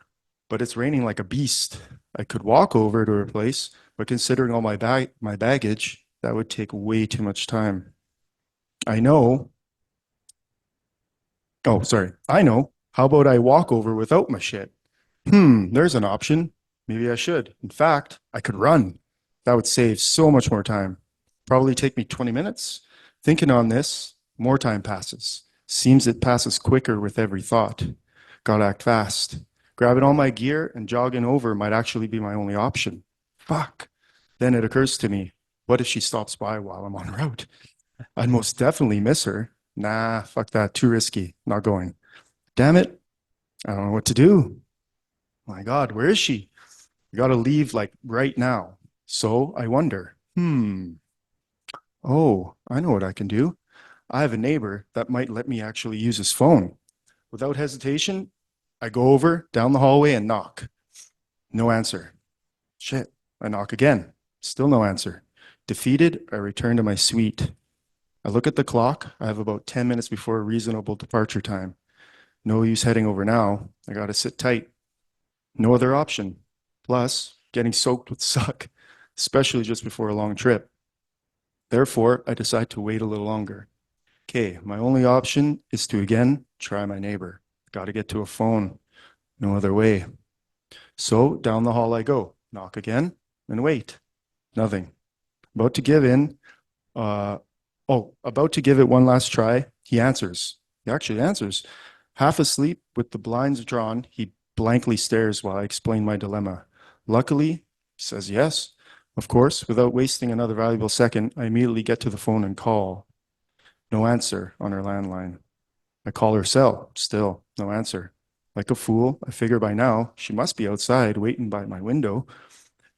S19: but it's raining like a beast. I could walk over to her place, but considering all my baggage, that would take way too much time. I know. How about I walk over without my shit? There's an option. Maybe I should. In fact, I could run. That would save so much more time. Probably take me 20 minutes. Thinking on this, more time passes. Seems it passes quicker with every thought. Gotta act fast. Grabbing all my gear and jogging over might actually be my only option. Fuck. Then it occurs to me, what if she stops by while I'm en route? I'd most definitely miss her. Nah, fuck that. Too risky. Not going. Damn it. I don't know what to do. My God, where is she? I gotta leave like right now. So I wonder, oh, I know what I can do. I have a neighbor that might let me actually use his phone. Without hesitation, I go over, down the hallway and knock. No answer. Shit, I knock again. Still no answer. Defeated, I return to my suite. I look at the clock. I have about 10 minutes before a reasonable departure time. No use heading over now. I gotta sit tight. No other option. Plus, getting soaked would suck, especially just before a long trip. Therefore, I decide to wait a little longer. Okay, my only option is to again try my neighbor. Gotta get to a phone. No other way. So down the hall I go. Knock again and wait. Nothing. About to give it one last try. He answers. He actually answers. Half asleep with the blinds drawn, he blankly stares while I explain my dilemma. Luckily, he says yes. Of course, without wasting another valuable second, I immediately get to the phone and call. No answer on her landline. I call her cell. Still, no answer. Like a fool, I figure by now she must be outside waiting by my window.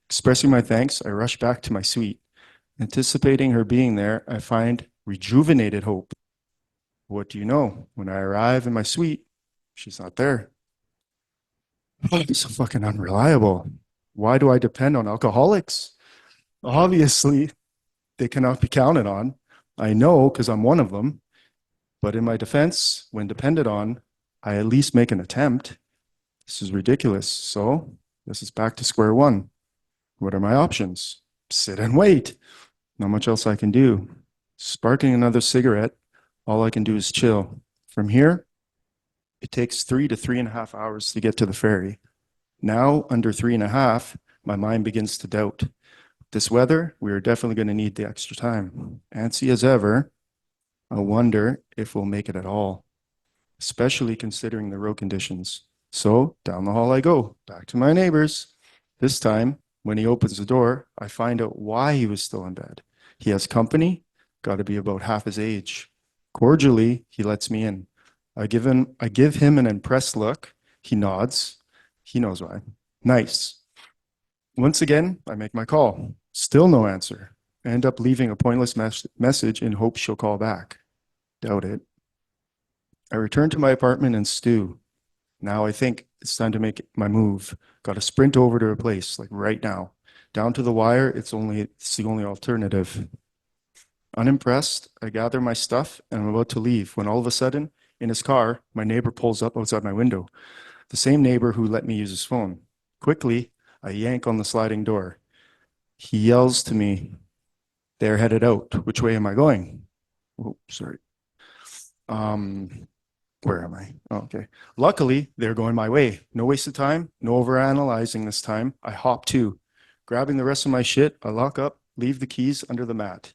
S19: Expressing my thanks, I rush back to my suite. Anticipating her being there, I find rejuvenated hope. What do you know? When I arrive in my suite, she's not there. It's so fucking unreliable. Why do I depend on alcoholics? Obviously, they cannot be counted on. I know because I'm one of them. But in my defense, when depended on, I at least make an attempt. This is ridiculous. So this is back to square one. What are my options? Sit and wait. Not much else I can do. Sparking another cigarette, all I can do is chill. From here, It takes 3 to 3.5 hours to get to the ferry. Now, under 3.5, my mind begins to doubt. This weather, we are definitely going to need the extra time. Antsy as ever, I wonder if we'll make it at all, especially considering the road conditions. So down the hall I go, back to my neighbors. This time, when he opens the door, I find out why he was still in bed. He has company, got to be about half his age. Cordially, he lets me in. I give him an impressed look. He nods. He knows why. Nice. Once again, I make my call. Still no answer. I end up leaving a pointless message in hopes she'll call back. Doubt it. I return to my apartment and stew. Now I think it's time to make my move. Got to sprint over to a place, like right now. Down to the wire, it's the only alternative. Unimpressed, I gather my stuff and I'm about to leave when all of a sudden, in his car, my neighbor pulls up outside my window. The same neighbor who let me use his phone. Quickly, I yank on the sliding door. He yells to me, "They're headed out. Which way am I going?" Oh, sorry. Where am I? Oh, okay. Luckily, they're going my way. No waste of time, no overanalyzing this time. I hop to. Grabbing the rest of my shit, I lock up, leave the keys under the mat.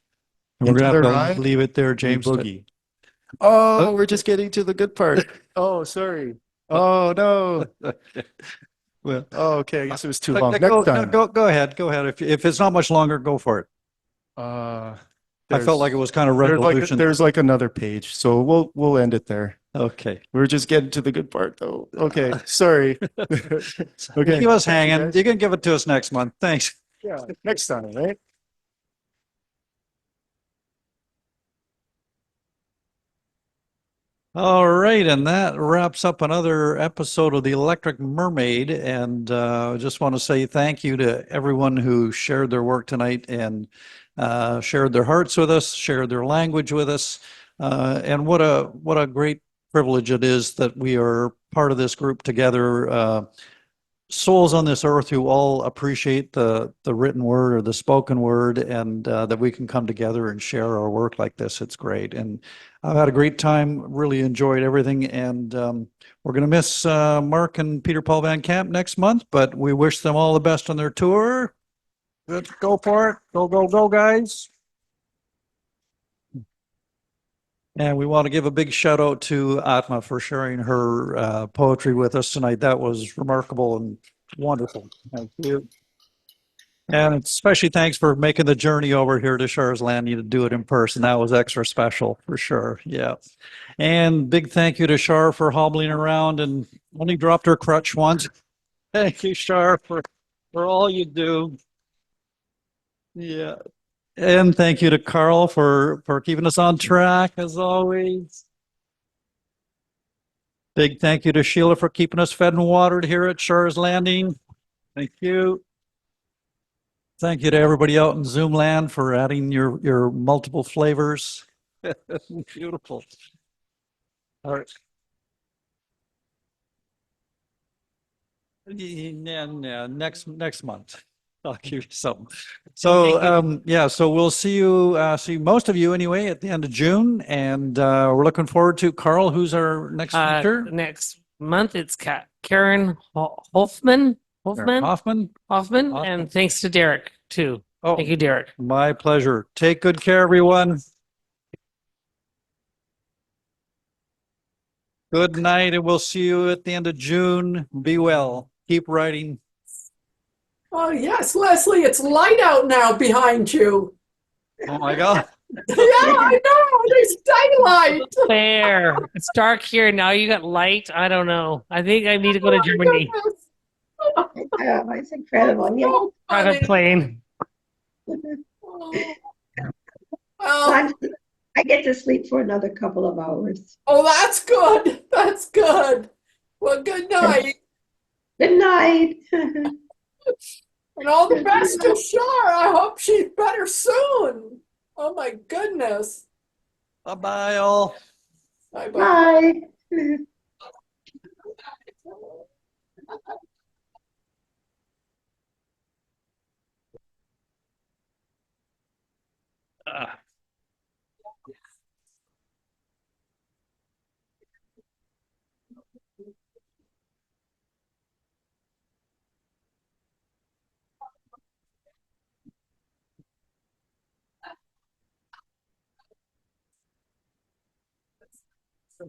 S1: We're going to
S19: Into
S1: have
S19: their
S1: to
S19: ride,
S1: leave it there,
S19: we
S1: James.
S19: boogie. Oh, we're just getting to the good part. Oh, sorry. Oh, no.
S1: Well,
S19: Oh, okay. I guess it was too
S1: go,
S19: long. Next time.
S1: go ahead. Go ahead. If it's not much longer, go for it. I felt like it was kind of resolution.
S19: There's like another page, so we'll end it there.
S1: Okay.
S19: We're just getting to the good part, though. Okay, sorry. Okay.
S1: Keep us
S19: Thank you,
S1: hanging.
S19: guys.
S1: You can give it to us next month. Thanks.
S19: Yeah, next time, right?
S1: All right, and that wraps up another episode of the Electric Mermaid. And I just want to say thank you to everyone who shared their work tonight and shared their hearts with us, shared their language with us. And what a great privilege it is that we are part of this group together. Souls on this earth who all appreciate the written word or the spoken word, and that we can come together and share our work like this. It's great. And I've had a great time, really enjoyed everything. And we're going to miss Mark and Peter Paul Van Camp next month, but we wish them all the best on their tour. Let's go for it. Go, go, go, guys. And we want to give a big shout out to Atma for sharing her poetry with us tonight. That was remarkable and wonderful. Thank you. And especially thanks for making the journey over here to Char's Landing to do it in person. That was extra special for sure. Yeah. And big thank you to Char for hobbling around and only dropped her crutch once. Thank you, Char, for all you do. Yeah. And thank you to Karl for keeping us on track as always. Big thank you to Sheila for keeping us fed and watered here at Char's Landing. Thank you. Thank you to everybody out in Zoom land for adding your multiple flavors. Beautiful. All right. Yeah, next month. I'll give you something. So yeah, so we'll see most of you anyway at the end of June, and we're looking forward to Karl, who's our next speaker.
S4: Next month, it's Karen Hoffman,
S1: Hoffman,
S4: and thanks to Derek too.
S1: Oh,
S4: thank you, Derek.
S1: My pleasure. Take good care, everyone. Good night, and we'll see you at the end of June. Be well. Keep writing.
S3: Oh, yes, Leslie, it's light out now behind you.
S1: Oh my God.
S3: Yeah, I know. There's daylight.
S4: There. It's dark here. Now you got light. I don't know. I think I need to go to Germany.
S7: It's incredible. Yeah.
S4: Private plane.
S3: Well,
S7: I get to sleep for another couple of hours.
S3: oh, that's good. That's good. Well, good night.
S7: Good night.
S3: And all the best to Char. I hope she's better soon. Oh my goodness.
S1: Bye-bye all.
S3: Bye-bye.
S7: Bye.
S1: Yeah.